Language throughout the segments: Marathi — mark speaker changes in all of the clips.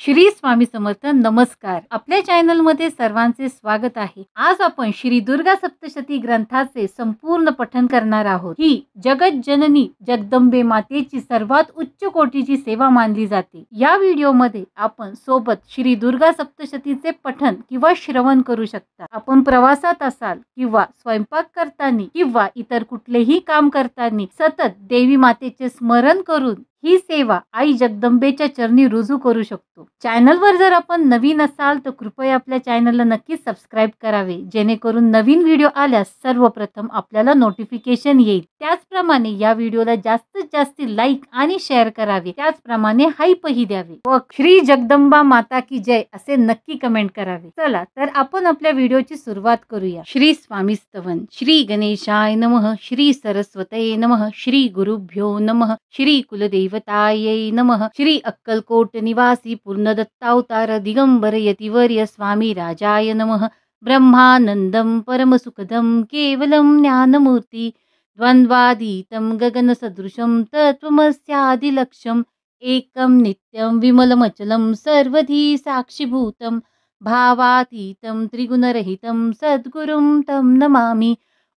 Speaker 1: श्री स्वामी समर्थ. नमस्कार. आपल्या चॅनल मध्ये सर्वांचे स्वागत आहे. आज आपण श्री दुर्गा सप्तशती ग्रंथाचे संपूर्ण पठण करणार आहोत. ही जगत जननी जगदंबे मातेची सर्वात उच्च कोटीची सेवा मानली जाते. या व्हिडिओ मध्ये आपण सोबत श्री दुर्गा सप्तशतीचे पठण किंवा श्रवण करू शकता. आपण प्रवासात असाल किंवा स्वयंपाक करताना किंवा इतर कुठलेही काम करताना सतत देवी मातेचे स्मरण करून ही सेवा आई जगदंबेच्या चरणी रुजू करू शकतो. चॅनलवर जर आपण नवीन असाल तर कृपया आपल्या चॅनलला नक्की सबस्क्राईब करावे, जेणेकरून नवीन व्हिडिओ आल्यास सर्वप्रथम आपल्याला नोटिफिकेशन येईल. त्याचप्रमाणे या व्हिडिओला जास्तीत जास्त लाईक आणि शेअर करावे, त्याचप्रमाणे हाईपही द्यावे व श्री जगदंबा माता की जय असे नक्की कमेंट करावे. चला तर आपण आपल्या व्हिडिओची सुरुवात करूया. श्री स्वामी स्तवन. श्री गणेशाय नमः. श्री सरस्वतये नमः. श्री गुरुभ्यो नमः. श्री कुलदेवतायै नमः. श्री अक्कलकोट निवासी पूर्णदत्तावतार दिगंबर यतिवर्य स्वामी राजाय नमः. ब्रह्मानंदं परमसुखदं केवलं ज्ञानमूर्ति द्वंद्वातीतं गगनसदृशं तत्त्वमस्यादिलक्ष्यम् एकं नित्यं विमलमचलं सर्वधी साक्षिभूतं भावातीतं त्रिगुणरहितं सद्गुरुं तं नमामि.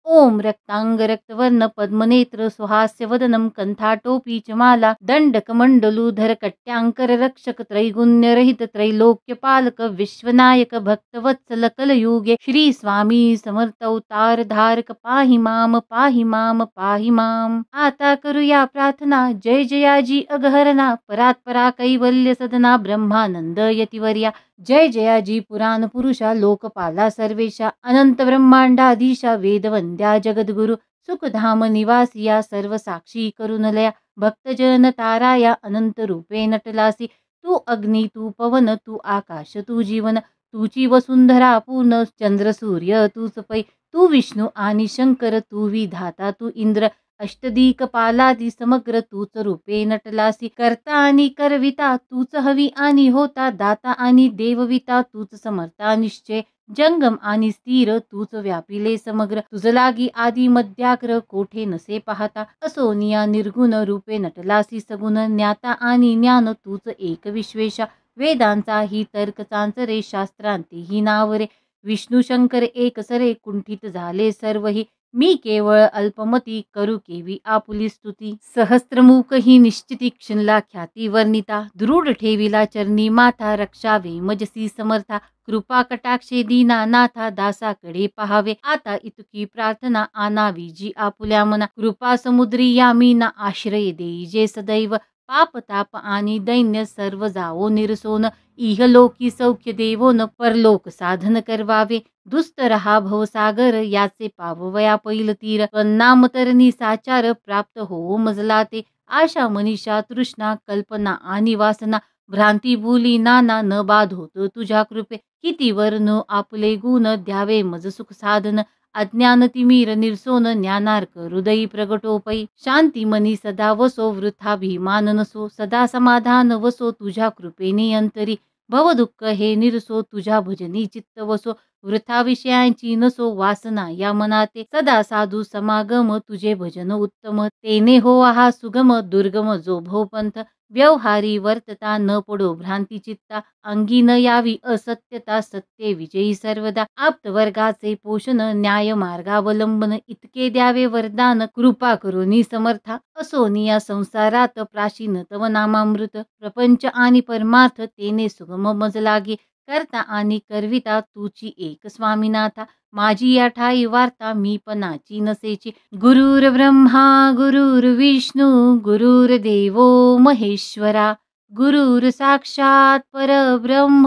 Speaker 1: ओम रक्तांग रक्तवर्ण पद्मनेत्र सुहास्यवदनं कंठाटोपी च माला दंडकमंडलूधर कट्यांकर रक्षक त्रैगुण्य रहित त्रैलोक्यपालक विश्वनायक भक्तवत्सल कलयुगे श्री स्वामी समर्थ अवतार धारक पाहि माम पाहि माम पाहि माम. आता करूया प्रार्थना. जय जयाजी अगहरणा परात्परा कैवल्य सदना ब्रह्मानंद यतिवर्या. जय जयाजी पुराण पुरुषा लोकपाला सर्वेशा अनंत ब्रह्मांडाधीशा वेदवंद्या जगद्गुरु सुखधाम निवासिया सर्व साक्षी करुणलया भक्तजन ताराया अनंत रूपे नटलासी. तू अग्नी तू पवन तू आकाश तू जीवन तुची वसुंधरा पूर्ण चंद्र सूर्य तूच पै. तू विष्णू आणि शंकर तू विधाता तू इंद्र अष्टदिक्पालादी समग्र तूच रूपे नटलासी. करता आणि करविता तूच हवी आणि होता दाता आणि देवविता तूच समर्था निश्चय जंगम आणि स्थिर तूच व्यापिले समग्र. तुझ लागी आदि मध्याग्र कोठे नसे पाहता असोनिया निर्गुण रूपे नटलासी सगुण ज्ञाता आणि ज्ञान तूच एक विश्वेशा. वेदांचा ही तर्क चांचरे शास्त्रांती ही नावरे विष्णू शंकर एक सरे कुंठित झाले सर्वही. मी केवळ अल्पमती करू केवी आपुली स्तुती. सहस्त्रमुख ही निश्चिती क्षणला ख्याती वर्णिता दृढ ठेविला चरणी माथा रक्षावे मजसी समर्था. कृपा कटाक्षे दीना नाथा दासाकडे पहावे आता इतकी प्रार्थना आणावी जी आपुल्या मना. कृपा समुद्री यामी ना आश्रय देई जे सदैव पाप ताप आणि दैन्य सर्व जावो निरसोन. इहलोकी सौख्य देवोन परलोक साधन करवावे. दुस्त रहा भवसागर याचे पाववया पैल तीर. नाम तरणी साचार प्राप्त हो मजला ते. आशा मनीषा तृष्णा कल्पना आणि वासना भ्रांती भूली नाना न बाध होतो तुझ्या कृपे. किती वर्ण आपले गुण द्यावे मज सुख साधन अज्ञान तिमीर निरसोन ज्ञानार्क हृदयी प्रगटोपै. शांती मनी सदा वसो वृथाभिमान नसो सदा समाधान वसो तुझ्या कृपेने अंतरी. भव दुःख हे निरसो तुझ्या भजनी चित्त वसो वृथा विषयांची नसो वासना या मनाते. सदा साधू समागम तुझे भजन उत्तम तेने हो हा सुगम दुर्गम जो भवपंथ. व्यवहारी वर्तता न पडो भ्रांती चित्ता अंगी न यावी असत्यता सत्य विजयी सर्वदा. आप्तवर्गाचे पोषण न्याय मार्गावलंबन इतके द्यावे वरदान कृपा करुणी समर्था. असोनिया संसारात प्राचीन तव नामामृत प्रपंच आणि परमार्थ तेने सुगम मज लागे. करता आणि करविता तुची एक स्वामीनाथा माझी या ठाई वार्ता मी पणाची नसेची. गुरुर ब्रह्मा गुरुर विष्णू गुरुर्देवो महेश्वरा गुरुर साक्षात परब्रह्म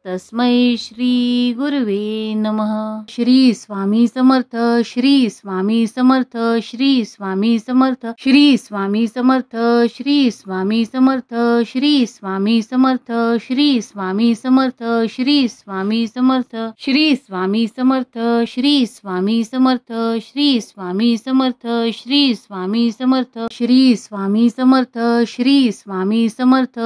Speaker 1: तस्मै श्री गुरुवे नमः. श्री स्वामी समर्थ. श्री स्वामी समर्थ. श्री स्वामी समर्थ. श्री स्वामी समर्थ. श्री स्वामी समर्थ. श्री स्वामी समर्थ. श्री स्वामी समर्थ. श्री स्वामी समर्थ. श्री स्वामी समर्थ. श्री स्वामी समर्थ. श्री स्वामी समर्थ. श्री स्वामी समर्थ. श्री स्वामी समर्थ. श्री स्वामी समर्थ.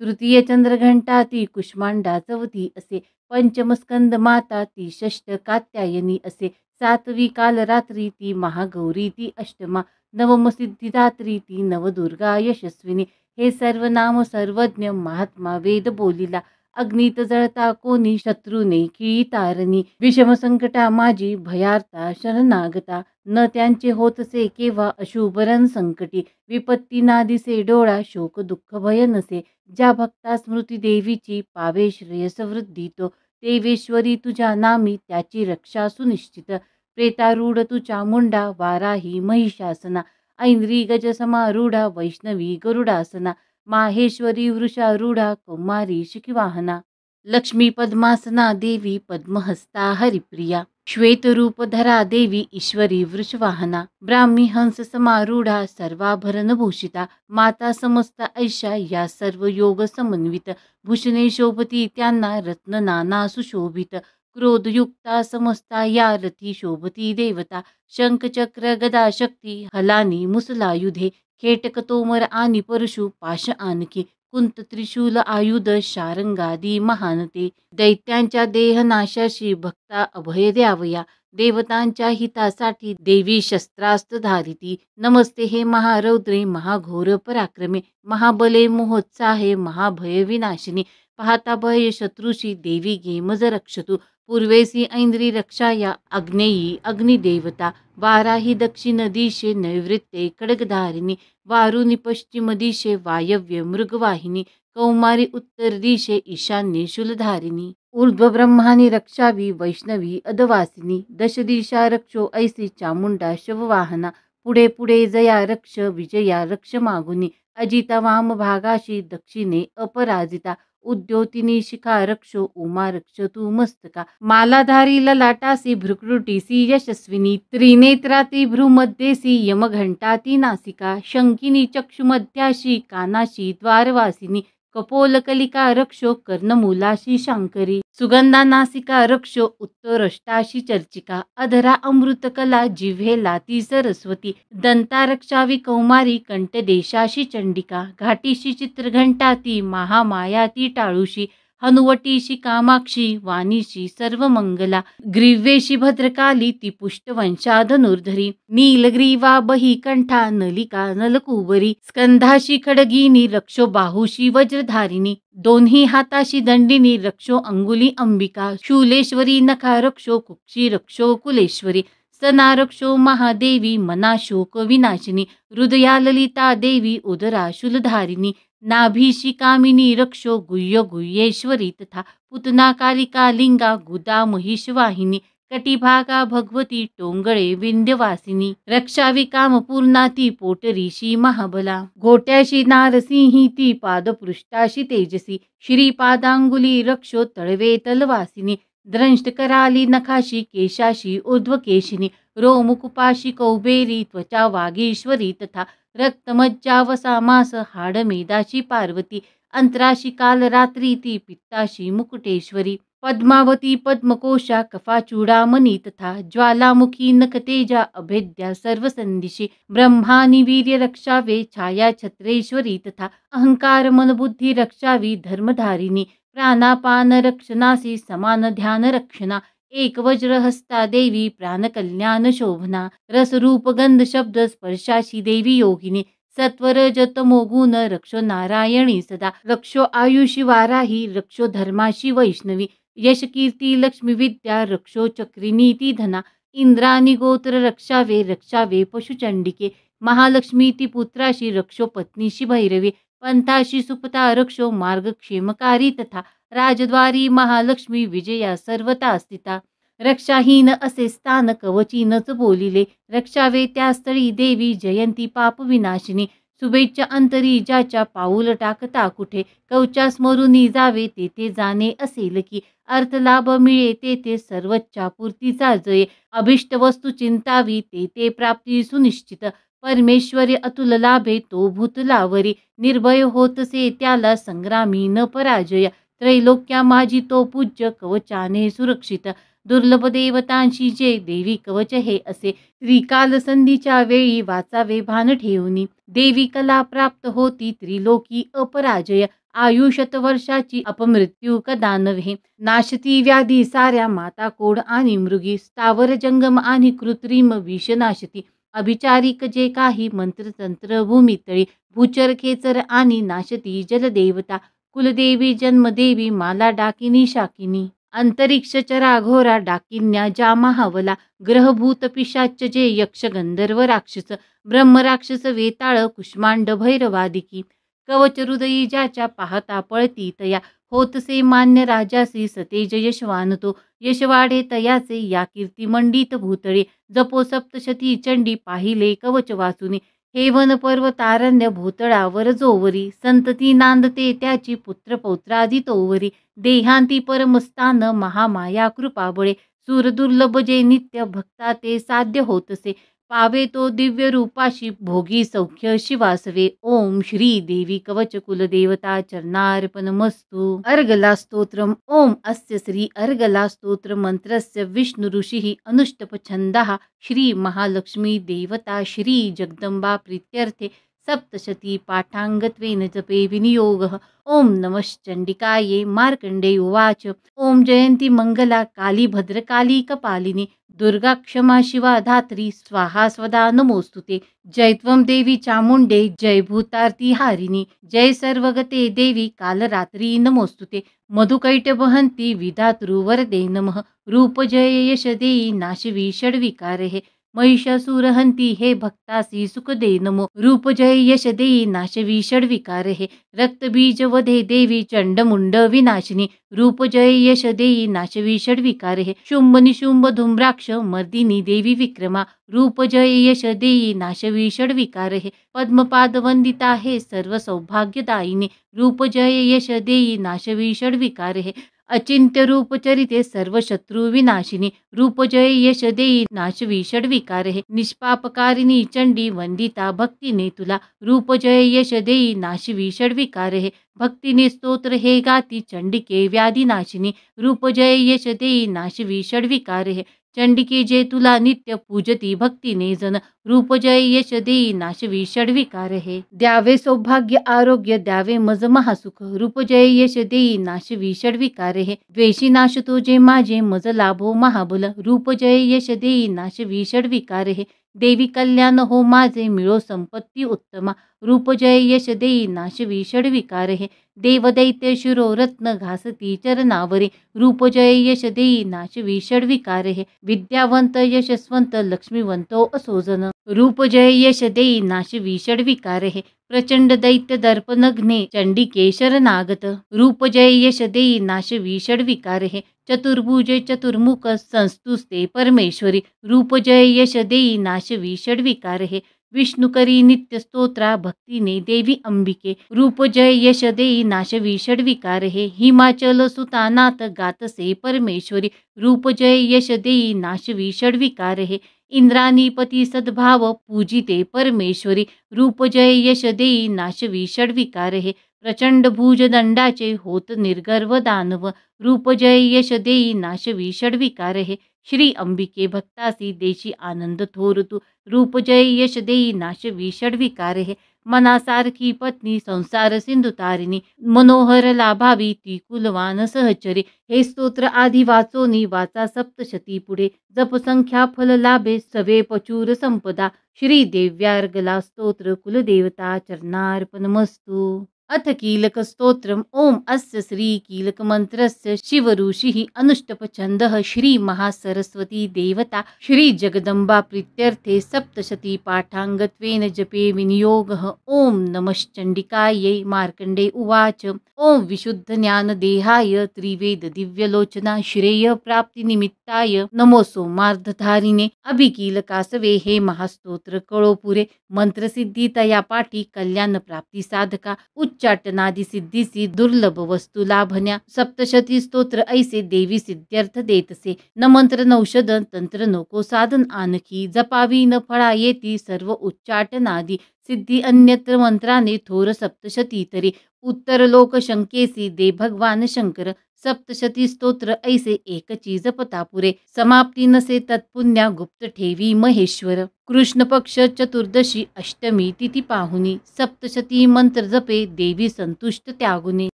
Speaker 1: तृतीय चंद्रघंटा ती कुष्मांडा चौथी असे. पंचम स्कंद माता ती षष्ठ कात्यायनी असे. सातवी कालरात्री ती महागौरी ती अष्टमा. नवम सिद्धिदात्री ती नवदुर्गा यशस्विनी. हे सर्व नाम सर्वज्ञ महात्मा वेद बोलिला. अग्नीत जळता कोणी शत्रूने खिळी तारणी. विषम संकटा माझी भयार्ता शरणागता. न त्यांचे होतसे केव्हा अशुभरण संकटी. विपत्ती ना दिसे डोळा शोक दुःख भय नसे. ज्या भक्ता स्मृती देवीची पावे श्रेयस वृद्धी तो. देवेश्वरी तुझ्या नामी त्याची रक्षा सुनिश्चित. प्रेतारूढ तुझ्या मुंडा वाराही महिषासना. ऐंद्री गज समारूढा वैष्णवी गरुडासना. माहेश्वरी वृषारूढा कौमारी शिखवाहना. लक्ष्मी पद्मासना देवी पद्महस्ता हरिप्रिया. श्वेतरूपधरा देवी ईश्वरी वृषवाहना. ब्राह्मी हंस समारूढा सर्वाभरण भूषिता. माता समस्त ऐशा या सर्व योग समन्वित. भूषणे शोभती त्यांना रत्न नाना सुशोभित. क्रोधयुक्ता समस्ता या रथी शोभती देवता. शंखचक्र गदा शक्ती हलानी मुसलायुधे. खेटक तोमर आणि परशु पाश आणखी. कुंत त्रिशूल आयुध शारंगादी महानते. दैत्यांच्या देहनाशाशी भक्ता अभय द्यावया. देवतांच्या हितासाठी देवी शस्त्रास्त्र धारिती. नमस्ते हे महारौद्रे महाघोर पराक्रमे. महाबले मोहोत्साहे महाभय विनाशिनी. पाहता भय शत्रुशी देवी गेमज रक्षतु. पूर्वेसी ऐंद्री रक्षाया आग्नेयी अग्निदेवता. वाराही दक्षिण दिशे नैवृत्ते खड्गधारिणी. वारुणी पश्चिम दिशे वायव्य मृगवाहिनी. कौमारी उत्तर दिशे ईशान्ये शूलधारिणी. ऊर्ध्व ब्रह्मानी रक्षावी वैष्णवी अधवासिनी. दश दिशा रक्षो ऐसी चामुंडा शववाहना. पुढे पुढे जया रक्ष विजया रक्ष मागुनी. अजिता वाम भागाशी दक्षिणे अपराजिता. उद्योतिनी शिखा रक्षो उमा रक्ष तू मस्तका. मालाधारी ललाटासी भ्रुकुटीसी यशस्विनी. त्रिनेत्राती भ्रूमध्येसी यमघंटाती नासिका. शंकिनी चक्षुमध्याशी कानाशी द्वारवासिनी. कपोलकलिका रक्षो कर्णमूलाशी शांकरी. सुगंधा नासिका रक्षो उत्तरष्टाशी चर्चिका. अधरा अमृतकला जिव्हेला ती सरस्वती. दंता रक्षावी कौमारी कंठदेशाशी चंडिका. घाटीशी चित्रघंटा ती महामाया ती टाळूशी. हनुवटीशी कामाक्षी वाणीशी सर्वमंगला. ग्रीवेशी भद्रकाली ती पुष्टवंशा धनुर्धरी. नीलग्रीवा बही कंठा नलिका नलकुवरी. स्कंधाशी खडगिनी रक्षो बाहुशी वज्रधारिणी. दोन्ही हाताशी दंडिनी रक्षो अंगुली अंबिका. शूलेश्वरी नखा रक्षो कुक्षी रक्षो कुलेश्वरी. स्तना रक्षो महादेवी मना शोक विनाशिनी. हृदया ललिता देवी उदरा शूलधारिणी. नाभीशी कामिनी रक्षो गुह्य गुह्येश्वरी तथा. पुतना कालिका लिंगा गुदा महिषवाहिनी. कटिभागा भगवती टोंगळे विंध्यवासिनी. रक्षावी कामपूर्णा ती पोटरीशी महाबला. घोट्याशी नारसिंही ती पादपृष्ठाशी तेजसी. श्रीपादांगुली रक्षो तळवे तलवासिनी. द्रंष्ट कराली नखाशी केशाशी ऊर्ध्वकेशिनी. रोमकुपाशी कौबेरी त्वचा वागीश्वरी तथा. रक्तमज्जावसा मास हाडमेदाशी पार्वती. अंतराशी कालरात्री ती पित्ताशी मुकुटेश्वरी. पद्मावती पद्मकोशा कफाचूडामणी तथा. ज्वालामुखी नखतेजा अभेद्या सर्वसंदिशी. ब्रह्मानी वीर्य रक्षावे छाया छत्रेश्वरी तथा. अहंकार मनबुद्धी रक्षावी धर्मधारिणी. प्राणापान रक्षणासी समान ध्यान रक्षणा. एक वज्रहस्ता देवी प्राणकल्याण शोभना. रसरूप गंध शब्द स्पर्शाशी देवी योगिनी. सत्वरजतमो गुण रक्षो नारायणी सदा. रक्षो आयुषी वाराही रक्षो धर्माशी वैष्णवी. यश कीर्ती लक्ष्मी विद्या रक्षो चक्रिणी ती धना. इंद्रानी गोत्र रक्षावे पशुचंडिके. महालक्ष्मी ती पुत्राशी रक्षो पत्नीशी भैरवी. पंथाशी सुपता रक्षो मार्गक्षेमकारी तथा. राजद्वारी महालक्ष्मी विजया सर्वता स्थिता. रक्षाहीन असे स्थान कवचीनच बोलिले. रक्षावे त्या स्थळी देवी जयंती पाप विनाशिनी. शुभेच्छा अंतरी ज्याच्या पाऊल टाकता कुठे. कवचा स्मरुनी जावे तेथे जाणे असेल की. अर्थलाभ मिळे तेथे सर्वच्या पूर्तीचा जय. अभिष्ट वस्तू चिंतावी तेथे प्राप्ती सुनिश्चित. परमेश्वरी अतुल लाभे तो भूतलावरी. निर्भय होतसे त्याला संग्रामी न पराजय. त्रैलोक्या माझी तो पूज्य कवचाने सुरक्षित. दुर्लभ देवतांशी जे देवी कवच हे असे. त्रिकाल संधीच्या वेळी वाचावे भान ठेवणी. देवी कला प्राप्त होती त्रिलोकी अपराजय. आयु शतवर्षाची अपमृत्यू कदा नव्हे. नाशती व्याधी साऱ्या माता कोड आणि मृगी. स्थावर जंगम आणि कृत्रिम विष नाशती. अभिचारिक जे काही मंत्रतंत्र भूमितळी. भूचर खेचर आणि नाशती जलदेवता. कुलदेवी जन्मदेवी माला डाकिनी शाकिनी. अंतरिक्ष चराघोरा डाकिन्या ज्या महावला. ग्रहभूत पिशाच जे यक्ष गंधर्व राक्षस. ब्रह्मराक्षस वेताळ कुष्मांड भैरवादिकी. कवच हृदयी ज्याच्या पाहता पळती तया. होतसे मान्य राजासी सतेज यशवान तो. यशवाढे तयाचे या कीर्तिमंडित भूतळे. जपो सप्तशती चंडी पाहिले कवच वाचुनी. हेवन पर्वतारण्य भूतळावर जोवरी. संतती नांदते त्याची पुत्र पौत्रादी तोवरी. देहांती परमस्थान महामाया कृपाबळे. सूर दुर्लभ जे नित्य भक्ता ते साध्य होतसे. पावे तो दिव्य रूपाशी भोगी सौख्य शिवासवे. ओम श्री देवी कवच कुलदेवता चरणार्पणमस्तु. अर्गला स्तोत्रम. ओम अस्य श्री अर्गला स्तोत्र मंत्रस्य विष्णु ऋषिः अनुष्टप छंदः. श्री महालक्ष्मी देवता श्री जगदंबा प्रीत्यर्थे सप्तशती पाठांगत्वेन जपे विनियोगः. ओम नमश्चंडिकाये. मार्कंडेय उवाच. ओम जयंती मंगला काली भद्रकाली कपालिनी. दुर्गा क्षमा शिवा धात्री स्वाहा स्वदा नमोस्तुते. जय त्वं देवी चामुंडे जय भूतार्ती हारिणी. जय सर्वगते देवी कालरात्री नमोस्तुते. मधुकैटवहंती विधातृ वरदे नमः. रूप जय यश देई नाशवी षड्विकारे. महिषासुरहंती हे भक्तासी सुख दे नमो. रूप जय यश देई नाशवी षड्विकारे. रक्तबीज वधे देवी चंडमुंड विनाशिनी. रूप जय यश देई नाशवी षड्विकारे. शुंभ निशुंभ धूम्राक्ष मर्दिनी देवी विक्रमा. रूप जय यश देई नाशवी षड्विकारे. पद्मपाद वंदिता हे सर्व सौभाग्यदायिनी. रूप जय यश देई नाशवी षड्विकारे. अचिंत्य रूप चरिते सर्व शत्रु विनाशिनी. रूप जय यश देई नाशवी षड्विकारे. निष्पापकारिणी चंडी वंदिता भक्तीने तुला. रूप जय यश देई नाशवी षड्विकारे. भक्तीने स्तोत्र हे गाती चंडिके व्याधिनाशिनी. रूप जय यश देई नाशवी षड्विकारे. चंडिके जे तुला नित्य पूजती भक्तीने जन. रूप जय यश देई नाशवी षड्विकारे. द्यावे सौभाग्य आरोग्य द्यावे मज महासुख. रूप जय यश देई नाशवी षड्विकारे. द्वेषी नाशतो जे माझे मज लाभो महाबल. रूप जय यश देई नाशवी षड्विकारे. देवी कल्याण हो माझे मिळो संपत्ती उत्तमा. रूप जय यश देई नाशवी षड्विकारे. देवदैत्य शिरो रत्न घासती चरणावरे. रूप जय यश देई नाशवी षड्विकारे. विद्यावंत यशस्वंत लक्ष्मीवंतो असोजन. रूप जय यश देई नाशवी षड्विकारे. प्रचंड दैत्य दर्पनग्ने चंडिके शरणागत. रूप जय यश देई नाशवी षड्विकारे. चतुर्भुजे चतुर्मुख संस्तुस्ते परमेश्वरी. रूप जय यश देई नाशवी षड्विकारे. विष्णु करी नित्य स्तोत्रा भक्तीने देवी अंबिके. रूप जय यश देई नाशवी षड्विकारे. हिमाचल सुतानाथ गातसे परमेश्वरी. रूप जय यश देई नाशवी षड्विकारे. इंद्रानीपती सद्भाव पूजिते परमेश्वरी. रूप जय यश देई नाशवी षड्विकारे. प्रचंड भुजदंडाचे होत निर्गर्व दानव. रूप जय यश देई नाशवी षड्विकारे. श्री अंबिके भक्तासी देशी आनंद थोर तू. रूप जय यश देई नाशवी षड्विकारे. मनासारखी पत्नी संसार सिंधू तारिणी. मनोहर लाभावी ती कुलवान सहचरी. हे स्तोत्र आधी वाचोनी वाचा सप्तशती पुढे. जप संख्या फल लाभे सवे पचूर संपदा. श्री देव्यार्गला स्तोत्र कुलदेवता चरणार्पणमस्तु. अथ कीलक स्तोत्रम. ओम अस्य श्री कीलक मंत्रस्य शिव ऋषिः अनुष्टप छंदः. श्री महासरस्वती देवता श्री जगदंबा प्रीत्यर्थे सप्तशती पाठांगत्वेन जपे विनियोगः. ओम नमश्चंडिकायै. मार्कंडे उवाच. ओम विशुद्ध ज्ञान देहाय त्रिवेद दिव्यलोचना श्रेय प्राप्ती निमित्ताय नमो सोमार्धधारिणे. अभिकीलकासवे हे महास्तोत्र कळो पुरे. मंत्रसिद्धी तया पाठी कल्याण प्राप्ती साधका. उच्चाटनादी सिद्धीसी दुर्लभ वस्तू लाभण्या. सप्तशती स्तोत्र ऐसे देवी सिद्ध्यर्थ देतसे. न मंत्र नौषध तंत्र नको साधन आणखी. जपावी न फळा येती सर्व उच्चाटनादी. सिद्धी अन्यत्र मंत्राने थोर सप्तशती तरी. उत्तर लोक शंकेसी दे भगवान शंकर. सप्तशती स्तोत्र ऐसे एकची जपता पुरे, समाप्ती नसे तत्पुण्या गुप्त ठेवी महेश्वर. कृष्ण पक्ष चतुर्दशी अष्टमी तिथी पाहुनी, सप्तशती मंत्र जपे देवी संतुष्ट त्यागुने.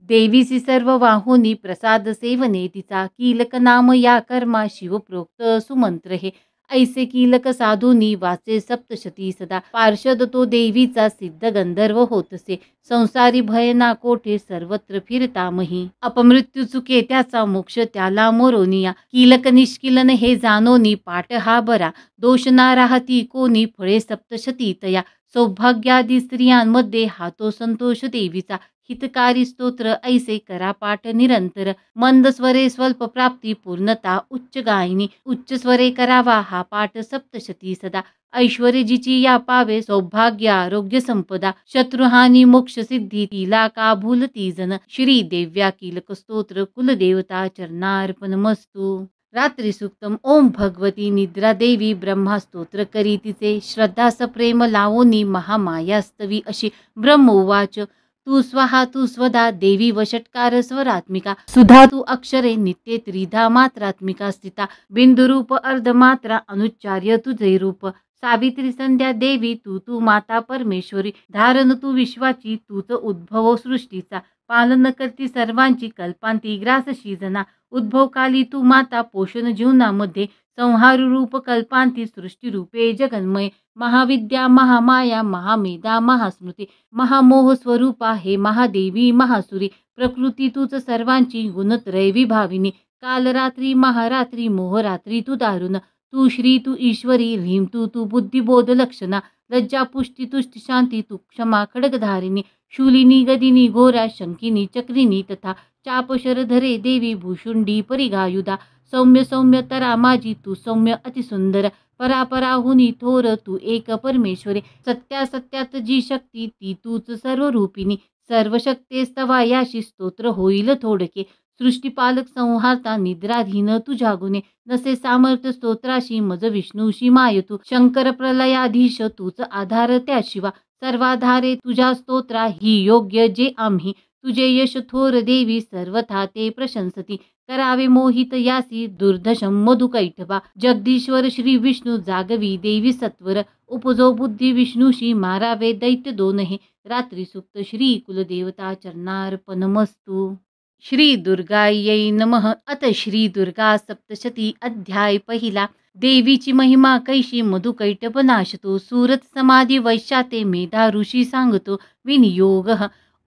Speaker 1: देवीसी सर्व वाहुनी प्रसाद सेवने तिचा, कीलक नाम या कर्मा शिवप्रोक्त सुमंत्र हे. ऐसे कीलक साधुनी वाचे सप्तशती सदा, पार्षद तो देवीचा सिद्ध गंधर्व होतसे. संसारी भय ना कोठे सर्वत्र फिरतामही, अपमृत्यू चुके त्याचा मोक्ष त्याला मोरोनिया. कीलक निष्किलन हे जाणोनी पाठ हा बरा, दोष ना राहती कोणी फळे सप्तशती तया. सौभाग्यादी स्त्रियांमध्ये हातो संतोष देवीचा, हितकारी स्तोत्र ऐसे करा पाठ निरंतर. मंद स्वरे स्वल्प प्राप्ती पूर्णता उच्च गायनी, उच्च स्वरे करावा हा पाठ सप्तशती सदा. ऐश्वर्य जिची या पावे सौभाग्य आरोग्य संपदा, शत्रुहानी मोक्ष सिद्धी तिला का भूलती जन. श्री देव्या कीलक स्तोत्र कुलदेवता चरणार्पण मस्तु. रात्री सुक्तम. ओम भगवती निद्रा देवी ब्रह्मा स्तोत्र करी तिचे, श्रद्धा सप्रेम लावोनी महामायास्तवी अशी. ब्रह्म उवाच तू स्वाहा तू स्वदा देवी वषट्कार स्वरात्मिका, सुधा तू अक्षरे नित्ये त्रिधा मात्रात्मिका स्थिता. बिंदुरूप अर्धमात्रा अनुच्चार्य तुझे रूप, सावित्री संध्या देवी तू तू माता परमेश्वरी. धारण तू विश्वाची तूच उद्भव सृष्टीचा, पालन करती सर्वांची कल्पांती ग्रासशी जना. उद्भवकाली तू माता पोषण जीवनामध्ये, संहार रूप कल्पांती सृष्टीरूपे जगन्मय. महाविद्या महामाया महामेधा महास्मृती, महामोह स्वरूपा हे महादेवी महासुरी. प्रकृती तूच सर्वांची गुणत्रय विभाविनी, कालरात्री महारात्री मोहरात्री तू दारुण. तू श्री तू ईश्वरी ह्रीं तू बुद्धिबोध लक्षणा. लज्जा पुष्टी तुष्टी शांती तू क्षमा खड्गधारिणी. शूलिनी गदिनी घोरा शंकिनी चक्रिनी तथा, चाप शरधरे देवी भूषुंडी परिगायुधा. सौम्य सौम्य तरा माझी तू सौम्य अतिसुंदर, परापराहुनी थोर तू एक परमेश्वरी. सत्या सत्यात जी शक्ती ती तूच सर्वरूपिणी, सर्व शक्तेस्तवा याशी स्तोत्र होईल थोडके. सृष्टीपालक संहारता निद्राधीन तुझ्या गुणे, नसे सामर्थ्य स्तोत्राशी मज विष्णूशी माय तू. शंकर प्रलयाधीश तूच आधार त्या शिवा, सर्वाधारे तुझ्या स्तोत्रा ही योग्य जे आम्ही. तुझे यश थोर देवी सर्वथा ते प्रशंसती, करावे मोहित यासी दुर्धशम मधुकैटभा. जगदीश्वर श्री विष्णू जागवी देवी सत्वर, उपजो बुद्धी विष्णूशी मारावे दैत्य दोन हे. रात्री सुक्त. श्री कुलदेवता चरणार्पणमस्तु. श्री दुर्गायै नमः. अथ श्री दुर्गा सप्तशती अध्याय पहिला. देवीची महिमा कैशी मधुकैटभ नाशतो, सूरत समाधी वैश्याते मेधा ऋषी सांगतो विनियोग.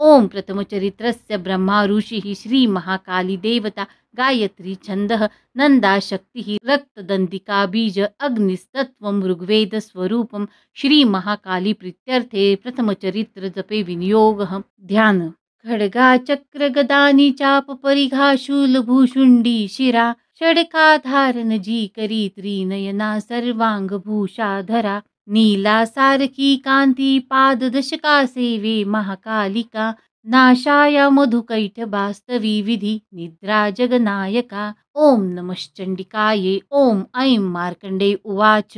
Speaker 1: ओम प्रथमचरित्रस्य ब्रह्मा ऋषिः श्री महाकाली देवता, गायत्री छंदः, नंदा शक्तिः, रक्तदंतिका बीज, अग्निस्तत्वं ऋग्वेद स्वरूपं. श्री महाकाली प्रीत्यर्थे प्रथमचरित्र जपे विनियोगः. ध्यान. खड्गा चक्र गदानी चाप परिघा शूल भूषुंडी शिरा, षडकाधारन जी करी त्रिनयना सर्वांग भूषाधरा. नीला सारखी कांती पाद दशका सेवे महाकालिका, नाशाया मधुकैटभास्तवी विधी निद्रा जगनायका. ओम नमश्चंडिकाये. ओम ऐं मार्कंडे उवाच.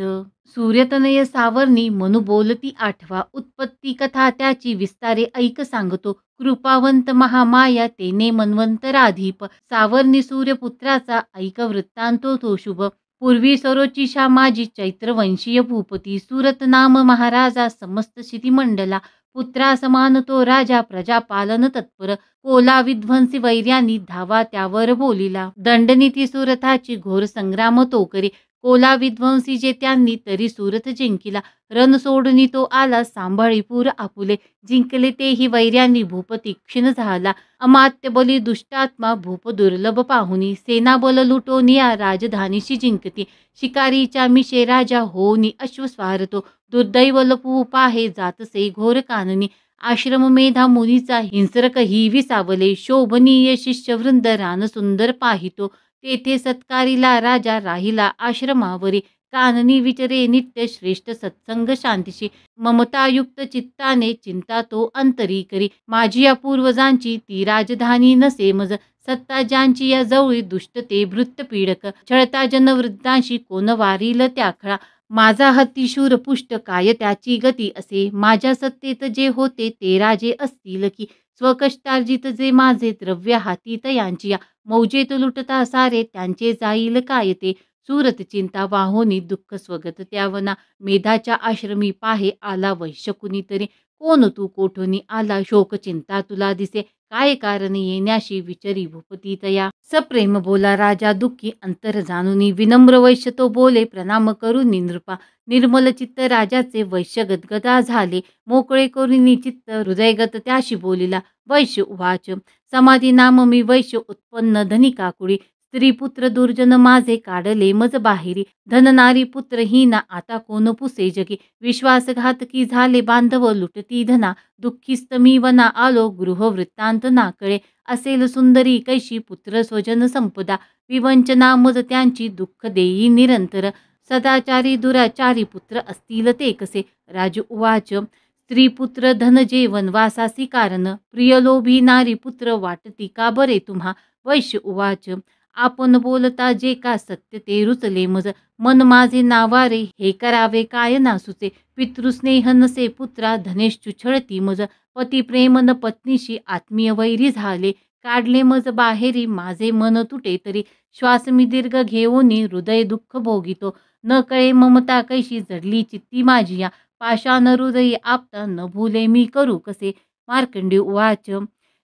Speaker 1: सूर्यतनय सावर्णी मनु बोलती आठवा, उत्पत्ती कथा त्याची विस्तारे ऐक सांगतो. कृपावंत महामाया तेने मन्वंतराधीप, सावर्णी सूर्यपुत्राचा ऐक वृत्तांतो तो शुभ. पूर्वी सरोचिषा माझी चैत्रवंशीय भूपती, सूरत नाम महाराजा समस्त शितिमंडला. पुत्रा समान तो राजा प्रजापालन तत्पर, कोला विध्वंसी वैर्यांनी धावा त्यावर बोलिला. दंडनीती सुरथाची घोर संग्राम तो करी, कोला विध्वंसी जे त्यांनी तरी सुरत जिंकिला. रण सोडणी तो आला सांभाळी पूर आपुले, जिंकले तेही वैर्यांनी भूपती क्षीण झाला. अमात्य बली दुष्टात्मा भूप दुर्लभ पाहुनी, सेनाबल लुटोनिया राजधानीशी जिंकती. शिकारीच्या मिशे राजा होनी अश्वस्वारतो, दुर्दैव लपू पाहे जातसे घोर काननी. आश्रम मेधा मुनीचा हिंसरक ही विसावले, शोभनीय शिष्यवृंद रानसुंदर पाहितो. तेथे सत्कारीला राजा राहिला आश्रमावरी, काननी विचरे नित्य श्रेष्ठ सत्संग शांतीशी. ममतायुक्त चित्ताने चिंता तो अंतरी करी, माझी या पूर्वजांची ती राजधानी नसे मज. सत्ता ज्यांची या जवळी दुष्ट ते भृत्य पीडक, छळता जनवृद्धांशी कोण वारील त्या खळा. माझा हत्ती शूर पुष्ट काय त्याची गती असे, माझ्या सत्तेत जे होते ते राजे असतील की, स्वकष्टार्जित जे माझे द्रव्य हाती तयांची या, मौजेत लुटता सारे त्यांचे जाईल काय ते, सुरत चिंता वाहोनी दुःख स्वगत त्यावना, मेधाच्या आश्रमी पाहे आला वैश्य कुणीतरी, कोण तू कोठूनी आला शोक चिंता तुला दिसे, काय कारण येण्याशी विचरी भूपती तया, सप्रेम बोला राजा दुःखी अंतर जाणुनी, विनम्र वैश्य तो बोले प्रणाम करुनी नृपा, निर्मल चित्त राजाचे वैश्य गदगदा झाले, मोकळे करुनी चित्त हृदयगत त्याशी बोलिला, वैश्य उवाच समाधी नाम मी वैश्य उत्पन्न धनिका कुळी, स्त्री पुत्र दुर्जन माझे काढले मज बाहेरी, धन नारी पुत्र हीना आता कोण पुसे जगी, विश्वासघातकी झाले बांधव लुटती धना, दुःखीस्त मी वना आलो गृह वृत्तांत ना कळे, असेल सुंदरी कैशी पुत्र स्वजन संपदा, विवंचना मज त्यांची दुःख देई निरंतर, सदाचारी दुराचारी पुत्र असतील ते कसे, राज उवाच स्त्री पुत्र धन जेवण वासासी कारण, प्रियलोभी नारी पुत्र वाटती का बरे तुम्हा, वैश्य उवाच आपण बोलता जे का सत्य ते रुचले मज, मन माझे नावारे हे करावे काय ना सुचे, पितृस्नेह नसे पुत्रा धनेश छळती मज, पती प्रेम न पत्नीशी आत्मीय वैरी झाले, काढले मज बाहेरी माझे मन तुटे तरी, श्वास मी दीर्घ घेऊनी हृदय दुःख भोगितो, न कळे ममता कैशी जडली चित्ती माझी या, पाषाण हृदयी आपता न भूले मी करू कसे, मार्कंडेय उवाच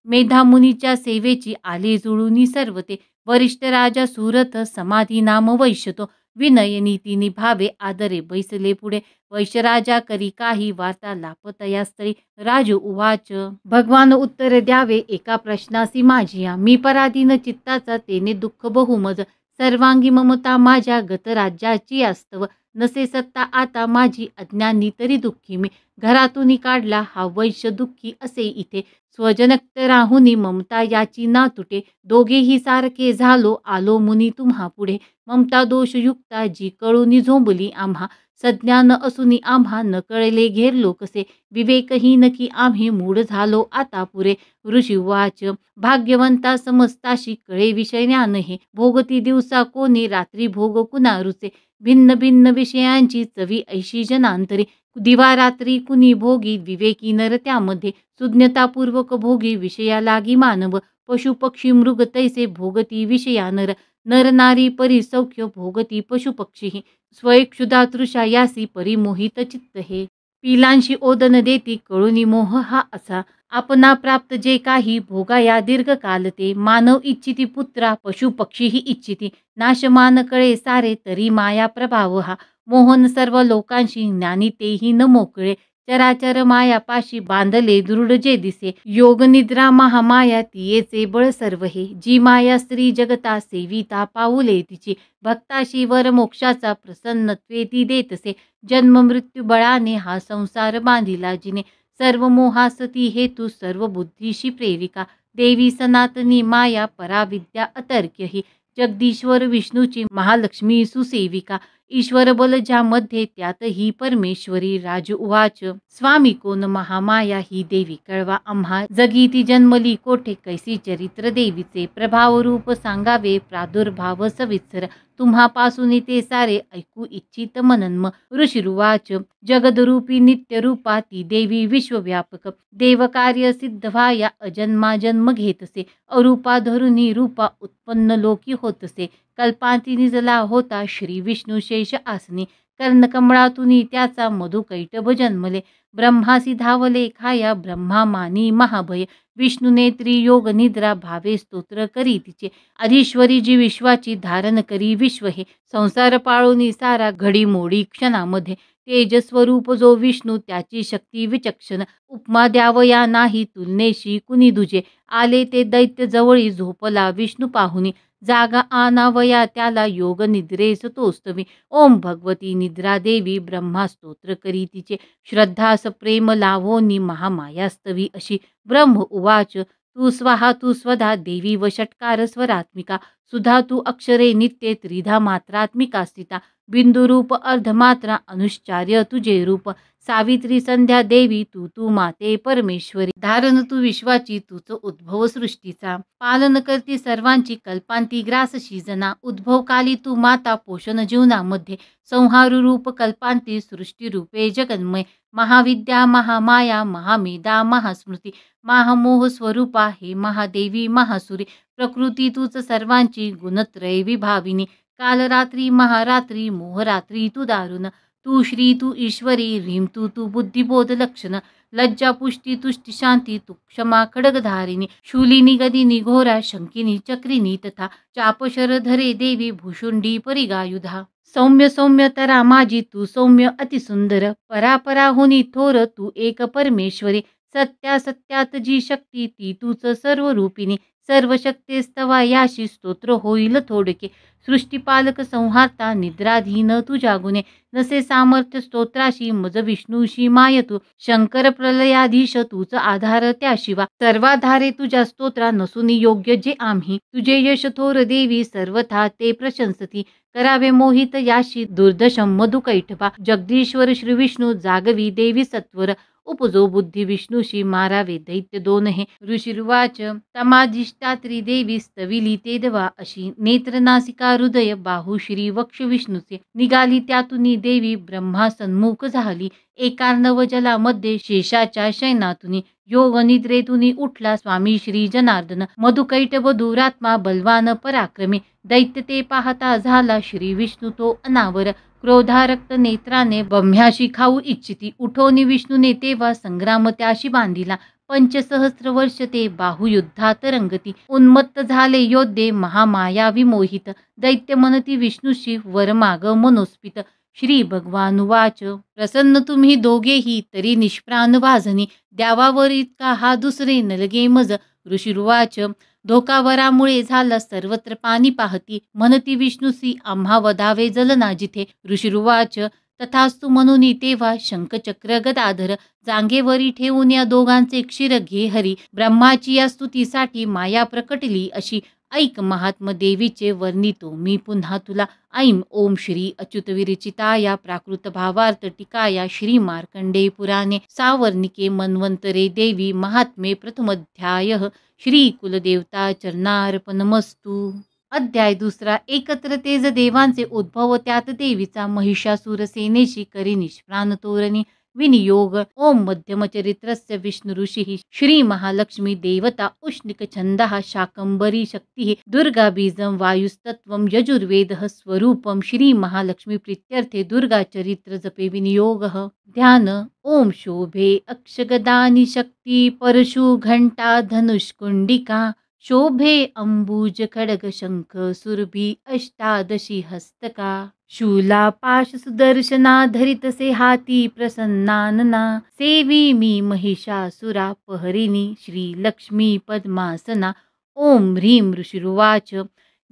Speaker 1: मेधा मुनीच्या सेवेची आले जुळूनी सर्व ते, वरिष्ठ राजा सुरथ समाधी नाम वैश्यतो, विनय नीती निभावे आदरे बैसले पुढे, वैश्यराजा करी काही वार्ता लापतया स्थळी, राजू उवाच भगवान उत्तर द्यावे एका प्रश्नासी माझिया, मी पराधीन चित्ताचा तेने दुःख बहुमज, सर्वांगी ममता माझ्या गत राज्याची अस्तव, नसे सत्ता आता माझी अज्ञानी तरी दुःखी मी, घरातून काढला हा वैश्य दुःखी असे इथे, स्वजनक्त राहुनी ममता याची ना तुटे, दोघेही सारखे झालो आलो मुनी तुम्हा पुढे, ममता दोषयुक्ता जी कळूनी झोंबली आम्हा, सज्ञान असूनी आम्हा न कळले घेरलो कसे, विवेकहीन की आम्ही मूढ झालो आता पुरे, ऋषी वाच भाग्यवंता समस्ताशी कळे विषय ज्ञान हे, भोगती दिवसा कोणी रात्री भोग कुणा रुचे, भिन्न भिन्न विषयांची चवी ऐशी जनांतरी, दिवा रात्री कुणी भोगी विवेकी नर त्यामध्ये, सुज्ञतापूर्वक भोगी विषया लागी मानव, पशु पक्षी मृग तैसे भोगती विषया नर, नर नारी परी सौख्य भोगती पशु पक्षी, स्वयक्षुधा तृषा यासी परिमोहित चित्त हे, पिलांशी ओदन देती कळुनी मोह हा असा, आपणा प्राप्त जे काही भोगाया दीर्घकाल ते, मानव इच्छिती पुत्रा पशु पक्षीही इच्छिती, नाशमान कळे सारे तरी माया प्रभाव हा, मोहन सर्व लोकांशी ज्ञानी तेही न मोकळे, चराचर माया पाशी बांधले दृढ जे दिसे, योग निद्रा महामाया तियेचे बळ सर्व हे, जी माया स्त्री जगता सेविता पाऊले तिची, भक्ताशी वर मोक्षाचा प्रसन्नत्वे ती देतसे, जन्म मृत्यू बळाने हा संसार बांधिला जिने, सर्व मोहासती हेतू सर्व बुद्धीशी प्रेरिका, देवी सनातनी माया पराविद्या अतर्क्य ही, जगदीश्वर विष्णूची महालक्ष्मी सुसेविका, ईश्वर बल ज्यामध्ये त्यात ही परमेश्वरी, राज उवाच स्वामी कोण महामाया ही देवी कळवा आम्हा, जगी ती जन्मली कोठे कैसी चरित्र देवीचे, प्रभाव रूप सांगावे प्रादुर्भाव सविस्तर, तुम्हापासून ते सारे ऐकू इच्छित मनन्म, ऋषिरुवाच जगदरूपी नित्यरूपा ती देवी विश्वव्यापक, देवकार्य सिद्ध व्हाया अजन्मा जन्म घेतसे, अरूपा धरुनी रूपा उत्पन्न लोकी होतसे, कल्पांती निजला होता श्री विष्णू शेष आसनी, कर्णकमळातुनी त्याचा मधुकैटभ जन्मले, ब्रह्मासी धावले खाया ब्रह्मा मानी महाभय, विष्णूने त्रियोग निद्रा भावे स्तोत्र करी तिचे, अधीश्वरी जी विश्वाची धारण करी विश्व हे, संसार पाळोनी सारा घडी मोडी क्षणामध्ये, तेजस्वरूप जो विष्णू त्याची शक्ती विचक्षण, उपमा द्यावया नाही तुलनेशी कुणी दुजे, आले ते दैत्य जवळी झोपला विष्णू पाहुनी, जागा आनावया त्याला योग निद्रेस तोस्तवी, ओम भगवती निद्रा देवी ब्रह्मा स्तोत्र करी तिचे, श्रद्धास प्रेम लावोनी महामायास्तवी अशी, ब्रह्म उवाच तू स्वाहा तू स्वधा देवी व षटकार स्वरात्मिका, सुधा तू अक्षरे नित्ये त्रिधा मात्रात्मिका स्थिता बिंदुरूप अर्धमात्रा अनुश्चार्य तुझे रूप सावित्री संध्या देवी तू माते परमेश्वरी धारण तू विश्वाची तूच उद्भव सृष्टीचा पालन करती सर्वांची कल्पांती ग्रास शिजना उद्भव काली तू माता पोषण जीवनामध्ये संहार रूप कल्पांती सृष्टी रूपे जगन्मय महाविद्या महामाया महामेधा महास्मृती महामोह स्वरूपा हे महादेवी महासुरी प्रकृती तूच सर्वांची गुणत्रय विभाविनी कालरात्री महारात्री मोहरात्री तू दारुण तू श्री तू ईश्वरी ह्रीं तू बुद्धिबोध लक्षण लज्जा पुष्टी तुष्टी शांती तू क्षमा खडगधारिणी शूलिनी गदिनी घोरा शंकिनी चक्रिनी तथा चापशर धरे देवी भूषुंडी परिगायुधा सौम्य सौम्य तरा माझी तू सौम्य अतिसुंदर परापरा होनी थोर तू एक परमेश्वरी सत्या सत्यात जी शक्ती ती तूच सर्व रूपिणी सर्व शक्तेस्तवा याशी स्तोत्र होईल थोडके सृष्टीपालक संहारता निद्राधीन तुझ्या गुणे नसे सामर्थ्य स्तोत्राशी मज विष्णूशी माय तू शंकर प्रलयाधीश तूच आधार त्या शिवा सर्वाधारे तुझ्या स्तोत्रा नसुनी योग्य जे आम्ही तुझे यश थोर देवी सर्वथा ते प्रशंसती करावे मोहित याशी दुर्दशम मधुकैठवा जगदीश्वर श्री विष्णू जागवी देवी सत्वर उपजो बुद्धी विष्णूशी मारावे दैत्य दोन हे ऋषिर्वाच तमाधिष्ठा त्रिदेवी स्तविली ते दवा अशी नेत्रनासिका हृदय बाहू श्री वक्ष विष्णूचे निघाली त्यातुनी देवी ब्रह्मा सन्मुख झाली एकार्णव जलामध्ये शेषाच्या शयनातुनी योग निद्रेतुनी उठला स्वामी श्री जनार्दन मधुकैटभ दुरात्मा बलवान पराक्रमी दैत्य ते पाहता झाला श्री विष्णू तो अनावर क्रोधारक्त नेत्राने ब्रह्म्याशी खाऊ इच्छिती उठोनी विष्णूने तेव्हा संग्राम त्याशी बांधिला 500 वर्ष ते बाहुयुद्धात रंगती उन्मत्त झाले योद्धे महामाया विमोहित दैत्य मनती विष्णूशी वरमाग मनोस्पित श्री भगवानुवाच प्रसन्न तुम्ही दोघेही तरी निष्प्राण वाजनी द्यावावर इतका हा दुसरे नलगे मज ऋषिर्वाच धोकावरामुळे झाला सर्वत्र पाणी पाहती म्हणती विष्णूसी आम्हा वधावे जलना जिथे ऋषिर्वाच तथास्तु म्हणून तेव्हा शंखचक्र गदाधर जांगेवरी ठेवून या दोघांचे क्षीर घे हरी ब्रह्माची या स्तुतीसाठी माया प्रकटली अशी ऐक महात्म देवीचे वर्णितो मी पुन्हा तुला ऐं ओम श्री अच्युत विरचिताया प्राकृत भावार्थ टीकाया श्री मार्कंडेय पुराणे सावर्णिके मन्वंतरे देवी महात्मे प्रथमोध्याय श्री कुलदेवता चरणार्पणमस्तु। अध्याय दुसरा एकत्र तेज देवांचे उद्भव त्यात देवीचा महिषासुर सेनेशी करी निष्प्राण तोरणी विनियोग ओम मध्यम चरित्रस्य विष्णु ऋषि श्री महालक्ष्मी देवता उष्णिक छंदः शाकंबरी शक्ति दुर्गा बीजं वायुस्तत्वं यजुर्वेदः स्वरूपं श्री महालक्ष्मी प्रीत्यर्थे दुर्गा चरित्र जपे विनियोगः ध्यान ओम शोभे अक्षगदानि शक्ति परशु घंटा धनुष्कुंडिका शोभे अंबुज खड्ग शंख सुरभि अष्टादशी हस्तका शूला पाश सुदर्शना धरितसे हाती प्रसन्नानना सेवी मी महिषासुरा पहरिणी श्री लक्ष्मी पद्मासना ओम ह्रीं ऋषिर्वाच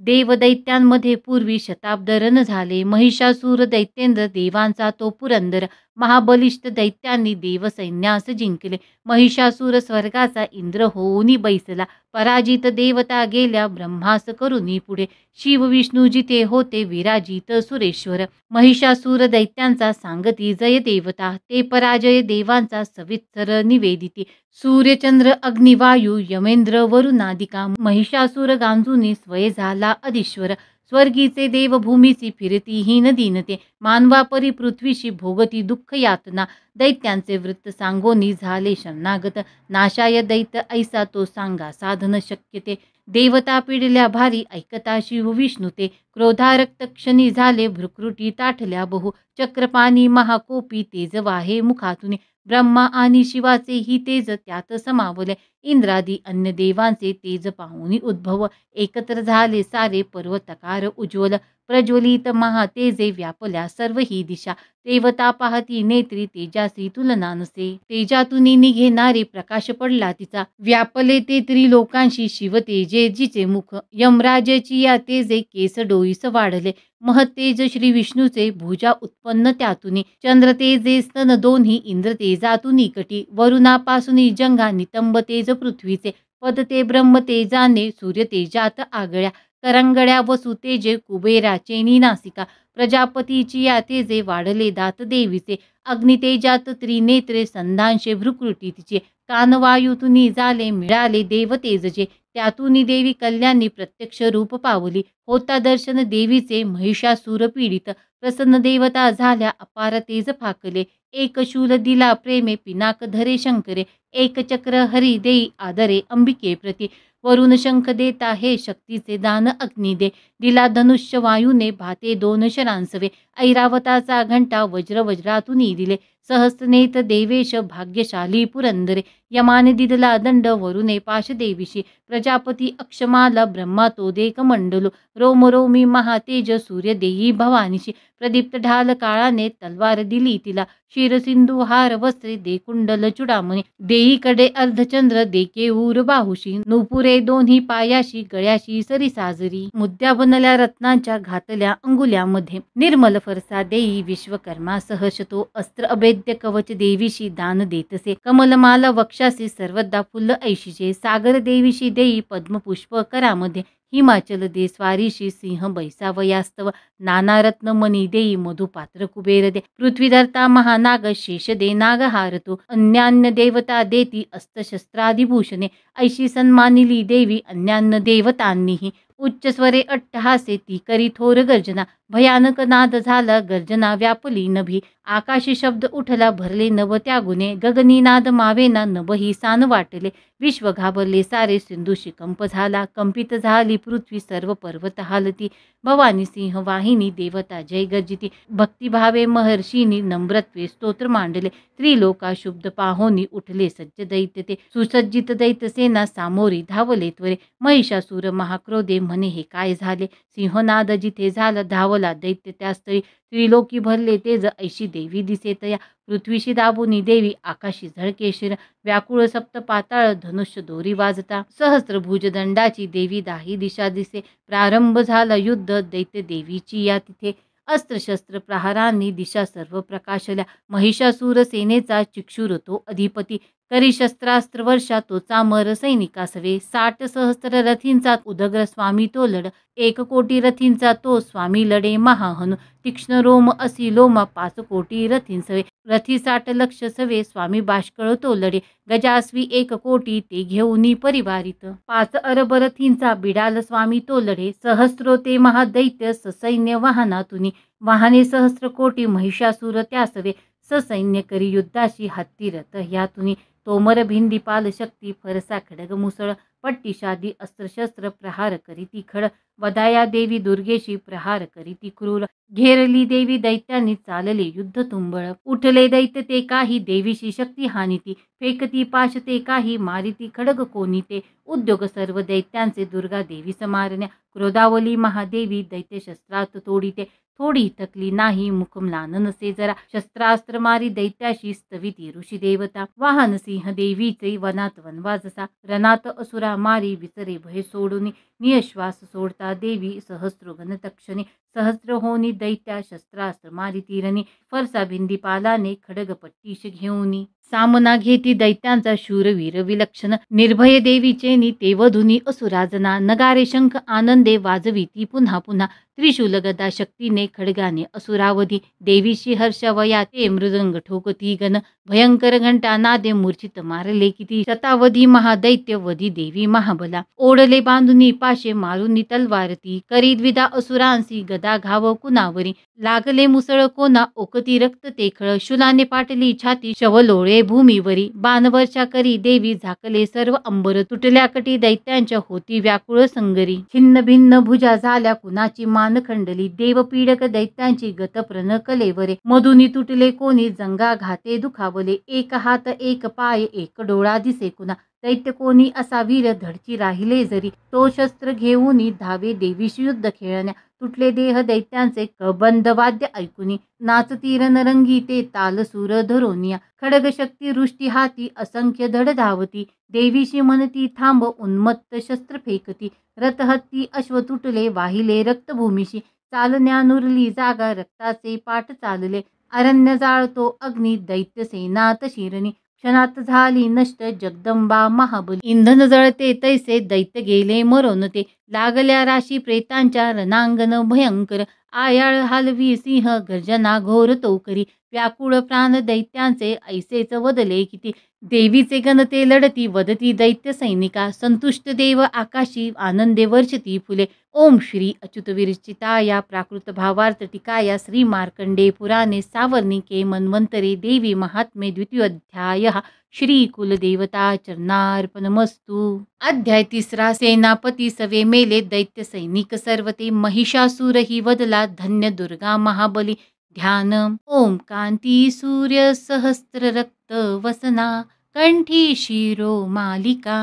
Speaker 1: देवदैत्यांमध्ये पूर्वी शताब्द रण झाले महिषासूर दैत्येंद्र देवांचा तो पुरंदर महाबलिष्ठ दैत्यांनी देवसैन्यास जिंकले महिषासूर स्वर्गाचा इंद्र होऊनी बैसला पराजित देवता गेल्या ब्रह्मास करुनी पुढे शिव विष्णू जिथे होते विराजित सुरेश्वर महिषासूर दैत्यांचा सांगती जय देवता ते पराजय देवांचा सवित्तर निवेदिती सूर्यचंद्र अग्निवायू यमेंद्र वरुणादिका महिषासूर गांजूनी स्वय झाला अधीश्वर स्वर्गीचे देव भूमीची फिरती हीन दीनते मानवापरी पृथ्वीशी भोगती दुःख यातना दैत्यांचे वृत्त सांगोनी झाले शरणागत नाशाय दैत्य ऐसा तो सांगा साधन शक्यते देवता पिडल्या भारी ऐकता शिव विष्णुते क्रोधारक्त क्षणी झाले भ्रुकुटी ताठल्या बहु चक्रपाणी महाकोपी तेज वाहे मुखातून ब्रह्मा आणि शिवाचे ही तेज त्यात समावले इंद्रादी अन्य देवांचे तेज पाहुनी उद्भव एकत्र झाले सारे पर्वतकार उज्ज्वल प्रज्वलित महातेजे व्यापल्या सर्व ही दिशा देवता पाहती नेत्री तेजासी तुलना नसे तेजातून निघेणारे प्रकाश पडला तिचा व्यापले ते त्रिलोकांशी शिव तेजे जिचे मुख यमराजाची या तेजे केस डोईस वाढले महतेज श्री विष्णूचे भुजा उत्पन्न त्यातून चंद्र तेजे स्तन दोन्ही इंद्र तेजातून कटी वरुणापासून जंगा नितंब तेज पृथ्वीचे पद ते ब्रह्म तेजाने सूर्य तेजात आगळ्या करंगड्या वसु तेजे कुबेरा चेनी नासिका प्रजापतीची या तेजे वाढले दात देवीचे अग्नितेजात त्रिनेत्रे संधांशे भ्रुकुटी तिचे कानवायुतुनी झाले मिळाले देवतेजचे त्यातून देवी कल्याणी प्रत्यक्ष रूप पावली होता दर्शन देवीचे महिषासूर पीडित प्रसन्न देवता झाल्या अपार तेज फाकले एक शूल दिला प्रेमे पिनाक धरे शंकरे एक चक्र हरी देई आदरे अंबिके प्रती वरुण शंख देता हे शक्तीचे दान अग्नी दे दिला धनुष्य वायूने भाते दोन शरांसवे ऐरावताचा घंटा वज्र वज्रातून दिले सहस्रनेत देवेश भाग्यशाली पुरंदरे यमाने दिदला दंड वरुणे पाश देवीशी प्रजापती अक्षमाला ब्रह्मा तो देक मंडलो रोम रोमी महातेज सूर्य देई भवानीशी प्रदीप्त ढाल काळाने तलवार दिली तिला शिरसिंधू हार वस्त्रे दे कुंडल चुडामणी देईकडे अर्धचंद्र देके ऊर बाहुशी नुपुरे दोन्ही पायाशी गळ्याशी सरी साजरी मुद्द्या बनल्या रत्नांच्या घातल्या अंगुल्यामध्ये निर्मल फरसा देई विश्वकर्मा सहशतो अस्त्र अभेद्य कवच देवीशी दान देतसे कमलमाल वक्षासी सर्वदा फुल्ल ऐशीचे सागर देवीशी देई पद्मपुष्प करामध्ये हिमाचल दे स्वारीशी सिंह बैसावयास्तव नाना रत्न मणी देई मधुपात्र कुबेर दे पृथ्वी धरता महानाग शेष दे नाग हारतो अन्यान्य देवता देती अस्त्रशस्त्रादिभूषणे ऐशी सन्मानिली देवी अन्यान्य देवतांनीही उच्च स्वरे अट्टहासे ती करी थोर गर्जना भयानक नाद झाला गर्जना व्यापली नभी आकाशी शब्द उठला भरले नभ त्या गुणे गगनी नाद मावेना नभही सान वाटले विश्व घाबरले सारे सिंधुशी कंप झाला कंपित झाली पृथ्वी सर्व पर्वत हालती भवानी सिंह वाहिनी देवता जय गर्जिती भक्तिभावे महर्षीनी नम्रत्वे स्तोत्र मांडले त्रिलोका शुद्ध पाहोनी उठले सज्ज दैत्य ते सुसज्जित दैत्य सेना सामोरी धावले त्वरे महिषासूर महाक्रोधे म्हणे हे काय झाले सिंहनाद जिथे झाला धावला दैत्य त्या स्थळी त्रिलोकी भरले तेज ऐशी देवी दिसे तया पृथ्वीशी दाबुनी देवी आकाशी झळके शिर व्याकुळ सप्त पाताळ धनुष्य दोरी वाजता सहस्त्रभुज दंडाची देवी दाही दिशा दिसे प्रारंभ झाला युद्ध दैत्य देवीची या तिथे अस्त्रशस्त्र प्रहारांनी दिशा सर्व प्रकाशल्या महिषासूर सेनेचा चिक्षुर तो अधिपती करी शस्त्रास्त्र वर्षा तो चामर सैनिकासवे 60 सहस्त्र रथींचा उदग्र स्वामी तो लढ 1 कोटी रथींचा तो स्वामी लढे महाहनु तीक्ष्ण रोम असी लोमा 5 कोटी रथींसवे रथी 60 लक्ष सवे स्वामी बाष्कळ तो लढे गजास्वी 1 कोटी ते घेऊनी परिवारित 5 अरब रथींचा बिडाल स्वामी तो लढे सहस्रो ते महादैत्य ससैन्य वाहनातुनी वाहने सहस्र कोटी महिषासूर त्यासवे ससैन्य करी युद्धाशी हत्ती रथ ह्यातुनी तोमर भिंडी पाल शक्ती फरसा खडग मुसळ पट्टीशादी अस्त्रशस्त्र प्रहार करीती खड वदाया देवी दुर्गेशी प्रहार करीती क्रूर घेरली देवी दैत्यांनी चालले युद्ध तुंबळ उठले दैत्य ते काही देवीशी शक्ती हानिती फेकती पाश ते काही मारिती खडग कोणीते उद्योग सर्व दैत्यांचे दुर्गा देवी समारण्या क्रोधावली महादेवी दैत्य शस्त्रात तोडीते थोडी थकली नाही मुखम्लान नसे जरा शस्त्रास्त्र मारी दैत्याशी स्तविती ऋषी देवता वाहन सिंह देवीचे वनात वनवाजसा रनात असुरा मारी विचरे भय सोडून नियश्वास सोडता देवी सहस्रगण तक्षणी सहस्र होनी दैत्या शस्त्रास्त्र मारी तीरणी फरसा भिंदी पालाने खडग पट्टीश घेऊनी सामना घेती दैत्यांचा शूरवीर विलक्षण निर्भय देवीचे नि तेवधुनी असुराजना नगारे शंख आनंदे वाजविती पुन्हा पुन्हा त्रिशूल गदा शक्तीने खडगाने असुरावधी देवीशी हर्षवया ते मृदंग ठोकती गण भयंकर घंटा नादे मूर्छित मारले किती शतावधी महादैत्य वधी देवी महाबला ओढले बांधुनी पाशे मारुनी तलवारती करी द्विधा असुरांसी गदा घाव कुणावरी लागले मुसळ कोना ओकती रक्त तेखळ शुलाने पाटली छाती शवलोळे भूमीवरी बाणवर्षा करी देवी झाकले सर्व अंबर तुटल्या कटी दैत्यांच्या होती व्याकुळ संगरी छिन्न भिन्न भुजा झाल्या कुणाची मान खंडली देवपीडक दैत्यांची गत प्रण कलेवरे मधुनी तुटले कोणी जंगा घाते दुखावले एक हात एक पाय एक डोळा दिसे कुणा दैत्य कोणी असा वीर धडची राहिले जरी तो शस्त्र घेऊनी धावे देवीशी युद्ध खेळण्या तुटले देह दैत्यांचे कबंद वाद्य ऐकुनी नाचती रणरंगी ते तालसूर धरोनिया खडग शक्ती रुष्टी हाती असंख्य धड धावती देवीशी म्हणती थांब उन्मत्त शस्त्र फेकती रथ हत्ती अश्व तुटले वाहिले रक्तभूमीशी चालण्या नुरली जागा रक्ताचे पाठ चालले अरण्य जाळतो अग्नी दैत्य सेनात शिरणी क्षणात झाली नष्ट जगदंबा महाबली. इंधन जळते तैसे दैत्य गेले मरोन ते. लागल्या राशी प्रेतांच्या रणांगण भयंकर. आयाळ हालवी सिंह गर्जना घोर तो करी. व्याकुळ प्राण दैत्यांचे ऐसेच वदले किती. देवीचे गणते लढती वदती दैत्य सैनिका. संतुष्ट देव आकाशी आनंदे वर्षती फुले. ओम श्री अच्युत विरचिताया प्राकृत भावार्थ टीकाया श्री मार्कंडे पुराणे सावर्णिके मन्वंतरे देवी महात्मे द्वितीयोध्याय श्री कुलदेवता चरणार्पणमस्तु. अध्याय 3. सेनापती सवे मेले दैत्य सैनिक सर्वते. महिषासुर ही वदला धन्य दुर्गा महाबली. ध्यान. ओम कांती सूर्य सहस्त्र रक्त वसना. कंठी शिरो मालिका.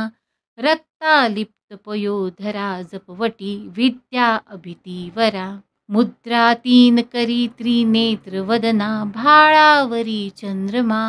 Speaker 1: रक्तालिप्त पयोधरा जपवटी विद्या अभितीवरा. मुद्रा 3 करी त्रिनेत्र वदना. भाळावरी चंद्रमा.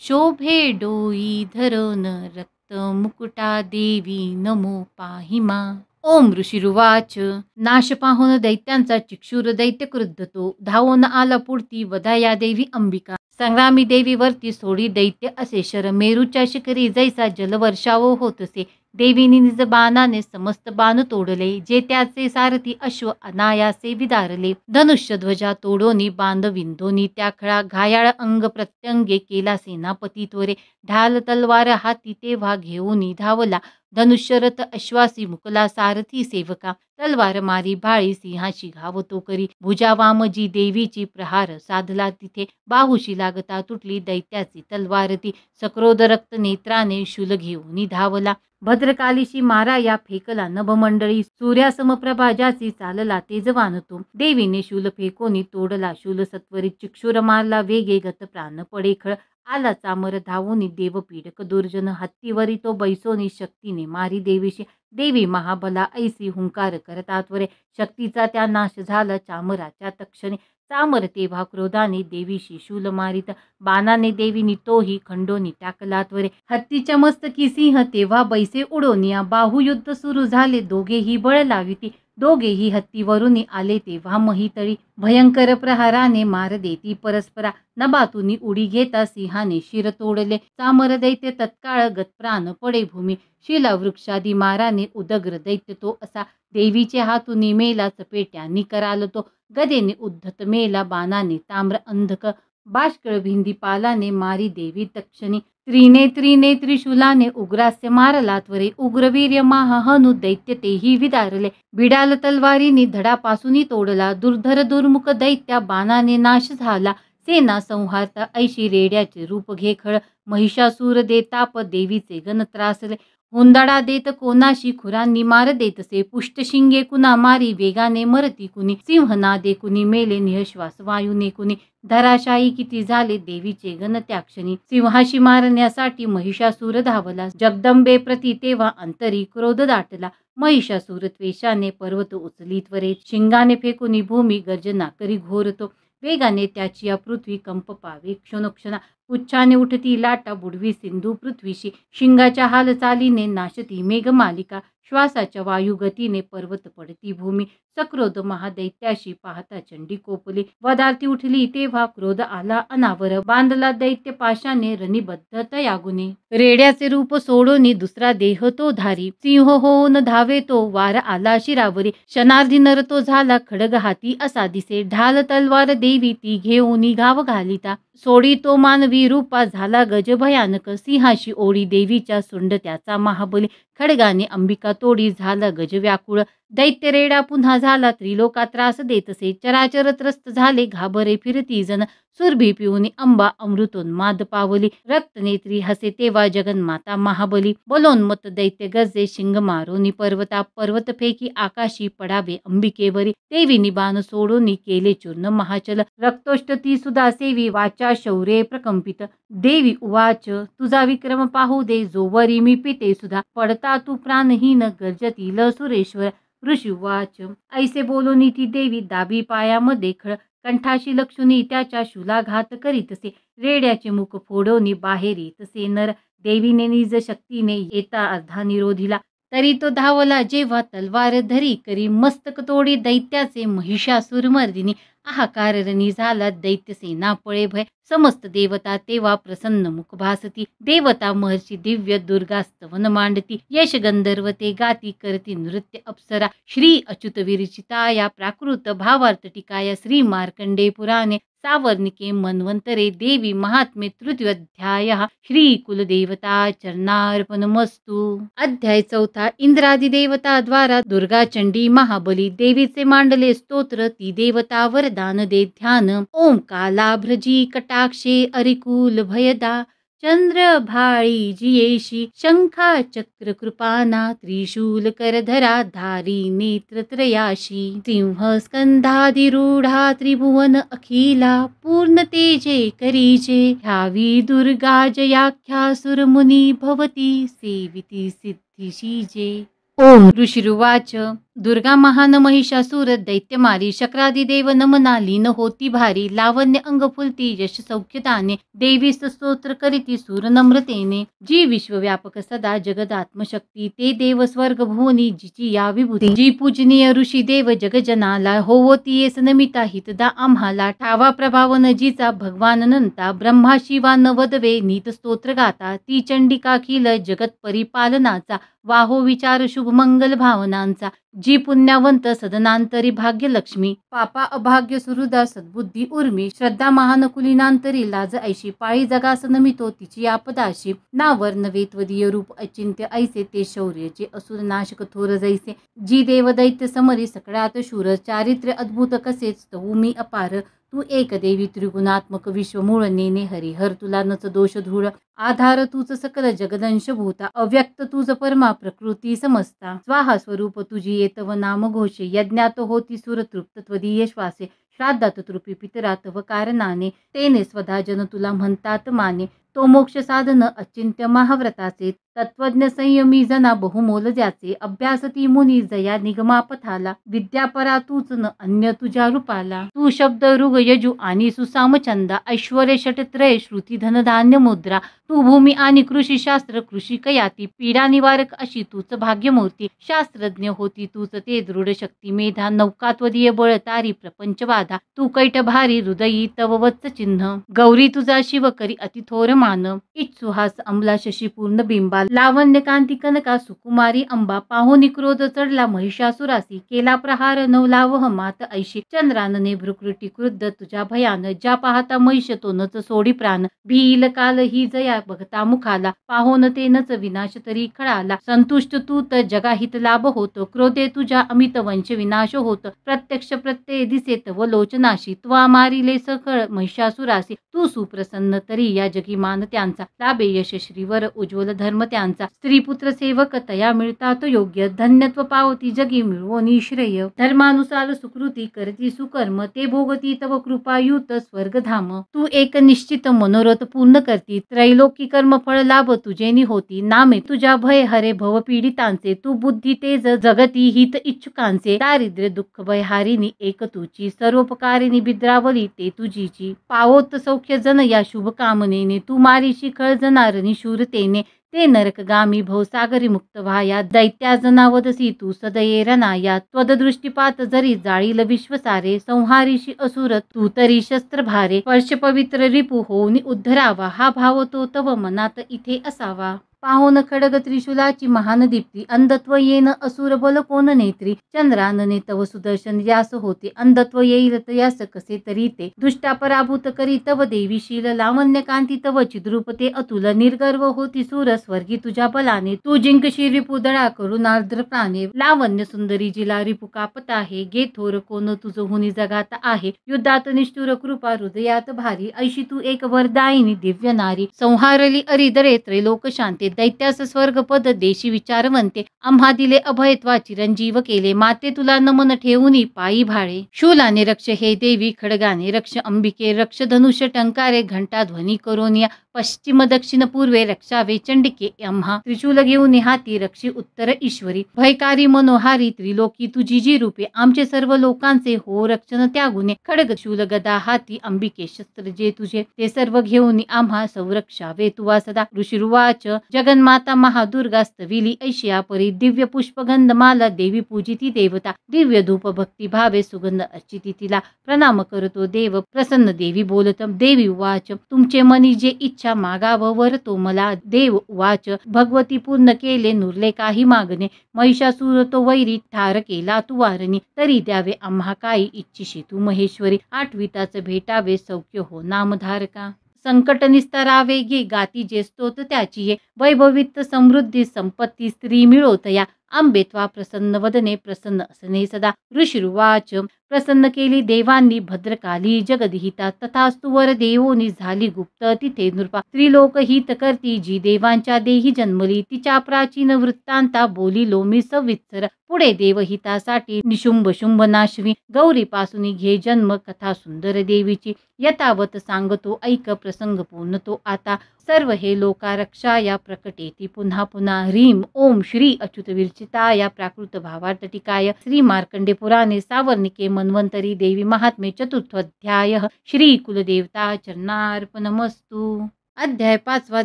Speaker 1: शोभे डोई धरून रक्त मुकुटा देवी नमो पाहिमा. ओम ऋषिरुवाच. नाश पाहून दैत्यांचा चिक्षुर दैत्य क्रुद्ध तो. धावून आला पुढती वधाया देवी अंबिका. संग्रामी देवीवरती सोडी दैत्य असे शर. मेरूच्या शिखरी जैसा जलवर्षाव होतसे. देवीने निज बाणाने समस्त बाण तोडले. जे त्याचे सारथी अश्व अनायासे विदारले. धनुष्य ध्वजा तोडोनी बांध विंधोनी त्या खळा. घायाळ अंग प्रत्यंगे केला सेनापती त्वरे. ढाल तलवार हाती तेव्हा घेऊनी धावला. धनुष्यरथ अश्वासी मुकला सारथी सेवका. तलवार मारी भाळी सिंहाशी घावतो करी. भुजा वामजी देवीची प्रहार साधला तिथे. बाहुशी लागता तुटली दैत्याची तलवार ती. सक्रोध रक्त नेत्राने शूल घेऊनी धावला. भद्रकालीशी मारा या फेकला नभमंडळी. सूर्यासमप्रभा ज्याची चालला तेजवान तो. देवीने शूल फेकोनी तोडला शूल सत्वरी. चिक्षुर मारला वेगे गत प्राण पडे खळ. आला चामर धावूनी देव पीडक दुर्जन. हत्तीवरी तो बैसोनी शक्तीने मारी देवीशी. देवी महाबला ऐसी हुंकार करता त्वरे. शक्तीचा त्या नाश झाला चामराच्या तक्षणी. चामर तेव्हा क्रोधाने देवीशी शूल मारित. बाणाने देवीनी तोही खंडोनी टाकला त्वरे. हत्तीच्या मस्तकी सिंह तेव्हा बैसे उडोनिया. बाहुयुद्ध सुरू झाले दोघेही बळ लाविती. दोघेही हत्तीवरून आले तेव्हा महितळी. भयंकर प्रहाराने मार देती परस्परा. नभातून उडी घेता सिंहाने शिर तोडले. चामर दैत्य तत्काळ गतप्राण पडे भूमी. शिलावृक्षादी माराने उदग्र दैत्य तो असा. देवीचे हातूनी मेला चपेट्यांनी कराल तो. गदेने उद्धत मेला बाणाने ताम्र अंधक. बाष्कळ भिंदी पालाने मारी देवी तक्षणी. त्रिनेत्रीने त्रिशूलाने उग्रास्य मारला त्वरे. उग्रवीर्य महाहनु दैत्य तेही विदारले. बिडाल तलवारीने धडापासूनी तोडला. दुर्धर दुर्मुख दैत्या बाणाने नाश झाला. सेना संहारता ऐशी रेड्याचे रूप घे खळ. महिषासूर देताप देवीचे गण त्रासले. हुंदाडा देत कोणाशी खुरांनी मार देतसे. पुष्टशिंगे कुणा मारी वेगाने मरती कुणी. सिंहनादे कुणी मेले निःश्वास वायूने कुणी. धराशायी किती झाले देवीचे गण त्या क्षणी. सिंहाशी मारण्यासाठी महिषासूर धावला. जगदंबे प्रती तेव्हा अंतरी क्रोध दाटला. महिषासूर त्वेषाने पर्वत उचली त्वरे. शिंगाने फेकुनी भूमी गर्जना करी घोरतो. वेगाने त्याची या पृथ्वी कंप पावे क्षणोक्षणा. पुच्छाने उठती लाटा बुडवी सिंधू पृथ्वीशी. शिंगाच्या हालचालीने नाशती मेघमालिका. श्वासाच्या वायुगतीने पर्वत पडती भूमी. सक्रोध महादैत्याशी पाहता चंडी कोपली. वदार्थी उठली तेव्हा क्रोध आला अनावर. बांधला दैत्य पाशाने रनिबद्ध तयागुने. रेड्याचे रूप सोडोनी दुसरा देह तो धारी. सिंह होऊन धावे तो वार आला शिरावरी. क्षणार्धी नर तो झाला खडग हाती असा दिसे. ढाल तलवार देवी ती घेऊनी घाव घालिता. सोडी तो मानवी रूपा झाला गज भयानक. सिंहाशी ओढी देवीच्या सोंड त्याचा महाबली. खडगाने अंबिका तोडी झाला गज व्याकुळ. दैत्य रेडा पुन्हा झाला त्रिलोका त्रास देतसे. चराचर त्रस्त झाले घाबरे फिरती जन. सुरभी पिऊनी अंबा अमृतोन्माद पावली. रक्तनेत्री हसे तेव्हा जगन्माता महाबली. बलोन्मत दैत्य गरजे शिंग मारोनी पर्वता. पर्वत फेकी आकाशी पडावे अंबिकेवरी. देवीनी बाण सोडोनी केले चूर्ण महाचल. रक्तोष्ट ती सुधा सेवी वाचा शौर्ये प्रकंपित. देवी उवाच तुझा विक्रम पाहू दे जोवरी मी पिते सुधा. पडता तू प्राणहीन गर्जतील सुरेश्वर. ऋषी उवाच ऐसे बोलून ती देवी दाबी पायामध्ये खळ. कंठाशी लक्ष्मी त्याच्या शूलाघात करीतसे. रेड्याचे मुख फोडोनी बाहेर येतसे नर. देवीने निज शक्तीने येता अर्धा निरोधिला. तरी तो धावला जेव्हा तलवार धरी करी. मस्तक तोडी दैत्याचे महिषासूर मर्दिनी. आहाकारणी झाला दैत्यसेना पळे भय, समस्त देवता तेव्हा प्रसन्न मुख भासती, देवता महर्षी दिव्य दुर्गास्तवन मांडती, यश गंधर्व ते गाती करती नृत्य अप्सरा, श्री अच्युत विरचिता या प्राकृत भावार्थ टीकाया, श्री मार्कंडे पुराणे सावर्णिके मन्वंतरे, देवी महात्मे तृतीयोध्याय, श्री कुलदेवता चरणार्पणमस्तु। अध्याय 4 इंद्रादी देवता द्वारा दुर्गा चंडी महाबली, देवीचे मांडले स्तोत्र, ती देवता वरदान दे ध्यान, ओम कालाभ्रजी कटाक्षे अरिकुल भयदा, चंद्र भाळी जियेशी शंखा चक्र कृपाना, त्रिशूल करधरा धारी नेत्र त्रयाशी, सिंह स्कंधाधिरूढा त्रिभुवन अखिला, पूर्ण तेजे करीजे, ह्यावी दुर्गा जयाख्या सुरमुनी भवती, सेविती सिद्धीशीजे। ओम ऋषिरुवाच, दुर्गा महान महिषासुर दैत्यमारी, शक्रादिदेव नमना लीन होती भारी, लावण्य अंग फुलती यश सौख्यदाने, देवी स्तोत्र करीती सूर नम्रतेने, जी विश्वव्यापक सदा जगदात्मशक्ती, ते देव स्वर्ग भुवनी जिची या विभूती, जी पूजनीय ऋषी देव जगजनाला, होवती येस नमिता हितदा आम्हाला, ठावा प्रभावन जिचा भगवान अनंता, ब्रह्मा शिवा नवदवे नीत स्तोत्र गाता, ती चंडिका खिल जगत परिपालनाचा, वाहो विचार शुभ मंगल भावनांचा, जी पुण्यवंत सदनांतरी भाग्यलक्ष्मी, पापा अभाग्य सुहृदा सद्बुद्धी उर्मी, श्रद्धा महान कुलीनांतरी लाज ऐशी, पाळी जगास नमितो तिची आपदाशी, ना वर्ण त्वदीय रूप अचिंत्य ऐसे, ते शौर्यचे असुर नाशक थोर जैसे, जी देव दैत्य समरी सकळात शूर, चारित्र्य अद्भुत कसेच तहु मी अपार, तू एक देवी त्रिगुणात्मक विश्व मूळ नेने, हरिहर तुला नच दोष धूळ, आधार तूच सकल जगदंश भूता, अव्यक्त तुझ परमा प्रकृती समजता, स्वाहा स्वरूप तुझी येतव नाम घोषे, यज्ञात होती सुर तृप्त त्वदीय श्वासे, श्राद्धात तृपी पितरात व कारणाने, तेने स्वधा जन तुला म्हणतात माने, तो मोक्ष साधन अचिंत्य महाव्रताचे, तत्वज्ञ संयमी जना बहुमोल ज्याचे, अभ्यासती मुनी जया निगमापथाला, विद्यापरा तूच न अन्य तुझ्या रूपाला, तू शब्द ऋग यजु आणि सुसाम छंदा, ऐश्वर्य षटत्रय श्रुती धन धान्य मुद्रा, तू भूमी आणि कृषी शास्त्र कृषी कयाती, पीडा निवारक अशी तूच भाग्यमूर्ती, शास्त्रज्ञ होती तूच ते दृढ शक्ती मेधा, नौकात्वदीय बळ तारी प्रपंच बाधा, तू कैट भारी हृदयी तव वत्स चिन्ह, गौरी तुझा शिव करी अतिथोर मान, इच्छुहास अमला शशी पूर्ण बिंबा, लावण्य कांती कनका सुकुमारी अंबा, पाहुनी क्रोध चढला महिषासुरासी, केला प्रहार नवलावह मात ऐशी, चंद्रानने भ्रुकृटी क्रुद्ध तुझ्या भयान, ज्या पाहता महिष तो नच सोडी प्राण, भील काल ही जया बघता मुखाला, पाहोन ते नच विनाश तरी खळाला, संतुष्ट तू तर जगाहित लाभ होतो, क्रोधे तुझ्या अमित वंश विनाश होत, प्रत्यक्ष प्रत्यय दिसे तव लोचनाशी, त्वा मारिले सखळ महिषासुरासी, तू सुप्रसन्न तरी या जगी मान त्यांचा, लाभे यश श्रीवर उज्ज्वल धर्म त्यांचा, स्त्रीपुत्र सेवक तया मिळतात योग्य, धन्यत्व पावती जगी मिळवोनी श्रेय, धर्मानुसार सुकृती करती सुकर्म, ते भोगती तव कृपायुत स्वर्गधाम, तू एक निश्चित मनोरथ पूर्ण करती, त्रैलोकी कर्म फळ लाभ तुझेनी होती, नामे तुझ्या भय हरे भव पीडितांचे, तू बुद्धी तेज जगती हित इच्छुकांचे, दारिद्र्य दुःख भय हारिणी एक तुची, सर्वोपकारिणी बिद्रावली ते तुझीची, पावोत सौख्य जन या शुभ कामनेने, तू मारीशी खळ जनारणी शूरतेने, ते नरकगामी भवसागरी मुक्त व्हाया, दैत्या जनावदसी तू सदये रणाया, त्वददृष्टीपात जरी जाळील विश्वसारे, संहारीशी असुर तू तरी शस्त्र भारे, स्पर्श पवित्र रिपू होऊनी उद्धरावा, हा भाव तो तव मनात इथे असावा, पाहोन खडग त्रिशूलाची महान दीप्ती, अंधत्व येन असुर बल कोण नेत्री, चंद्रानने तव सुदर्शन यास होते, अंधत्व येईल तयास कसे तरी ते, दुष्टा पराभूत करी तव देवीशील, लावण्य कांती तव चिद्रूपते अतुल, निर्गर्व होती सूर स्वर्गी तुझ्या बलाने, तू जिंकशी रिपू दळा करून आर्द्र प्राणे, लावण्य सुंदरी जिला रिपू कापत आहे, गे थोर कोण तुझ हुनी जगात आहे, युद्धात निष्ठुर कृपा हृदयात भारी, ऐशी तू एक वरदायिनी दिव्य नारी, संहारली अरिदरे त्रैलोक शांते, दैत्यास स्वर्गपद देशी विचारवंते, आम्हा दिले अभयत्वा चिरंजीव केले, माते तुला नमन ठेवूनी पायी भाळे, शूलाने रक्ष हे देवी, खडगाने रक्ष अंबिके, रक्ष धनुष्य टंकारे, घंटा ध्वनी करोनिया, पश्चिम दक्षिण पूर्वे रक्षावे चंडिके, अंबिके आम्हा त्रिशूल घेऊन हाती रक्षी उत्तर ईश्वरी भयकारी मनोहारी त्रिलोकी तुझी जी रूपे आमचे सर्व लोकांचे हो रक्षण त्यागुणे खडग शूल गदा हाती अंबिके शस्त्र जे तुझे ते सर्व घेऊन आम्हा संरक्षावे तुवा सदा. ऋषिरुवाच जगन्माता महादुर्गा स्तविली ऐशिया परी दिव्य पुष्पगंध माला देवी पूजिती देवता दिव्य धूप भक्ती भावे सुगंध अर्चिती तिला प्रणाम करतो देव प्रसन्न देवी बोलत देवी उवाच तुमचे मनी जे इच्छा मागाव वर तो मला देव उवाच भगवती पूर्ण केले नुरले काही मागणे महिषासुर तो वैरी ठार केला तू वारणी तरी द्यावे आम्हा काही इच्छिशी तू महेश्वरी आठविताच भेटावे सौख्य हो नामधारका. संकट निस्तरावे गे गाती जे स्तोत त्याची ये वैभवित समृद्धी संपत्ती स्त्री मिळोतया आंबे त्वा प्रसन्न वदने प्रसन्न असणे सदा. ऋषिरुवाच प्रसन्न केली देवांनी भद्रकाली जगदहिता तथास्तु वर देवोनी झाली गुप्त तिथे नृपा त्रिलोक हित करती जी देवांच्या देही जन्मली तिच्या प्राचीन वृत्तांता बोलिलो मी सवित्सर पुढे देवहितासाठी निशुंभ शुंभ नाशवी गौरीपासून घे जन्म कथा सुंदर देवीची यथावत सांगतो ऐक प्रसंग पूर्ण तो आता सर्व हे लोका रक्षाया प्रकटेती पुन्हा पुन्हा ह्रीम ओम श्री अच्युत विरचिताया प्राकृत भावार्थ श्री मार्कंडे पुराणे सावर्णिके मन्वंतरी देवी महात्मे चतुर्थोध्याय श्री कुलदेवता चरणार्पणमस्तु. अध्याय 5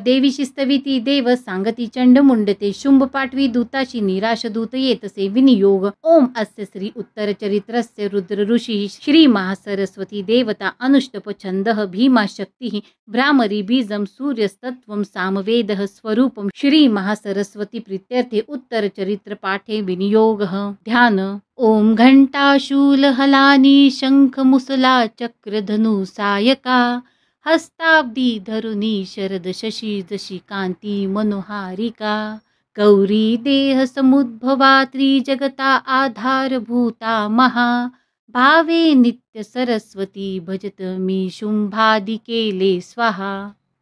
Speaker 1: देवीशी स्तविती देव सांगती चंड मुंडते शुंभ पाठवी दूताशी निराश दूत येतसे विनियोग ओम अस्य श्री उत्तर चरित्रस्य रुद्र ऋषी श्री महासरस्वती देवता अनुष्टप छंदः भीमा शक्ती भ्रामरी बीजम सूर्यस्तत्वम सामवेदः स्वरूपम श्री महासरस्वती प्रीत्यर्थे उत्तर चरित्र पाठे विनियोगः. ध्यान ओम घंटाशूल हलानी शंख मुसला चक्र धनु सायका हस्ताब्दी धरुनी शरद शशी जशी कांती मनोहारिका गौरी देह समुद्भवा त्रिजगता आधारभूता महा भावे नित्य सरस्वती भजत मी शुंभादि केले स्वाहा.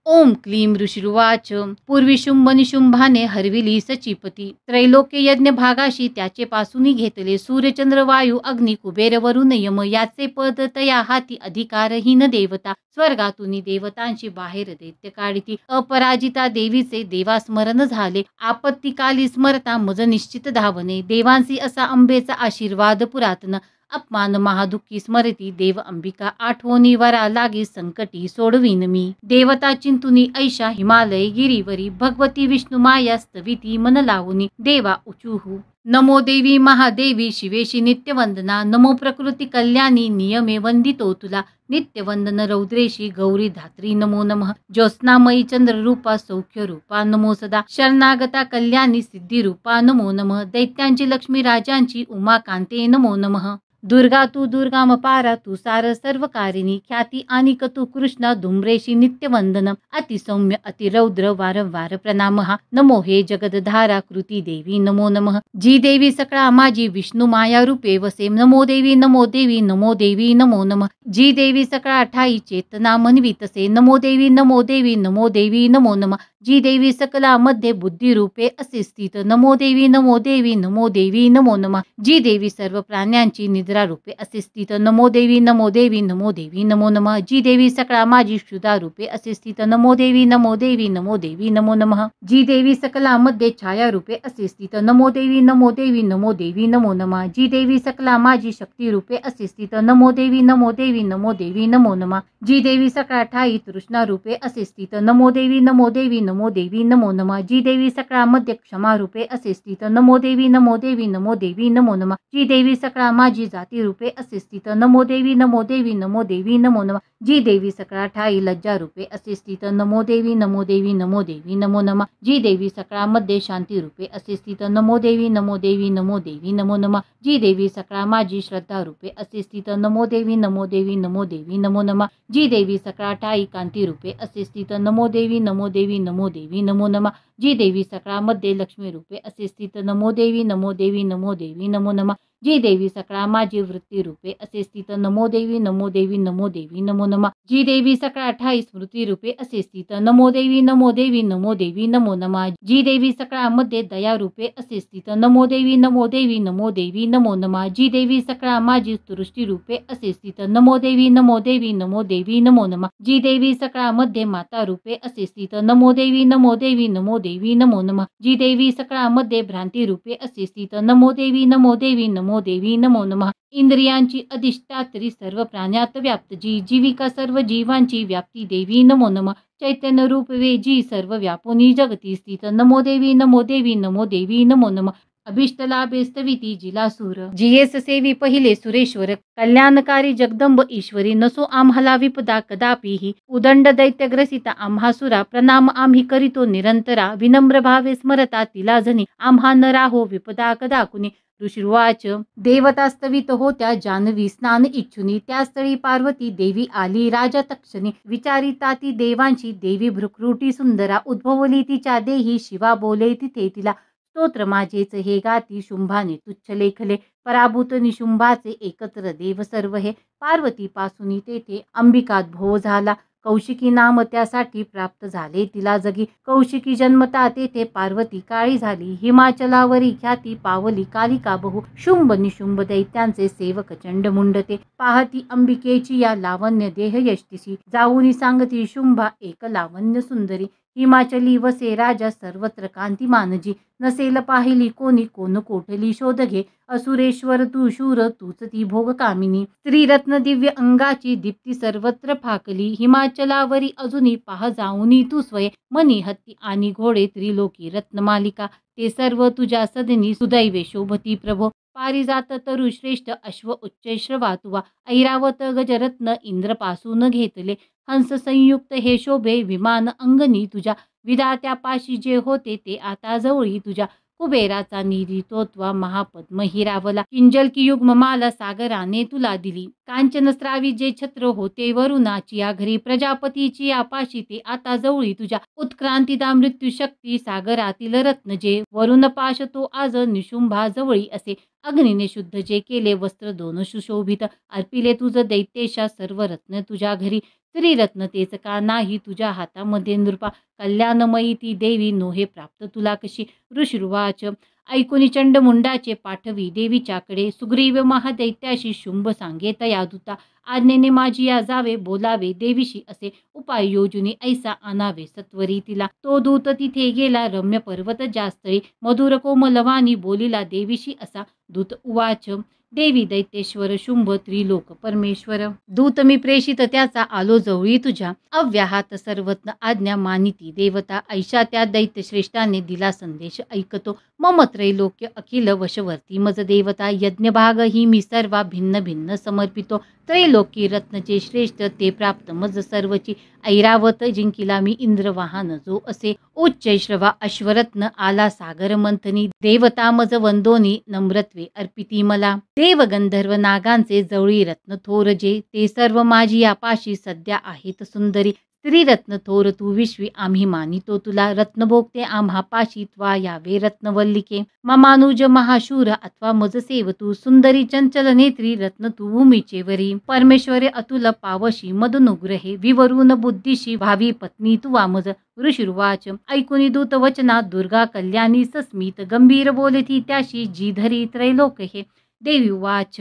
Speaker 1: ओम क्लीम ऋषिरुवाच पूर्वी शुंभ निशुंभाने हरविली सचीपती त्रैलोक्य यज्ञ भागाशी त्याचे पासून घेतले सूर्यचंद्र वायू अग्नी कुबेर वरुण यम याचे पद तया हाती अधिकारहीन देवता स्वर्गातून देवतांची बाहेर दैत्य काढती अपराजिता देवीचे देवास्मरण झाले आपत्तिकाली स्मरता मज निश्चित धावणे देवांसी असा अंबेचा आशीर्वाद पुरातन अपमान महादुःखी स्मरती देव अंबिका आठवणी वरा लागी संकटी सोडवीन मी देवता चिंतुनी ऐशा हिमालय गिरीवरी भगवती विष्णू माया स्तविती मन लावुनी देवा उचुहू. नमो देवी महादेवी शिवेशी नित्यवंदना नमो प्रकृती कल्याणी नियमे वंदितो तुला नित्यवंदन रौद्रेशी गौरी धात्री नमो नमः ज्योत्स्नामयी चंद्ररूपा सौख्य रूपा नमो सदा शरणागता कल्याणी सिद्धी रूपा नमो नमः दैत्यांची लक्ष्मी राजांची उमा कांते नमो नमः दुर्गा तू दुर्गाम पारा तू सार सर्वकारिणी ख्याती आणि तू कृष्णा धुम्रेशी नित्यवंदन अतिसौम्य अतिरौद्र वारंवार प्रणाम हा नमो हे जगदधारा कृती देवी नमो नमः जी देवी सकळा माझी विष्णू माया रूपे वसे नमो देवी नमो देवी नमो देवी नमो नमः जी देवी सकळा ठाई चेतना मनवी तसे नमो देवी नमो देवी नमो देवी नमो नमः जी देवी सकला मध्ये बुद्धी रूपे असे स्थित नमो देवी नमो देवी नमो देवी नमो नमः जी देवी सर्व प्राण्यांची निद्रा रूपे असे स्थित नमो देवी नमो देवी नमो देवी नमो नमः जी देवी सकला माझी क्षुधा रूपे असे स्थित नमो देवी नमो देवी नमो देवी नमो नमः जी देवी सकला मध्ये छाया रूपे असे स्थित नमो देवी नमो देवी नमो देवी नमो नमः जी देवी सकला माझी शक्ती रूपे असे स्थित नमो देवी नमो देवी नमो देवी नमो नमः जी देवी सकळा ठाई तृष्णा रूपे असे स्थित नमो देवी नमो देवी नमो देवी नमो नमः जी देवी सकळा मध्ये क्षमा रूपे असे स्थित नमो देवी नमो देवी नमो देवी नमो नमः जी देवी सकळा माझी जाती रूपे असे स्थित नमो देवी नमो देवी नमो देवी नमो नमः जी देवी सकळा ठाई लज्जा रूपे असे स्थित नमो देवी नमो देवी नमो देवी नमो नमः जी देवी सकळा मध्ये शांती रूपे असे स्थित नमो देवी नमो देवी नमो देवी नमो नमः जी देवी सकळा माझी श्रद्धा रूपे असे स्थित नमो देवी नमो देवी नमो देवी नमो नमः जी देवी सकळा ठाई कांती रूपे असे स्थित नमो देवी नमो देवी नमो देवी नमो नमः जी देवी सकळा मध्ये लक्ष्मी रूपे असे स्थित नमो देवी नमो देवी नमो देवी नमो नमः जी देवी सकळा माझी वृत्ती रूपे असे स्थित नमो देवी नमो देवी नमो देवी नमो नमा जी देवी सकळा 28 स्मृती रूपे असे स्थित नमो देवी नमो देवी नमो देवी नमो नमा जी देवी सकळा मध्ये दया रूपे असे स्थित नमो देवी नमो देवी नमो देवी नमो नमा जी देवी सकळा माझी सृष्टी रूपे असे स्थित नमो देवी नमो देवी नमो देवी नमो नमा जी देवी सकळा मध्ये माता रूपे असे स्थित नमो देवी नमो देवी नमो देवी नमो नमा जी देवी सकळा मध्ये भ्रांती रूपे असे स्थित नमो देवी नमो देवी नमो देवी नमो नमः इंद्रियांची अधिष्ठात्री सर्व प्राण्यात व्याप्त जी जीविका सर्व जीवांची व्याप्ती देवी नमो नमः चैतन्य रूप वे जी सर्व व्यापुनी जगती स्थित नमो देवी नमो देवी नमो देवी नमो नमः अभिष्ट लाभे स्तविती जिला सूर जियेस सेवी पहिले सुरेश्वर कल्याणकारी जगदंब ईश्वरी नसो आम्हाला विपदा कदापिही उदंड दैत्यग्रसिता आम्हासुरा प्रणाम आम्ही करीतो निरंतरा विनम्र भावे स्मरता तिला जनी आम्हा न राहो विपदा कदा कुणी ऋषिर्वाच देवतास्तवित होत्या जानवी स्नान इच्छुनी त्या स्थळी पार्वती देवी आली राजा तक्षणी विचारिता ती देवांची देवी भृकृटी सुंदरा उद्भवली तिच्या देही शिवा बोले तिथे तिला स्तोत्र माझेच हे गाती शुंभाने तुच्छ लेखले पराभूत निशुंभाचे एकत्र देव सर्व हे पार्वती पासून तेथे अंबिकाद्भव झाला कौशिकी नाम त्यासाठी प्राप्त झाले तिला जगी कौशिकी जन्मता तेथे पार्वती काळी झाली हिमाचलावरी ख्याती पावली कालिका बहु शुंभ निशुंभ दैत्यांचे सेवक चंडमुंडते पाहती अंबिकेची या लावण्य देह यष्टीशी जाऊनी सांगती शुंभा एक लावण्य सुंदरी हिमाचली वसे राजा सर्वत्र कांतिमानजी नसेल पाहिली कोणी कोण कोठली शोध घे असुरेश्वर तू शूर तूच ती भोग कामिनी स्त्रीरत्न दिव्य अंगाची दीप्ती सर्वत्र फाकली हिमाचलावरी अजूनी पाह जाऊनी तू स्वये मनी हत्ती आणि घोडे त्रिलोकी रत्नमालिका ते सर्व तुझ्या सदनी सुदैवे शोभती प्रभो पारिजात तरु श्रेष्ठ अश्व उच्चैश्रवा तुवा ऐरावत गजरत्न इंद्रपासून घेतले हंस संयुक्त हे शोभे विमान अंगणी तुझ्या विधात्यापाशी जे होते ते आता जवळी तुझ्या कुबेराचा निधी तोत्वा महापद्म हिरावला किंजल की युग्ममाला सागराने तुला दिली कांचन स्रावी जे छत्र होते वरुणाची या घरी प्रजापतीची आपाशी ते आता जवळी तुझ्या उत्क्रांतीदा मृत्यू शक्ती सागरातील रत्न जे वरुण पाश तो आज निशुंभा जवळी असे अग्नीने शुद्ध जे केले वस्त्र दोन सुशोभित अर्पिले तुझ दैत्येशा सर्व रत्न तुझ्या घरी त्रिरत्न तेच का नाही तुझ्या हातामध्ये नृपा कल्याणमयी ती देवी नोहे प्राप्त तुला कशी ऋषिर्वाच ऐकुनी चंडमुंडाचे पाठवी देवीच्याकडे सुग्रीव महादैत्याशी शुंभ सांगे तया दूता आज्ञेने माझी या जावे बोलावे देवीशी असे उपाय योजुनी ऐसा आणावे सत्वरी तिला तो दूत तिथे गेला रम्य पर्वत जास्तळी मधुर कोमलवाणी बोलिला देवीशी असा दूत उवाच देवी दैत्येश्वर शुंभ त्रिलोक परमेश्वर दूत मी प्रेषित त्याचा आलो जवळी तुझ्या अव्याहात सर्वज्ञ आज्ञा मानिती देवता ऐशा त्या दैत्य श्रेष्ठाने दिला संदेश ऐकतो मम त्रैलोक्य अखिल वशवर्ती मज देवता यज्ञभाग ही मी सर्वा भिन्न भिन्न समर्पितो त्रैलोकी रत्नचे श्रेष्ठ ते प्राप्त मज सर्वची ऐरावत जिंकिला मी इंद्रवाहन जो असे उच्चैश्रवा अश्वरत्न आला सागर मंथनी देवता मज वंदोनी नम्रत्वे अर्पिती मला देव गंधर्व नागांचे जवळी रत्न थोर जे ते सर्व माझी यापाशी सध्या आहेत सुंदरी स्त्रीरत्न थोर तू विश्वी आम्ही मानितो तुला रत्नभोगते आम्हा पाशी त्वा यावे रत्नवल्लिके ममानुज महाशूर अथवा मज सेव तू सुंदरी चंचल नेत्री रत्न तू भूमीचे वरी परमेश्वरे अतुल पावशी मदनुग्रहे विवरून बुद्धीशी भावी पत्नी तू वामज ऋषिर्वाच ऐकुनी दूत वचना दुर्गा कल्याणी सस्मित गंभीर बोलती त्याशी जी धरी त्रैलोक हे देवी वाच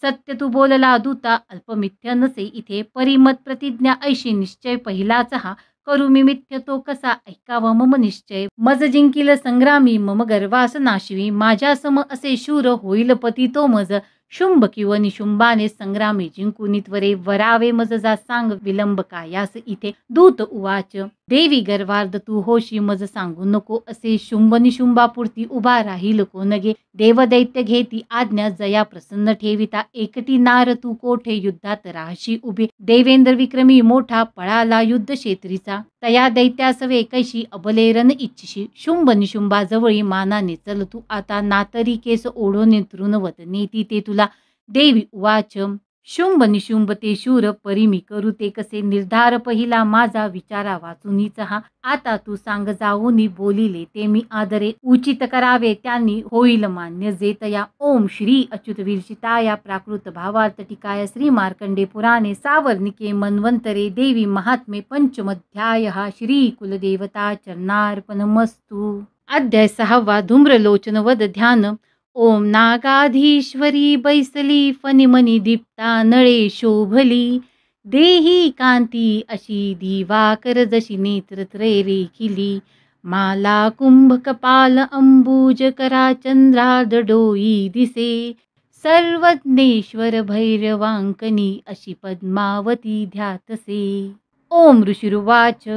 Speaker 1: सत्य तू बोलला दूता अल्पमिथ्य नसे इथे परिमत प्रतिज्ञा ऐशी निश्चय पहिलाच हा करू मी मिथ्य तो कसा ऐकावा मम निश्चय मज जिंकिल संग्रामी मम गर्वास नाशिवी माझ्या सम असे शूर होईल पती तो मज शुंभ किंवा निशुंभाने संग्रामी जिंकुनी त्वरे वरावे मज जा सांग विलंब कायास इथे दूत उवाच देवी गर्वार्ध तू होशी मज सांगू नको असे शुंभ निशुंभापुरती उभा राहील कोणगे देवदैत्य घेती आज्ञा जया प्रसन्न ठेविता एकटी नार तू कोठे युद्धात राहशी उभे देवेंद्र विक्रमी मोठा पळाला युद्ध क्षेत्रीचा तया दैत्यासवे कैशी अबलेरन इच्छिशी शुंभ निशुंभाजवळी मानाने चल तू आता नातरी केस ओढोने तृणवत नेती ते तुला देवी उवाच शुंभ निशुंभ ते शूर परी मी करू ते कसे निर्धार पहिला माझा विचारा वाचूनीच हा आता तू सांग जाऊनी बोलिले ते मी आदरे उचित करावे त्यांनी होईल मान्य जेतया ओम श्री अच्युत विरचिताया प्राकृत भावार्थ टीकाय श्री मार्कंडे पुराणे सावर्णिके मन्वंतरे देवी महात्मे पंचमध्याय श्री कुलदेवता चरणार्पणमस्तु। अध्याय 6 धूम्रलोचन वद ध्यान। ओम नागाधीश्वरी बैसली फणिमणी दीप्ता नळे शोभली देही कांती अशी दिवाकर जशी नेत्रत्रय रेखिली माला कुंभ कपाल अंबुज करा चंद्रार्ध डोई दिसे सर्वज्ञेश्वर भैरवांकनी अशी पद्मावती ध्यातसे। ओम ऋषिरुवाच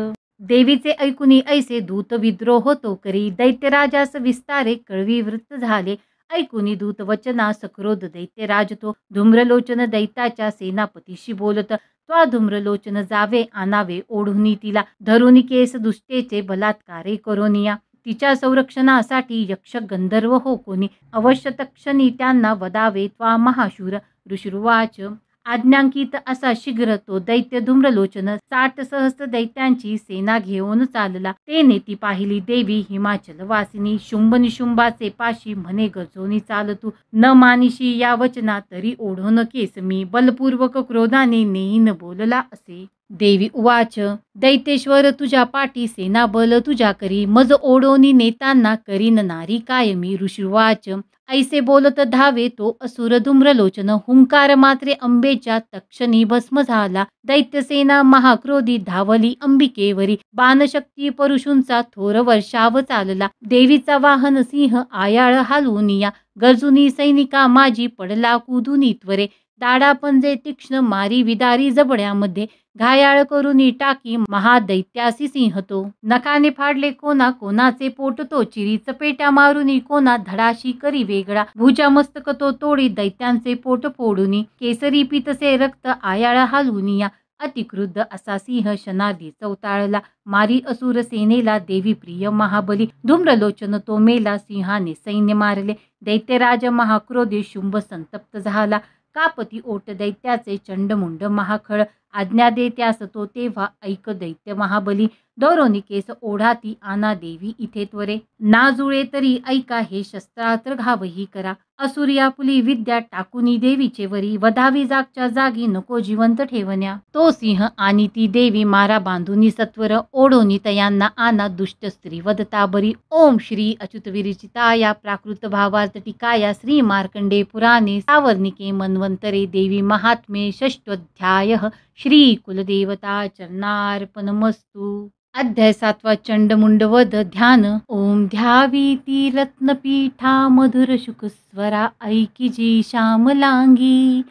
Speaker 1: देवीचे ऐकुनी ऐसे दूत विद्रोह तो करी दैत्यराजास विस्तारे कळवी वृत्त झाले ऐकुनी दूत वचना सक्रोध दैत्यराज तो धूम्रलोचन दैत्याच्या सेनापतीशी बोलत त्वा धूम्रलोचन जावे आणावे ओढुनी तिला धरुनी केस दुष्टेचे बलात्कारे करोनिया तिच्या संरक्षणासाठी यक्ष गंधर्व हो कोणी अवश्य तक्षणी त्यांना वदावे त्वा महाशूर। ऋषिरुवाच आज्ञांकित असा शीघ्र तो दैत्य धूम्रलोचन 60 सहस्त्र दैत्यांची सेना घेऊन चालला ते नेती पाहिली देवी हिमाचल वासिनी शुंभ निशुंभाचे पाशी म्हणे गरजोनी चालतू न मानिशी या वचना तरी ओढून केस मी बलपूर्वक क्रोधाने नेईन बोलला असे। देवी उवाच दैतेश्वर तुझ्या पाठी सेना बल तुझ्या करी मज ओढोनी नेतांना करीन नारी कायमी। ऋषिवाच ऐसे बोलत धावे तो असुर धूम्रलोचन हुंकार मात्रे अंबेच्या तक्षणी भस्म झाला दैत्यसेना महाक्रोधी धावली अंबिकेवरी बाणशक्ती परुषूंचा थोर वर्षाव चालला देवीचा वाहन सिंह आयाळ हालुनिया गरजुनी सैनिका माझी पडला कुदुनी त्वरे दाडा पंजे तीक्ष्ण मारी विदारी जबड्यामध्ये घायाळ करुनी टाकी महादैत्यासी सिंह तो नखाने फाडले कोणा कोणाचे पोट तो चिरी चपेट्या मारुनी कोणा धडाशी करी वेगळा भुजा मस्तक तो तोडी दैत्यांचे पोट फोडुनी केसरी पितसे रक्त आयाळ हालुनिया अतिक्रुद्ध असा सिंह शनार्दी चौताळला मारी असुर सेनेला देवी प्रिय महाबली धूम्रलोचन तो मेला सिंहाने सैन्य मारले दैत्यराज महाक्रोधी शुंभ संतप्त झाला कापती ओट दैत्याचे चंडमुंड महाखळ आज्ञा दे त्यास तो तेव्हा ऐक दैत्य महाबली दौरोनी केस ओढाती आना देवी इथे त्वरे ना जुळे तरी ऐका हे शस्त्रास्त्र घावही करा असुरिया पुली विद्या टाकुनी देवीचे वरी वधावी जागच्या जागी नको जिवंत ठेवण्या तो सिंह आणि ती देवी मारा बांधुनी सत्वर ओढोनी तयांना आना दुष्ट स्त्री वदता बरी। ओम श्री अच्युत विरचिताया प्राकृत भावार्थ टीकाया श्री मार्कंडे पुराणे सावर्णिके मन्वंतरे देवी महात्मे षष्ठोऽध्याय श्री कुलदेवता चरणार्पणमस्तु। अध्याय 7 चंडमुंडवध ध्यान। ओम ध्यावीती रत्नपीठा मधुर शुकस्वरा ऐकिजी श्यामलांगी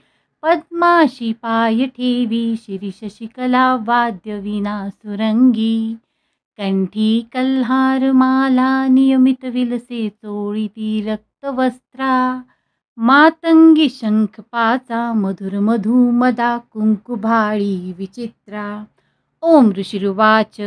Speaker 1: पद्माशी पाय ठेवी शिरीष शिकला वाद्य विना सुरंगी कंठी कल्हार माला नियमित विलसे चोळीती रक्तवस्त्रा मातंगी शंख पाचा मधुर मधु मदा कुंकुभाळी विचित्रा। ओम ऋषिरुवाच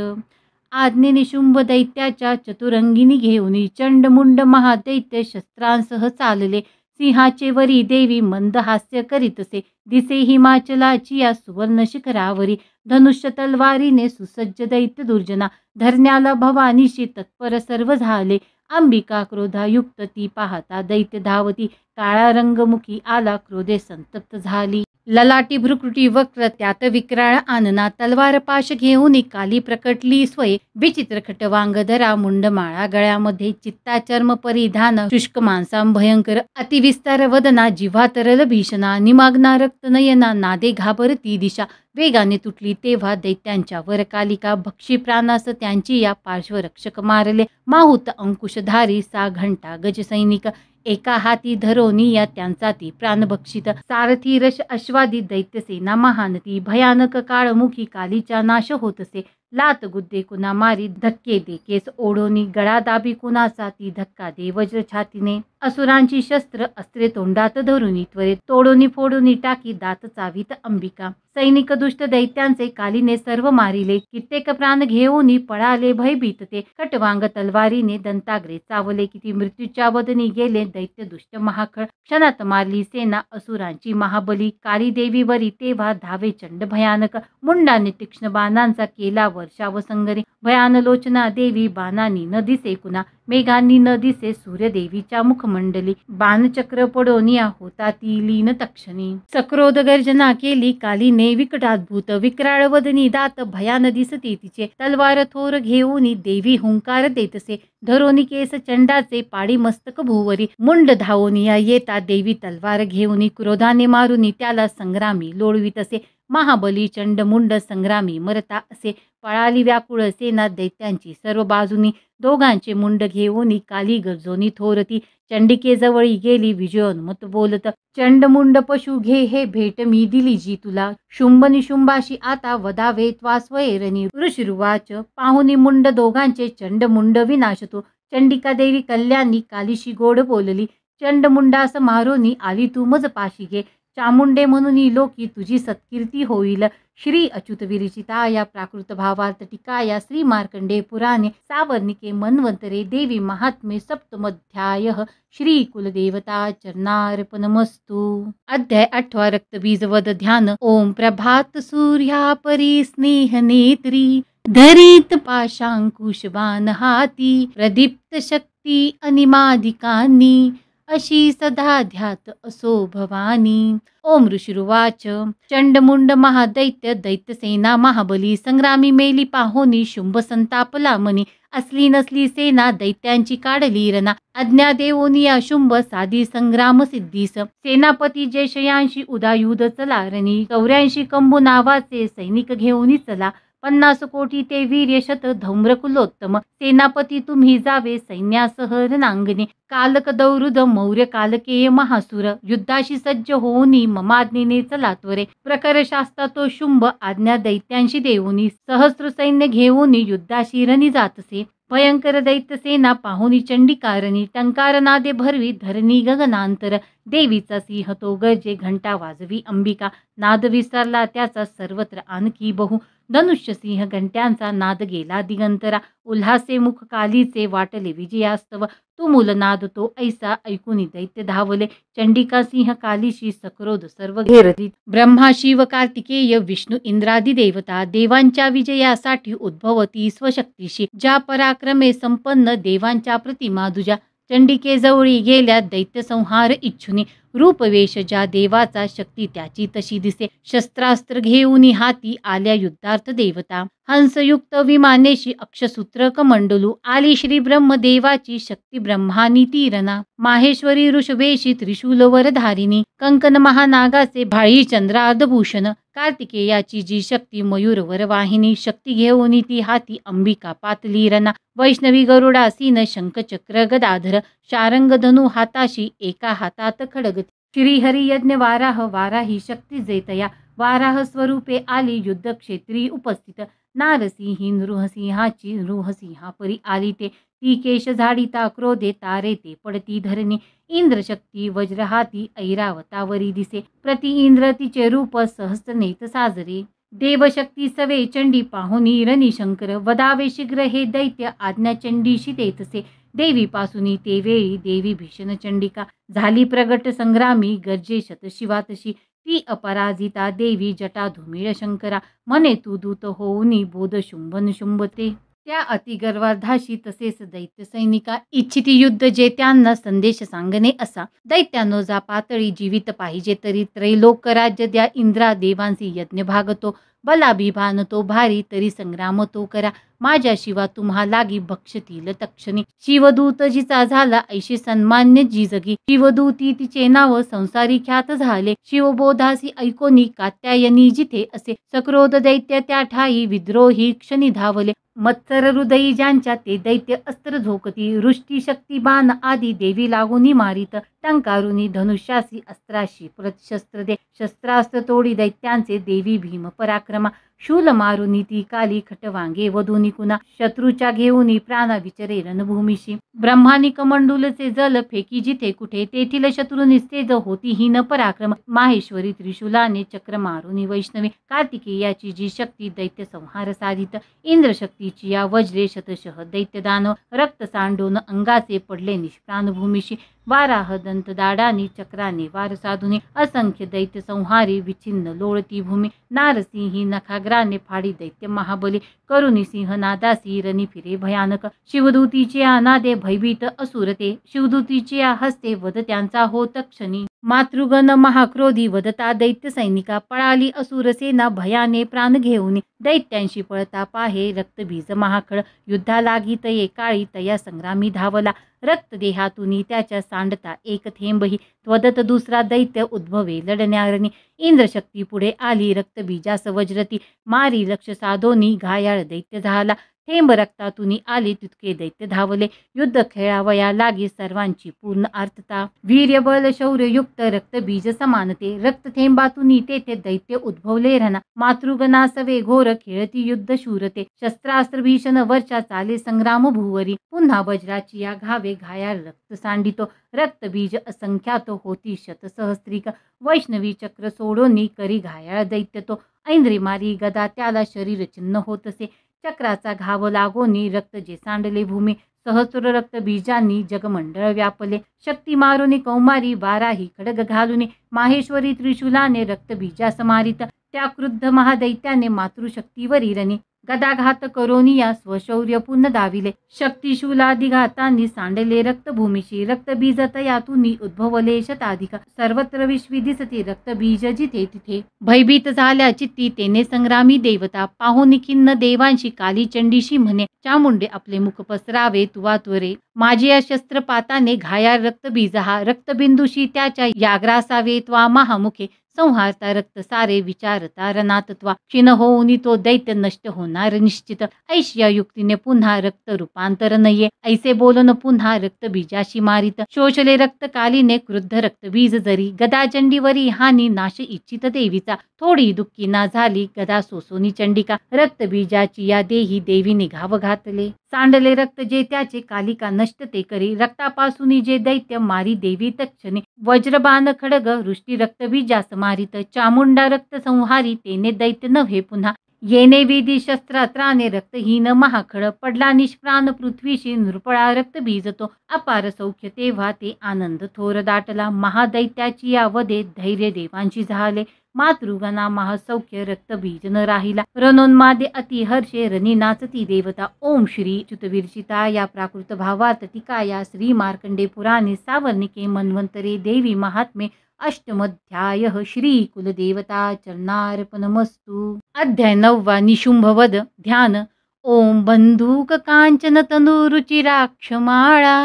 Speaker 1: आज्ञेने शुंभ दैत्याच्या चतुरंगिनी घेऊनी चंडमुंड महादैत्य शस्त्रांसह चालले सिंहाचे वरी देवी मंद हास्य करीतसे दिसे हिमाचलाची या सुवर्ण शिखरावरी धनुष्य तलवारीने सुसज्ज दैत्य दुर्जना धरण्याला भवानीशी तत्पर सर्व झाले अंबिका क्रोधायुक्त ती पाहता दैत्य धावती काळा रंगमुखी आला क्रोधे संतप्त झाली ललाटी भ्रुकुटी वक्र त्यात विक्राळ आनना तलवार पाश घेऊन काली प्रकटली स्वये विचित्र खटवांगधरा मुंडमाळा गळ्यामध्ये चित्ता चर्म परिधान शुष्क मांसां भयंकर अतिविस्तार वदना जिव्हा तरल भीषणा निमाग्ना रक्त नयना नादे घाबरती दिशा वेगाने तुटली तेव्हा दैत्यांच्या वर कालिका भक्षी प्राणास त्यांची या पार्श्वरक्षक मारले माहुत अंकुशधारी 6 घंटा गज सैनिक एका हाती धरोनी या त्यांचा ती प्राणभक्षित सारथी रश अश्वादी दैत्यसेना महानती भयानक काळमुखी कालीचा नाश होतसे लात गुद्दे कुणा मारी धक्के दे केस ओढोनी गळा दाबी कुणाचा ती धक्का दे वज्र छातीने असुरांची शस्त्र अस्त्रे तोंडात धरुनी त्वरे तोडोनी फोडोनी टाकी दात चावीत अंबिका सैनिक दुष्ट दैत्यांचे कालीने सर्व मारिले कित्येक प्राण घेऊनी पळाले भयभीत ते खटवांग तलवारीने दंताग्रे चावले किती मृत्यूच्या वदनी गेले दैत्य दुष्ट महाखळ क्षणात मारली सेना असुरांची महाबली काली देवीवरी तेव्हा धावे चंड भयानक मुंडाने तीक्ष्ण बाणांचा केला वर्षाव संगरी भयानलोचना देवी बाणांनी न दिसे कुणा मेघांनी न दिसे सूर्यदेवीच्या मुखमंडली बाणचक्र पडोनिया होता ती लीन तक्षणी सक्रोध गर्जना केली कालीने विकटाद्भूत विक्राळ वदनी दात भयान दिसते तिचे तलवार थोर घेऊनी देवी हुंकार देतसे धरोनी केस चंडाचे पाडी मस्तक भुवरी मुंड धावोनिया येता देवी तलवार घेऊनी क्रोधाने मारुनी त्याला संग्रामी लोळवीतसे महाबली चंडमुंड संग्रामी मरता असे पळाली व्याकुळ सेना दैत्यांची सर्व बाजूनी दोघांचे मुंड घेऊनी काली गर्जोनी थोरती चंडिकेजवळी गेली विजयोन्मत बोलत चंडमुंड पशु घे हे भेट मी दिली जी तुला शुंभ निशुंभाशी आता वदावे त्वास्वैरणी ऋषिरुवाच पाहुनी मुंड दोघांचे चंडमुंड विनाशतो चंडिका देवी कल्याणी कालीशी गोड बोलली चंडमुंडास मारोनी आली तू मज पाशी घे चामुंडे म्हणून लोकी तुझी सत्कीर्ती होईल श्री अच्युत विरचिता या प्राकृत भावार्थ टीका या श्री मार्कंडे पुराणे सावर्णिके मन्वंतरे देवी महात्मे सप्तमोध्याय श्री कुलदेवता चरणार्पणमस्तु। अध्याय 8 रक्तबीज वद ध्यान ओम प्रभात सूर्या परी स्नेह नेत्री धरित पाशांकुशबाण हाती प्रदीप्त शक्ती अनिमादिकांनी अशी सदा ध्यात असो भवानी। ओम ऋषिरुवाच चंडमुंड महादैत्य दैत्यसेना महाबली संग्रामी मेली पाहोनी शुंभ संतापला मनी असली नसली सेना दैत्यांची काढली रणा आज्ञा देवोनिया शुंभ साधी संग्राम सिद्धीस सेनापती जयशयांशी उदायुध चला रणी 84 कंबू नावाचे सैनिक घेऊनी चला 50 कोटी ते वीर्य शत धौम्रकुलोत्तम सेनापती तुम्ही जावे सैन्यासह रणांगणी कालक दौरुद मौर्य कालकेय महासुर युद्धाशी सज्ज होऊनी ममाज्ञेने चला त्वरे प्रकर शास्ता तो शुंभ आज्ञा दैत्यांशी देऊनी सहस्र सैन्य घेऊनी युद्धाशी रणी जातसे भयंकर दैत्यसेना पाहुनी चंडिकारणी टंकार नादे भरवी धरणी गगनांतर देवीचा सिंह तो गरजे घंटा वाजवी अंबिका नाद विसरला त्याचा सर्वत्र आणखी बहु धनुष्य सिंह घंट्यांचा नाद गेला दिगंतरा उल्हासे मुख कालीचे वाटले विजयास्तव तुमुल नाद तो ऐसा ऐकुनी दैत्य धावले चंडिका सिंह कालीशी सक्रोध सर्व घेरली ब्रह्मा शिव कार्तिकेय विष्णू इंद्रादी देवता देवांच्या विजयासाठी उद्भवती स्वशक्तीशी ज्या पराक्रमे संपन्न देवांच्या प्रतिमा दुजा चंडिकेजवळी गेल्या दैत्य संहार इच्छुनी रूपवेश ज्या देवाचा शक्ती त्याची तशी दिसे शस्त्रास्त्र घेऊनी हाती आल्या युद्धार्थ देवता हंसयुक्त विमानेशी अक्षसूत्र कमंडलू आली श्री ब्रह्मदेवाची शक्ती ब्रह्मानी तीरणा माहेश्वरी ऋषवेशी त्रिशूलवर धारिणी कंकन महानागाचे भाळी चंद्रार्धभूषण कार्तिकेयाची जी शक्ती मयूरवर वाहिनी शक्ती घेऊनी ती हाती अंबिका पातली रणा वैष्णवी गरुडासीन शंखचक्र गदाधर शारंग धनु हाताशी एका हातात खडग श्रीहरी यज्ञ वाराही शक्ती जेतया वाराह स्वरूपे आली युद्धक्षेत्री उपस्थित नारसिंही नृहसिंहाची नृहसिंहापरी आली ते ती केश झाडिता क्रोधे तारे ते पडती धरणी इंद्रशक्ती वज्रहाती ऐरावतावरी दिसे प्रति इंद्र तिचे रूप सहस्रनेत साजरे देवशक्ती सवे चंडी पाहुनी रणी शंकर वदावे शीघ्र हे दैत्य आज्ञा चंडीशी देतसे देवीपासूनी ते वेळी देवी भीषण चंडिका झाली प्रगट संग्रामी गर्जे शतशिवा तशी ती अपराजिता देवी जटा धुमिळ शंकरा म्हणे तू दूत होऊनी बोध शुंभ शुंभते त्या अतिगर्वार्धाशी तसेच दैत्य सैनिका इच्छिती युद्ध जे त्यांना संदेश सांगणे असा दैत्यानो जा पातळी जीवित पाहिजे तरी त्रैलोक राज्य द्या इंद्रा देवांसी यज्ञ भागतो बलाभिभान तो भारी तरी संग्राम तो करा माझ्या शिवा तुम्हा लागी भक्षतील तक्षणी शिवदूत जिचा झाला ऐशी सन्मान्य जी जगी शिवदूती तिचे नाव संसारी ख्यात झाले शिवबोधासी ऐकोनी कात्यायनी जिथे असे सक्रोध दैत्य त्या ठाई विद्रोही क्षणी धावले मत्सर हृदयी ज्यांच्या ते दैत्य अस्त्र झोकती वृष्टी शक्ती बाण आदी देवी लागुनी मारित टंकारुनी धनुष्यासी अस्त्राशी प्रतिशस्त्र दे शस्त्रास्त्र तोडी दैत्यांचे देवी भीम पराक्रमा शूल मारुनी ती काली खटवांगे वधुनी कुणा शत्रूच्या घेऊनी प्राणा विचरे रणभूमीशी ब्रह्मानी कमंडूलचे जल फेकी जिथे कुठे तेथील शत्रू निस्तेज होती हीन पराक्रम माहेश्वरी त्रिशूलाने चक्र मारुनी वैष्णवी कार्तिकेयाची जी शक्ती दैत्य संहार साधित इंद्रशक्तीची या वज्रे शतशः दैत्य दानव रक्त सांडून अंगाचे पडले निष्प्राण भूमीशी वाराह दंत दाडानी चक्राने वार साधुनी असंख्य दैत्य संहारी विच्छिन्न लोळती भूमी नारसिंही नखाग्राने फाडी दैत्य महाबली करुणी सिंह नादासी रणी फिरे भयानक शिवदूतीचे अनादे भयभीत असुरते शिवदूतीचे हस्ते वध त्यांचा होत क्षणी मातृगण महाक्रोधी वदता दैत्य सैनिका पळाली असुर सेना भयाने प्राण घेऊन दैत्यांशी पळता पाहे रक्तबीज महाखळ युद्धा लागित एकाळी तया संग्रामी धावला रक्त देहातुनी त्याच्या सांडता एक थेंबही त्वदत दुसरा दैत्य उद्भवे लढण्यारणी इंद्रशक्ती पुढे आली रक्तबीजास वज्रती मारी लक्ष साधोनी घायाळ दैत्य झाला थेंब रक्तातुनी आली तितके दैत्य धावले युद्ध खेळावया लागी सर्वांची पूर्ण आर्तता वीर्यबल शौर्ययुक्त रक्तबीज समानते रक्त थेंबातुनी तेथे दैत्य उद्भवले रणा मातृगणासवे घोर खेळती युद्ध शूरते शस्त्रास्त्र भीषण वर्षा चाले संग्राम भूवरी पुन्हा वज्राची या घावे घायाळ रक्त सांडितो रक्तबीज असंख्यात होती शतसहस्त्रिक वैष्णवी चक्र सोडोनी करी घायाळ दैत्य तो ऐंद्री मारी गदा त्याला शरीर चिन्ह होतसे चक्राचा घाव लागोनी रक्त जे सांडले भूमी सहस्र रक्त बीजांनी जगमंडळ व्यापले शक्ती मारुनी कौमारी वाराही खडग घालुनी माहेश्वरी त्रिशूलाने रक्तबीजास मारित त्या क्रुद्ध महादैत्याने मातृशक्तीवरी रणी गदाघात करोनिया स्वशौर्य पुन्हा दाविले शक्तिशूलादिघातांनी सांडले रक्तभूमीशी रक्तबीज तयातुनी उद्भवले शताधिक सर्वत्र विश्वी दिसते रक्तबीज जिथे तिथे भयभीत झाल्या चित्ती तेने संग्रामी देवता पाहुनी खिन्न देवांशी काली चंडीशी म्हणे चामुंडे आपले मुख पसरावे तुवा त्वरे माझी या शस्त्रपाताने घायाळ रक्तबीज हा रक्तबिंदूशी त्याच्या याग्रासावे त्वा महामुखे संहारता रक्त सारे विचारता रनातत्वा क्षीण होऊनी तो दैत्य नष्ट होणार निश्चित ऐशिया युक्तीने पुन्हा रक्त रूपांतर नये ऐसे बोलन पुन्हा रक्तबीजाशी मारित शोषले रक्तकालीने क्रुद्ध रक्तबीज जरी गदाचंडीवरी हानी नाश इच्छित देवीचा थोडी दुःखी ना झाली गदा सोसोनी चंडिका रक्तबीजाची या देही देवीने घाव घातले सांडले रक्त जे त्याचे कालिका नष्ट ते करी रक्तापासून जे दैत्य मारी देवी तक्षणी वज्रबाण खडग वृष्टी रक्तबीजास मारित चामुंडा रक्त संहारी तेने दैत्य नव्हे पुन्हा येणे विधी शस्त्रात्राने रक्तहीन महाखळ पडला निष्प्राण पृथ्वीशी नृपळा रक्तबीज तो अपार सौख्य तेव्हा ते आनंद थोर दाटला महादैत्याची या वदे धैर्य देवांची झाले मातृगणा महासौख्य रक्तबीज न राहिला रणोन्मादे अतिहर्षे रणी नाचती देवता ओम श्री च्युतविरचिता या प्राकृत भावार्थ टीका या श्री मार्कंडे पुराणे सावर्णिके मन्वंतरे देवी महात्मे अष्टमध्याय श्री कुलदेवता चरणार्पणमस्तु अध्याय 9 निशुंभवध ध्यान ओम बंधूक कांचन तनुरुचिराक्षमाळा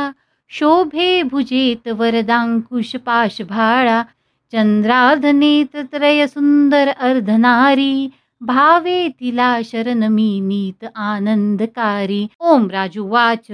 Speaker 1: शोभे भुजेत वरदांकुश पाश भाळा चंद्रार्धनेत त्रय सुंदर अर्धनारी भावे तिला शरण मी नीत आनंदकारी ओम राजुवाच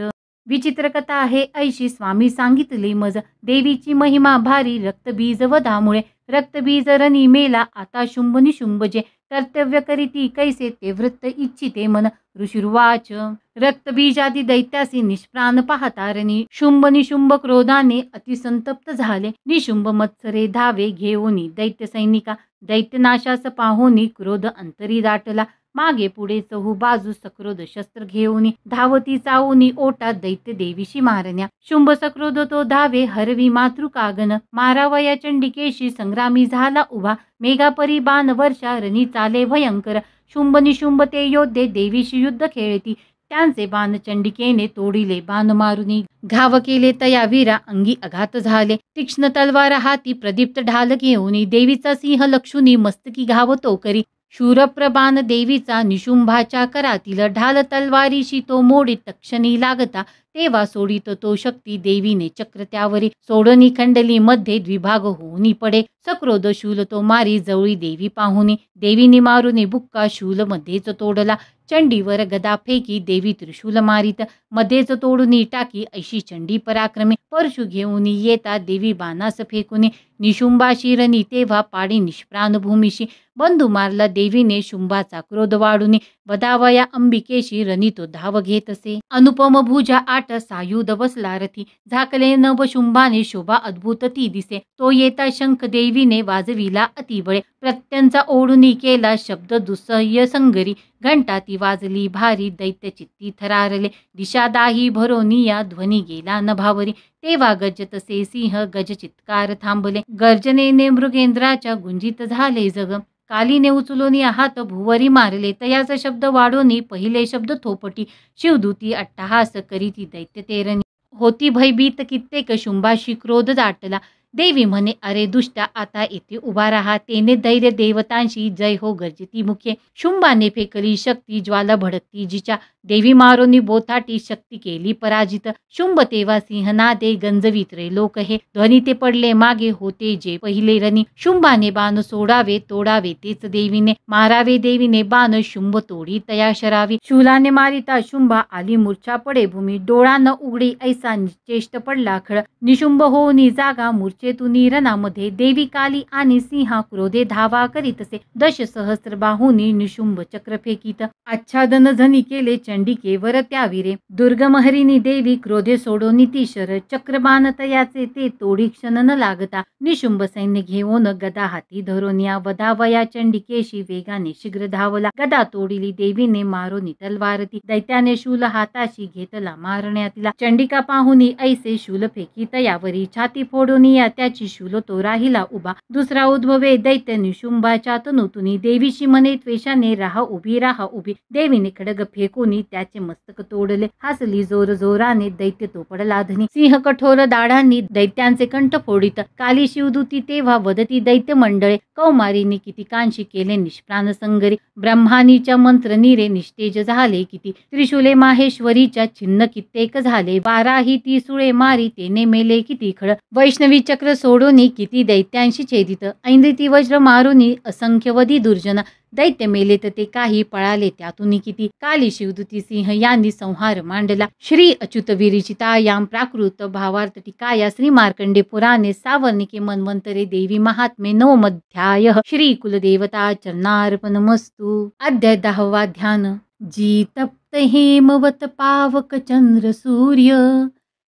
Speaker 1: विचित्र कथा आहे ऐशी स्वामी सांगितले मज देवीची महिमा भारी रक्तबीज वधामुळे रक्तबीज रणी मेला आता शुंभ निशुंभ जे कर्तव्य करीती कैसे ते वृत्त इच्छिते मन ऋषिर्वाच रक्तबीजादी दैत्यासी निष्प्राण पाहता रणी शुंभ निशुंभ क्रोधाने अतिसंतप्त झाले निशुंभ मत्सरे धावे घेऊनी दैत्य सैनिका दैत्यनाशास पाहुनी क्रोध अंतरी दाटला मागे पुढे चहू बाजू सक्रोध शस्त्र घेऊनी धावती चावूनी ओटात दैत्य देवीशी मारण्या शुंभ सक्रोध तो धावे हरवी मातृकागन मारावया चंडिकेशी संग्रामी झाला उभा मेघापरी बाण वर्षा रणी चाले भयंकर शुंभ निशुंभ ते योद्धे देवीशी युद्ध खेळती त्यांचे बाण चंडिकेने तोडिले बाण मारुनी घाव केले तया वीरा अंगी अघात झाले तीक्ष्ण तलवार हाती प्रदीप्त ढाल घेऊनी देवीचा सिंह लक्षुनी मस्तकी घाव तो करी शूरप्रबाण देवीचा निशुंभाच्या करातील ढाल तलवारीशी तो मोडीत तक्षणी लागता तेव्हा सोडित तो शक्ती देवीने चक्र त्यावरी सोडणी खंडली मध्ये द्विभाग होऊनी पडे सक्रोध शूल तो मारी जवळी देवी पाहुनी देवीने मारुनी बुक्का शूल मध्येच तोडला चंडीवर गदा फेकी देवी त्रिशूल मारित मध्येच तोडून टाकी ऐशी चंडी पराक्रमी परशु घेऊन येता देवी बाणास फेकुनी निशुंबा शिरणी तेव्हा पाडी निष्प्राण भूमीशी बंधू मारला देवीने शुंभाचा क्रोध वाढून वदावया अंबिकेशी रणी तो धाव घेत असे अनुपम भुजा आट सायुध बसला रथी झाकले नभ शुंभाने शोभा अद्भुत ती दिसे तो येता शंख देवीने वाजविला अतिबळे प्रत्यंचा ओढुनी केला शब्द दुसह्य संगरी घंटा ती वाजली भारी दैत्य चित्ती थरारले दिशादाही भरोनिया ध्वनी गेला नभावरी तेव्हा गजतसे सिंह गज चित्कार थांबले गर्जनेने मृगेंद्राच्या गुंजित झाले जग कालीने उचलून हात भुवरी मारले तयाचा शब्द वाढोनी पहिले शब्द थोपटी शिवदूती अट्टहास करीती दैत्य तेरणी होती भयभीत कित्येक शुंभाशी क्रोध दाटला देवी म्हणे अरे दुष्टा आता येथे उभा राहा तेने धैर्य देवतांशी जय हो गर्जती मुखे शुंभाने फेकली शक्ती ज्वाला भडकती जिच्या देवी मारोनी बोथाटी शक्ती केली पराजित शुंभ तेव्हा सिंहनादे गंजवीत रे लोक हे ध्वनी ते पडले मागे होते जे पहिले रणी शुंभाने बाण सोडावे तोडावे तेच देवीने मारावे देवीने बाण शुंभ तोडी तया शरावी शूलाने मारिता शुंभा आली मूर्छा पडे भूमी डोळा न उघडी ऐसा निश्चेष्ट पडला खळ निशुंभ होऊनी जागा मूर्छेतुनी रणामध्ये देवी काली आणि सिंहा क्रोधे धावा करीत असे दश सहस्र बाहुनी निशुंभ चक्र फेकीत आच्छादन झनी केले चंडिकेवर त्याविरे दुर्गमहरिणी देवी क्रोधे सोडोनी तीशर चक्रबाण तयाचे ते तोडी क्षण न लागता निशुंभ सैन्य घेऊन गदा हाती धरोनिया वधावया चंडिकेशी वेगाने शीघ्र धावला गदा तोडिली देवीने मारोनी तलवारती दैत्याने शूल हाताशी घेतला मारण्यातिला चंडिका पाहुनी ऐसे शूल फेकी तयावरी छाती फोडोनिया त्याची शूल तो राहिला उभा दुसरा उद्भवे दैत्य निशुंभाच्या तनुतुनी देवीशी म्हणे त्वेषाने राहा उभी देवीने खडग फेकूनी त्याचे मस्तक तोडले हसली जोर जोराने दैत्य तो पडला धनी सिंह कठोर दाढांनी दैत्यांचे कंठ फोडित काली शिवदूती तेव्हा वदती दैत्य मंडळे कौमारीनी कितीकांशी केले निष्प्राण संगरी ब्रह्मानीच्या मंत्र निरे निष्तेज झाले किती त्रिशूले माहेश्वरीच्या छिन्न कित्येक झाले बाराही ती सुळे मारी तेने मेले किती खळ वैष्णवी चक्र सोडोनी किती दैत्यांशी छेदित ऐंद्रिती वज्र मारुनी असंख्य वधी दुर्जन दैत्य मेले तर ते काही पळाले त्यातून किती काली शिवदूती सिंह यांनी संहार मांडला श्री अच्युत विरिचितायाम प्राकृत भावार्थ टीकाया श्री मार्कंडे पुराणे सावर्णिके मन्वंतरे देवी महात्मे नवमध्याय श्री कुलदेवता चरणार्पणमस्तु अध्याय 10 ध्यान जी तप्त हेमवत पावक चंद्र सूर्य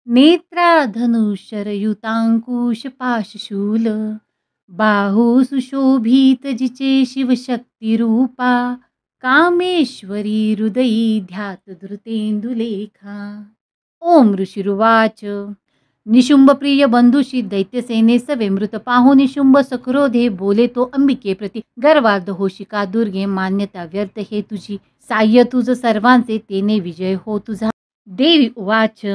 Speaker 1: नेत्रा धनुषरयुतांकुश पाशशूल बाहू सुशोभित जिचे शिवशक्ती रूपा कामेश्वरी हृदयी ध्यात धृतेंदुलेखा ओम ऋषिरुवाच निशुंभ प्रिय बंधुशी दैत्यसेने सवे मृत पाहून निशुंभ सक्रोधे बोले तो अंबिके प्रति गर्वार्ध होशिका दुर्गे मान्यता व्यर्थ हे तुझी साह्य तुझ सर्वांचे तेने विजय हो तुझा देवी उवाच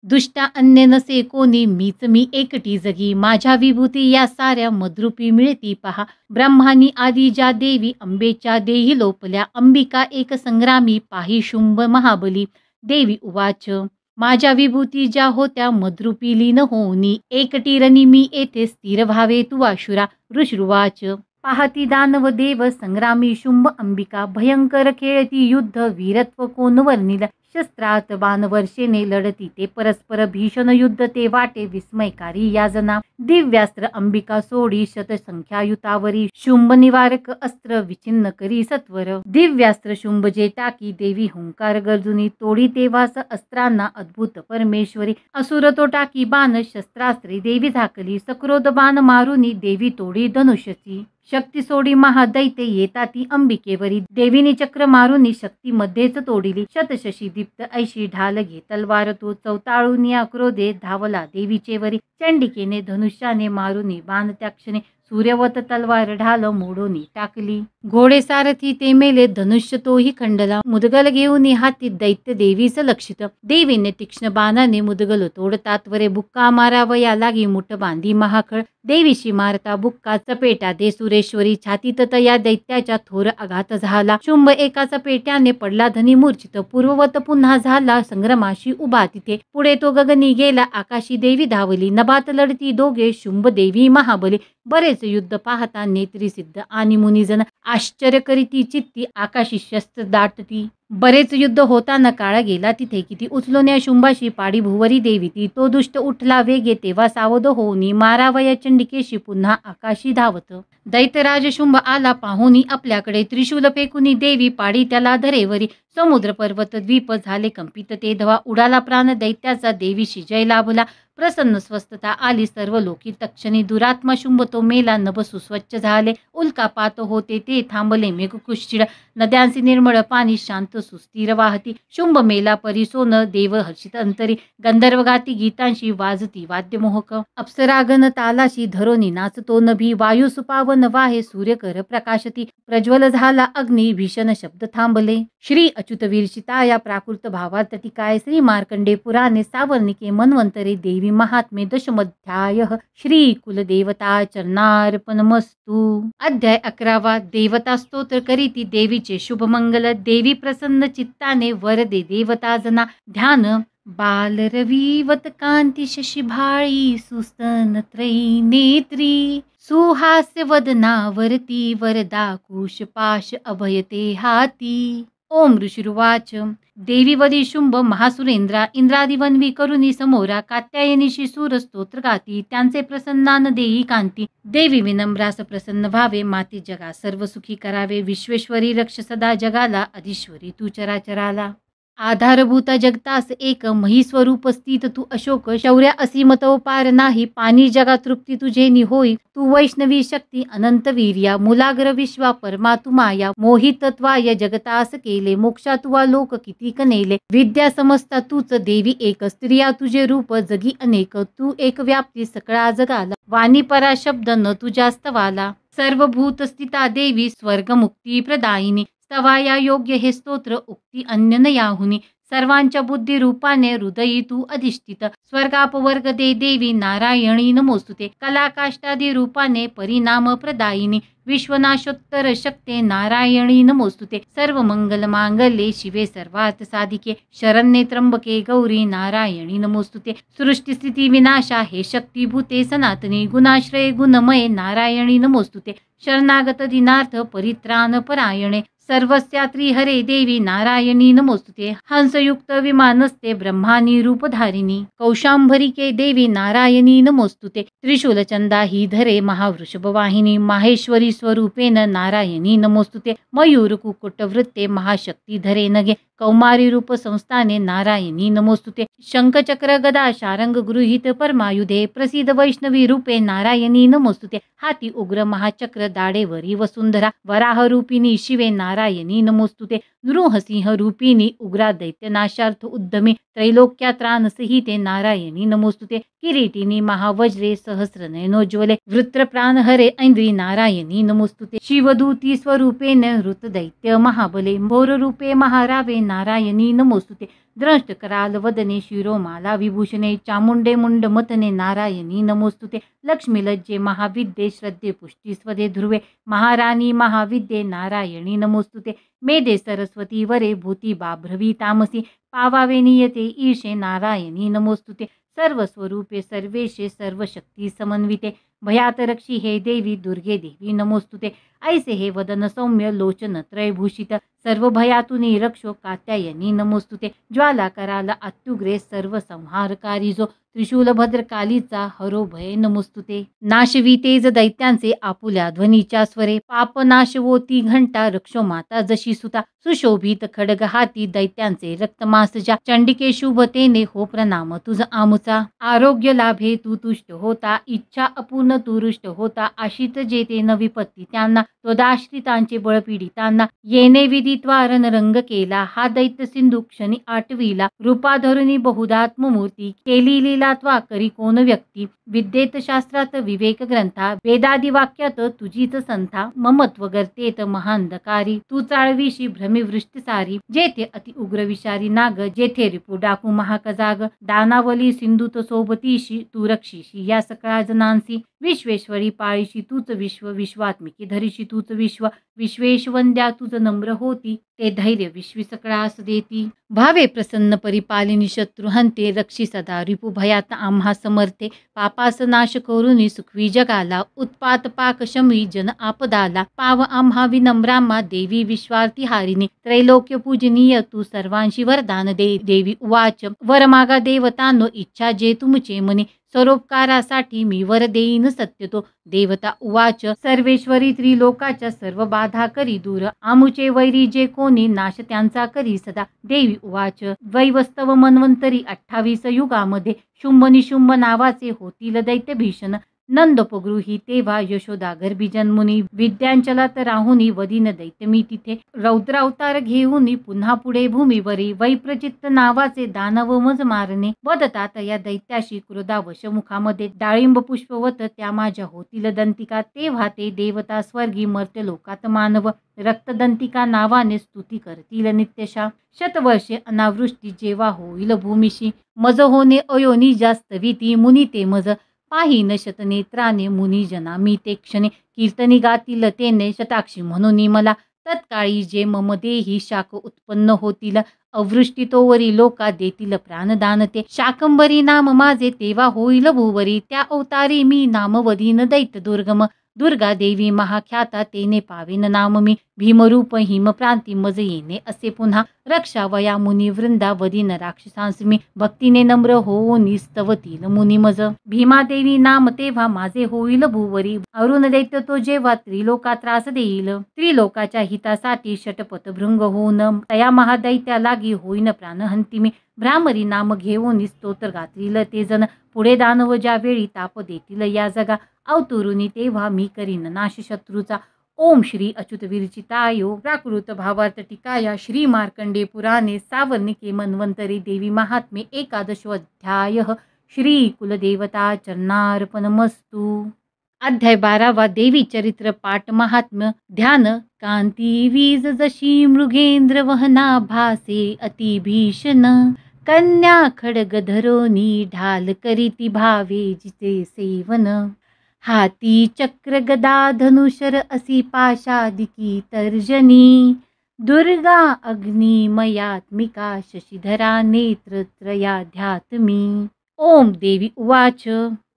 Speaker 1: दुष्टा अन्य नसे कोणी मीच मी एकटी जगी माझ्या विभूती या साऱ्या मद्रूपी मिळती पहा ब्रह्मानी आदी ज्या देवी अंबेच्या देही लोपल्या अंबिका एक संग्रामी पाही शुंभ महाबली देवी उवाच माझ्या विभूती ज्या होत्या मद्रूपी लीन होनी एकटी रणी मी येथे स्थिर व्हावे तू आशुरा ऋषरुवाच पाहती दानव देव संग्रामी शुंभ अंबिका भयंकर खेळती युद्ध वीरत्व कोण वर्णिल शस्त्रात बाणवर्षेने लढती ते परस्पर भीषण युद्ध ते वाटे विस्मयकारी याजना दिव्यास्त्र अंबिका सोडी शतसंख्यायुतावरी शुंभ निवारक अस्त्र विचिन्न करी सत्वर दिव्यास्त्र शुंभ जे टाकी देवी हुंकार गर्जुनी तोडी तेव्हास अस्त्रांना अद्भुत परमेश्वरी असुर तो टाकी बाण शस्त्रास्त्रे देवी झाकली सक्रोध बाण मारुनी देवी तोडी धनुष्यची शक्ती सोडी महादैत्य येता ती अंबिकेवरी देवीने चक्र मारुनी शक्ती मध्येच तोडिली शतशशी दीप्त ऐशी ढाल घे तलवार तो चौताळून या क्रोधे धावला देवीचे वरी चंडिकेने धनुष्याने मारुनी बाण त्या क्षणी सूर्यवत तलवार ढाल मोडोनी टाकली. घोडेसारथी ते मेले, धनुष्य तोही खंडला. मुदगल घेऊन हाती दैत्य देवीच लक्षित. देवीने तीक्ष्ण बाणाने मुदगल तोडतात वरे. बुक्का मारावया लागी मुठ बांधी महाखळ. देवीशी मारता बुक्का चपेटा दे सुरेश्वरी. छातीत या दैत्याच्या थोर आघात झाला. शुंभ एका चपेट्याने पडला धनी मूर्छित. पूर्ववत पुन्हा झाला संग्रमाशी उभा तिथे. पुढे तो गगनी गेला आकाशी देवी धावली. नभात लढती दोघे शुंभ देवी महाबली. बरेच युद्ध पाहता नेत्री सिद्ध आणि मुनिजन. आश्चर्य करीती चित्ती आकाशी शस्त्र दाटती. बरेच युद्ध होताना काळ गेला तिथे. किती उचलोन्या शुंभाशी पाडी भुवरी देवी ती. तो दुष्ट उठला वेगे तेव्हा सावध होऊनी. मारावया चंडिकेशी पुन्हा आकाशी धावत. दैत्यराज शुंभ आला पाहुनी आपल्याकडे. त्रिशूल फेकुनी देवी पाडी त्याला धरेवरी. समुद्र पर्वत द्वीप झाले कंपित ते धवा. उडाला प्राण दैत्याचा देवीशी जय लाभला. प्रसन्न स्वस्थता आली सर्व लोकी तक्षणी. दुरात्मा शुंभ तो मेला नभ सुस्वच्छ झाले. उल्कापात होते ते थांबले मेघ कुश्चिड. नद्यांचे निर्मळ पाणी शांत सुस्थिर वाहती. शुंभ मेला परी सोन देव हर्षित अंतरी. गंधर्व गाती गीतांशी वाजती वाद्यमोहक. अप्सरागण तालाशी धरोनी नाचतो नभी. वायू सुपावन वाहे सूर्यकर प्रकाशती. प्रज्वल झाला अग्नी भीषण शब्द थांबले. श्री अच्युत वीरचिताया प्राकृत भावार्थी काय. श्री मार्कंडे पुराणे सावर्णिके मन्वंतरे. देवी महात्मे दशमध्याय. श्री कुलदेवता चरणार्पणमस्तु. अध्याय 11. देवता स्तोत्र करीती देवीचे शुभ मंगल. देवी प्रसन्न चित्ताने वर दे देवता जना. ध्यान बालरवीवत कांती शशिभाळी. सुस्तन त्रयी नेत्री. सुहास्य वदनावरती वरदा कुशपाश अभयते हाती. ओम ऋषिरुवाच. देवीवरी शुंभ महासुरेंद्रा. इंद्रादिवन्वी करुणी समोरा. कात्यायनीशी सूर स्तोत्र गाती. त्यांचे प्रसन्नान देई कांती. देवी विनम्रास प्रसन्न व्हावे. माते जगा सर्व सुखी करावे. विश्वेश्वरी रक्ष सदा जगाला. अधीश्वरी तू चराचराला. आधारभूत जगतास एक. महीस्वरूप स्थित तू अशोक. शौर्य असीमतो पार नाही. पाणी जगा तृप्ती तुझे होई. तू वैष्णवी शक्ती अनंत वीर्या. मुलाग्र विश्वा परमा तू माया. मोहितत्वाय जगतास केले. मोक्षा तुवा लोक किती कनेले. विद्या समजता तूच देवी एक. स्त्रिया तुझे रूप जगी अनेक. तू एक व्याप्ती सकळा जगाला. वाणी परा शब्द न तुझ्यास्त वाला. सर्व भूत स्थिता देवी स्वर्ग मुक्ती प्रदायिनी. स्तवाया योग्य हे स्तोत्र उक्ती अन्य न याहुनी. सर्वांच्या बुद्धी रूपाने हृदयी तू अधिष्ठित. स्वर्गापवर्ग दे देवी नारायणी नमोस्तुते. कलाकाष्टादी रूपाने परिणाम प्रदायिनी. विश्वनाशोत्तर शक्ते नारायणी नमोस्तुते. सर्व मंगल मांगल्ये शिवे सर्वार्थ साधिके. शरण्ये त्र्यंबके गौरी नारायणी नमोस्तुते. सृष्टी स्थिती विनाशा हे शक्तीभूते सनातनी. गुणाश्रये गुणमये नारायणी नमोस्तुते. शरणागत दिनार्थ परित्राण परायणे. सर्वस्यात्री हरे देवी नारायणी नमोस्तुते. हंसयुक्त विमानस्ते ब्रह्मानी रूपधारिणी. कौशांभरिके देवी नारायणी नमोस्तुते. त्रिशूल चंदा ही धरे महावृषभवाहिनी. माहेश्वरी स्वरूपेन नारायणी नमोस्तुते. मयूर कुकुट वृत्ते महाशक्ती धरे नगे. कौमारी रूप संस्थाने नारायणी नमोस्तुते. शंखचक्र गदा शारंग गृहीत परमायुधे. प्रसिद्ध वैष्णवी रूपे नारायणी नमोस्तुते. हाती उग्र महाचक्र दाडेवरी वसुंधरा. वराह रूपिणी शिवे नारायणी नमोस्तुते. नृहसिंह रूपिणी उग्रा दैत्यनाशार्थ उद्यमी. त्रैलोक्या त्राणसहिते नारायणी नमोस्तुते. किरीटिनी महावज्रे सहस्रनयनोज्वले. वृत्रप्राण हरे ऐंद्री नारायणी नमोस्तुते. शिवदूती स्वरूपेण हृत दैत्य महाबले. भोर रूपे महारावे नारायणी नमोस्तुते. द्रष्ट कराल वदने शिरोमाला विभूषणे. चामुंडे मुंड मतने नारायणी नमोस्तुते. लक्ष्मी लज्जे महाविद्ये श्रद्धे पुष्टी स्वदे ध्रुवे. महाराणी महाविद्ये नारायणी नमोस्तुते. मेधे सरस्वती वरे भूती बाभ्रवी तामसी. पावावे नियते ईशे नारायणी नमोस्तुते. सर्व स्वरूपे सर्वेशे सर्वशक्ती समन्विते. भयात रक्षी हे देवी दुर्गे देवी नमोस्तुते. ऐसे हे वदन सौम्य लोचन त्रयभूषित. सर्व भयातुनी रक्षो कात्यायनी नमोस्तुते. ज्वाला कराला अत्युग्रे सर्व संहारकारी जो. त्रिशूल भद्रकालीचा हरो भय नमोस्तुते. नाशवी तेज दैत्यांचे आपुल्या ध्वनीच्या स्वरे. पाप नाशवोती घंटा रक्षो माता जशी सुता. सुशोभित खडग हाती दैत्यांचे रक्तमास ज्या. चंडिके शुभतेने हो प्रणाम तुझ आमुचा. आरोग्य लाभे तू तुष्ट होता. इच्छा अपूर्ण तू रुष्ट होता. आशित जेते न विपत्ती त्यांना. त्वदाश्रितांचे बळ पीडितांना येणे विदित्वा रणरंग केला. हा दैत्य सिंधू क्षणी आटविला. रूपाधरुनी बहुदात्ममूर्ती केली लीला त्वा करी कोण व्यक्ती. विद्येत शास्त्रात विवेक ग्रंथा वेदादी वाक्यात तुझीच संथा. ममत्व गर्तेत महांधकारी तू चाळवीशी भ्रमिवृष्टी सारी. जेथे अति उग्र विषारी नाग जेथे रिपू डाकू महाकजाग. दानावली सिंधूत सोबतीशी तू रक्षिशी या सकळा जनांसी. विश्वेश्वरी पाळीशी तूच विश्व विश्वात्मिकी धरीशी तूच विश्व. विश्वेशवंद्या तुझ नम्र होती ते धैर्य विश्वी सकळास देती. भावे प्रसन्न परिपालिनी शत्रुहंते रक्षी सदा रिपू भयात आम्हा समर्थे. पापास नाश करुनी सुखवी जगाला उत्पात पाक शमी जन आपदाला. पाव आम्हा विनम्रामा देवी विश्वार्थी हारिणी. त्रैलोक्य पूजनीय तू सर्वांशी वरदान दे. देवी उवाच वर मागा देवतांनो इच्छा जे तुमचे मनी. सरोपकारासाठी मी वर देईन सत्य तो. देवता उवाच सर्वेश्वरी त्रिलोकाच्या सर्व बाधा करी दूर. आमुचे वैरी जे कोणी नाश त्यांचा करी सदा. देवी उवाच वैवस्तव मन्वंतरी 28 युगामध्ये शुंभ निशुंभ नावाचे होतील दैत्य भीषण. नंदोपगृही तेव्हा यशोदा गर्भी जन्मुनी. विद्यांचलात राहुनी वदीन दैत्य मी तिथे. रौद्रावतार घेऊनी पुन्हा पुढे भूमीवरी. वैप्रचित्त नावाचे दानव मज मारणे. वदतात या दैत्याशी क्रोधावश मुखामध्ये. डाळिंब पुष्पवत त्या माझ्या होतील दंतिका. तेव्हा ते देवता स्वर्गी मर्त्य लोकात मानव. रक्तदंतिका नावाने स्तुती करतील नित्यशा. शतवर्षे अनावृष्टी जेव्हा होईल भूमिशी. मज होणे अयोनी जास्त विती मुनी ते मज. पाहिन शतनेत्राने मुनी जना मी ते क्षणे. कीर्तनी गातील तेने शताक्षी म्हणून मला. तत्काळी जे मम देही शाक उत्पन्न होतील. अवृष्टी तोवरी लोका देतील प्राणदान ते. शाकंबरी नाम माझे तेव्हा होईल भूवरी. त्या अवतारी मी नामवदीन दैत्य दुर्गम. दुर्गा देवी महाख्याता तेने पावेन नाम मी. भीमरूप हिमप्रांती मज येणे असे पुन्हा. रक्षावया मुनी वृंदा वदीन राक्षसांस मी. भक्तीने नम्र होऊन स्तवतील मुनी मज. भीमादेवी नाम तेव्हा माझे होईल भूवरी. अरुण दैत्य तो जेव्हा त्रिलोका त्रास देईल. त्रिलोकाच्या हितासाठी षटपथ भृंग होऊन. तया महादैत्या लागी होईन प्राणहंती मी. भ्रामरी नाम घेऊन स्तोत्र गातील ते जण. पुढे दानव ज्यावेळी ताप देतील या जगा. अवतरुनी तेव्हा मी करीन नाश शत्रूचा. ओम श्री अच्युत विरचितायो प्राकृत भावार्थ टिकाया. श्री मार्कंडे पुराणे सावर्णिके मन्वंतरी. देवी महात्मे एकादशोऽध्याय. श्री कुलदेवता चरणार्पणमस्तु. अध्याय 12 देवी चरित्र पाठ महात्म्य. ध्यान कांती वीज जशी मृगेंद्र वहना भासे अति भीषण. कन्या खड्ग धरोनी ढाल करीती भावे जिचे सेवन. हाती चक्र गदा धनुषर असी पाशादिकी तर्जनी. दुर्गा अग्निमयात्मिका शशिधरा नेत्रत्रयाध्यात्मी. ओम देवी उवाच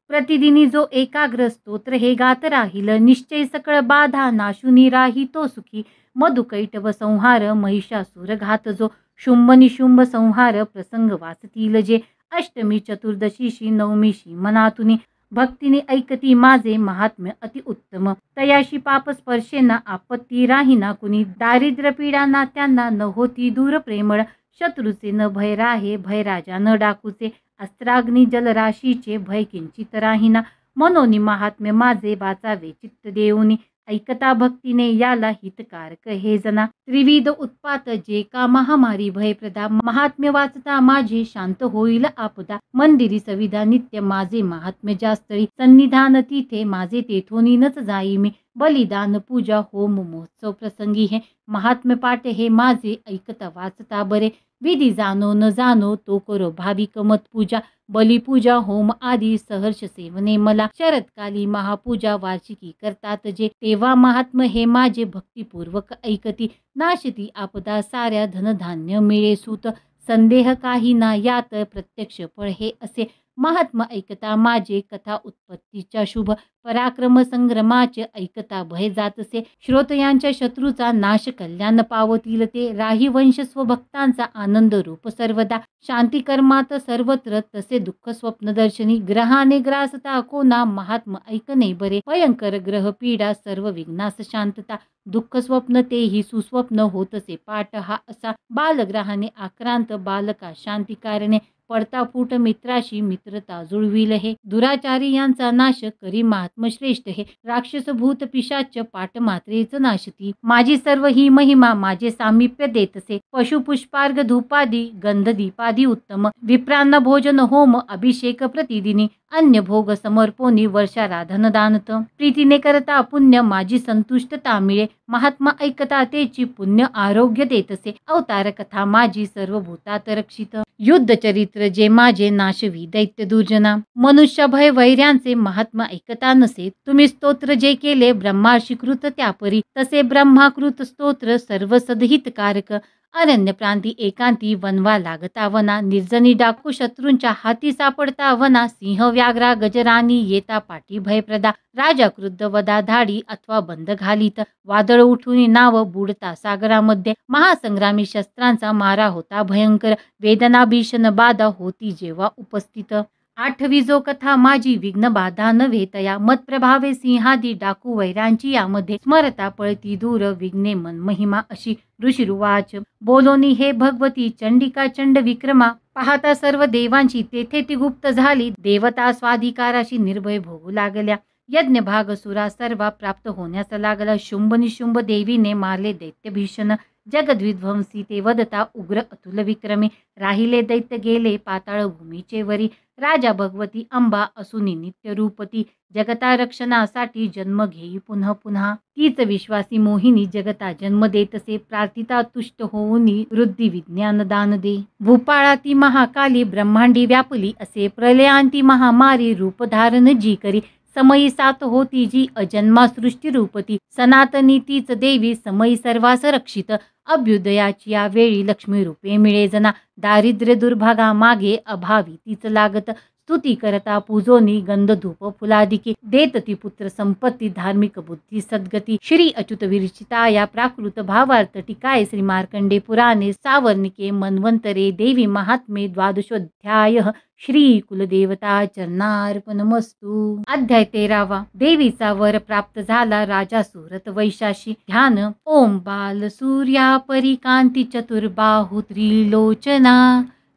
Speaker 1: प्रतिदिनी जो एकाग्र स्तोत्र हे गात राहील. निश्चय सकळ बाधा नाशुनी राही तो सुखी. मधुकैटभ संहार महिषासुर घात जो. शुंभ निशुंभ संहार प्रसंग वाचतील जे. अष्टमी चतुर्दशीशी नवमीशी मनातुनी. भक्तीने ऐकती माझे महात्म्य अति उत्तम. तयाशी पाप स्पर्शेना आपत्ती राहीना कुणी. दारिद्र्य पीडा नात्यांना न होती दूर प्रेमळ. शत्रूचे न भय राहे भय राजा न डाकूचे. अस्त्राग्नी जलराशीचे भय किंचित राहीना. मनोनी महात्म्य माझे वाचावे चित्त देऊनी. ऐकता भक्तीने याला हितकारक हे जना. त्रिविध उत्पात जे का महामारी भयप्रदा. महात्म्य वाचता माझे शांत होईल आपदा. मंदिरी सविधा नित्य माझे महात्म्य जास्तळी. सन्निधान तिथे माझे तेथोनीनच जाई मी. बलिदान पूजा होम महोत्सव प्रसंगी हे. महात्म्य पाठ हे माझे ऐकता वाचता बरे. विधी जाणो न जाणो तो करो भाविक मत पूजा. बलिपूजा होम आदी सहर्ष सेवने मला. शरदकाली महापूजा वार्षिकी करतात जे. तेव्हा महात्म्य हे माझे भक्तिपूर्वक ऐकती. नाशती आपदा साऱ्या धनधान्य मिळे सूत. संदेह काही ना यात प्रत्यक्ष फळ हे असे. महात्मा ऐकता माझे कथा उत्पत्तीच्या शुभ. पराक्रम संग्रमाचे ऐकता भय जातसे. श्रोतयांच्या शत्रूचा नाश कल्याण पावतील ते. राही वंश स्वभक्तांचा आनंद रूप सर्वदा. शांती कर्मात सर्वत्र तसे दुःख स्वप्नदर्शनी. ग्रहाने ग्रासता कोणा महात्म ऐकणे बरे. भयंकर ग्रह पीडा सर्व विघ्नास शांतता. दुःख स्वप्न तेही सुस्वप्न होतसे पाठ हा असा. बालग्रहाने आक्रांत बालका शांती कारणे. पडता फूट मित्राशी मित्रता जुळविल हे. दुराचारी यांचा नाश करी महात्मश्रेष्ठ हे. राक्षस भूत पिशाच पाठ मात्रेच नाशती. माझी सर्व ही महिमा माझे सामिप्य देतसे. पशु पुष्पार्घ धूपादी गंध दीपादी उत्तम. विप्रांना भोजन होम अभिषेक प्रतिदिनी. अन्य भोग समर्पोनी वर्षाराधन दानत. प्रीतीने करता पुण्य माझी संतुष्टता मिळे. महात्मा ऐकता तेची पुण्य आरोग्य देतसे. अवतार कथा माझी सर्व भूतात रक्षित. युद्ध चरित्र जे माझे नाशवी दैत्य दुर्जना. मनुष्य भय वैर्यांचे महात्मा ऐकता नसे. तुम्ही स्तोत्र जे केले ब्रह्मार्षीकृत त्यापरी. तसे ब्रह्माकृत स्तोत्र सर्व सदहितकारक. अरण्य प्रांती एकांती वनवा लागता वना. निर्जनी डाकू शत्रूंच्या हाती सापडता वना. सिंह व्याघ्रा गजरानी येता पाठी भयप्रदा. राजा क्रुद्ध वदा धाडी अथवा बंद घालीत. वादळ उठून नाव बुडता सागरामध्ये. महासंग्रामी शस्त्रांचा मारा होता भयंकर. वेदना भीषण बाधा होती जेव्हा उपस्थित. आठवी जो कथा माझी विघ्न बाधा न वेतया. मत प्रभावे सिंहादी डाकू वैरांची यामध्ये. स्मरता पळती दूर विघ्ने मन महिमा अशी. ऋषिरुवाच बोलोनी हे भगवती चंडिका चंड विक्रमा. पाहता सर्व देवांची तेथे ती गुप्त झाली. देवता स्वाधिकाराशी निर्भय भोगू लागल्या. यज्ञ भाग सुरा सर्वा प्राप्त होण्यास लागला. शुंभ निशुंभ देवीने मारले दैत्य भीषण. जगद्विध्वंसी ते वदता उग्र अतुल विक्रमे. राहिले दैत्य गेले पाताळ भूमीचे वरी. राजा भगवती अंबा असुनी नित्य रूपती. जगता रक्षणासाठी जन्म घेई पुन्हा पुन्हा. तीच विश्वासी मोहिनी जगता जन्म देतसे. प्रार्थिता तुष्ट होऊनी वृद्धी विज्ञान दान दे. भूपाळाती महाकाली ब्रह्मांडी व्यापली असे. प्रलयांती महामारी रूप धारण जी करी. समयी सात होती जी अजन्मा सृष्टी रूपती. सनातनी तीच देवी समयी सर्वास रक्षित. अभ्युदयाची या वेळी लक्ष्मी रूपे मिळे जना. दारिद्र्य दुर्भागा मागे अभावी तीच लागत. स्तुती करता पूजोनी गंध धूप फुलादिके. देत ती पुत्र संपत्ती धार्मिक बुद्धी सद्गती. श्री अच्युत विरचिता या प्राकृत भावार्थ टीकाय श्री मार्कंडे पुराणे सावर्णिके मन्वंतरे देवी महात्मे द्वादशोध्याय. श्री कुलदेवता चरणार्पणमस्तु. अध्याय 13वा. देवीचा वर प्राप्त झाला राजा सुरत वैशाशी. ध्यान. ओम बाल सूर्या परिकांती चतुर्बाहु त्रिलोचना.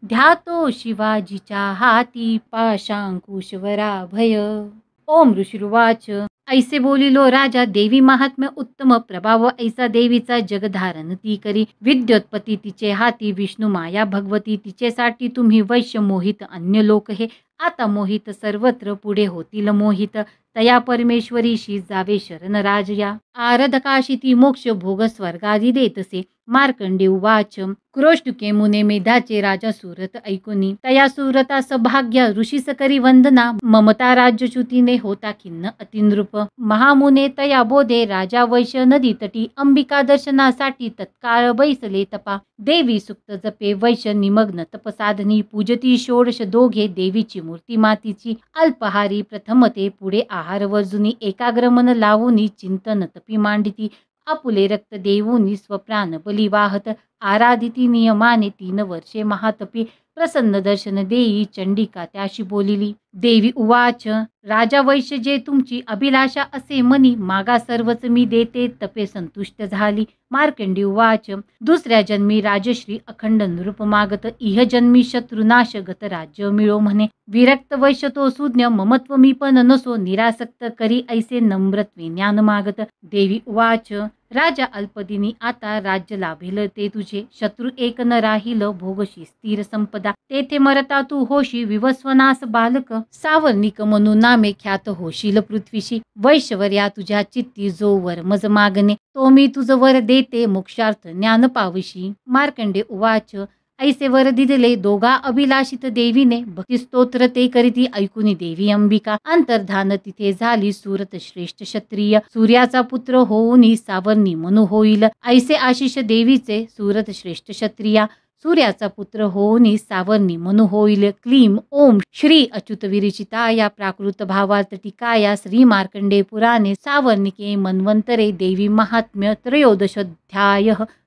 Speaker 1: ध्यातो शिवाजीच्या हाती पाशांकुशवरा भय. ओम ऋषिरुवाच ऐसे बोलिलो राजा देवी महात्म्य उत्तम. प्रभाव ऐसा देवीचा जगधारण ती करी. विद्योत्पत्ती तिचे हाती विष्णू माया भगवती. तिचेसाठी तुम्ही वैश्य मोहित अन्य लोक हे. आता मोहित सर्वत्र पुढे होतील मोहित. तया परमेश्वरीशी जावे शरण राजया. आराधकाशी ती मोक्ष भोग स्वर्गादी देतसे. मार्कंडे उवाच क्रोष्टुके मुने मेधाचे राजा सुरत ऐकुनी. तया सुरता सभाग्य ऋषीस करी वंदना. ममता राज्यच्युतीने होता खिन्न अतिनृप. महामुने तया बोधे राजा वैश्य नदी तटी. अंबिका दर्शनासाठी तत्काळ बैसले तपा. देवी सुक्त जपे वैश्य निमग्न तपसाधनी. पूजती षोडश दोघे देवीची मूर्ती मातीची. अल्पहारी प्रथमते पुढे आहार वर्जुनी. एकाग्र मन लावूनी चिंतन तपी मांडिती. आपुले रक्त देऊनी स्वप्राण बली वाहत. आराधिती नियमाने 3 वर्षे महातपी. प्रसन्न दर्शन देई चंडिका त्याशी बोलिली. देवी उवाच राजा वैश्य जे तुमची अभिलाषा असे मनी. मागा सर्वच मी देते तपे संतुष्ट झाली. मार्कंडी उवाच दुसऱ्या जन्मी राजश्री अखंड नृप मागत. इह जन्मी शत्रुनाश गत राज्य मिळो म्हणे. विरक्त वैश्य तो सुज्ञ ममत्व मी पण नसो. निरासक्त करी ऐसे नम्रत्वे ज्ञान मागत. देवी उवाच राजा अल्पदिनी आता राज्य लाभेल ते तुझे. शत्रू एक न राहिल भोगशी स्थिर संपदा. तेथे मरता तू होशी विवस्वनास बालक. सावर्णिक म्हणू नामे ख्यात होशील पृथ्वीशी. वैश्यवर्या तुझ्या चित्ती जो वर मज मागणे. तो मी तुझ वर देते मोक्षार्थ ज्ञान पावशी. मार्कंडे उवाच ऐसे वर दिदले दोघा अभिलाषित देवीने. भक्ती स्तोत्र ते करीती ऐकुनी देवी अंबिका. अंतर्धान तिथे झाली सुरत श्रेष्ठ क्षत्रिय. सूर्याचा पुत्र होऊनी सावर्णी मनु होईल. ऐसे आशिष देवीचे सुरत श्रेष्ठ क्षत्रिया. सूर्याचा पुत्र होऊनी सावर्णी मनु होईल. क्लीम ओम श्री अच्युत विरचिता या प्राकृत भावार्थ टीकाया श्री मार्कंडे पुराणे सावर्णिके मन्वंतरे देवी महात्म्य त्रयोदशोध्याय.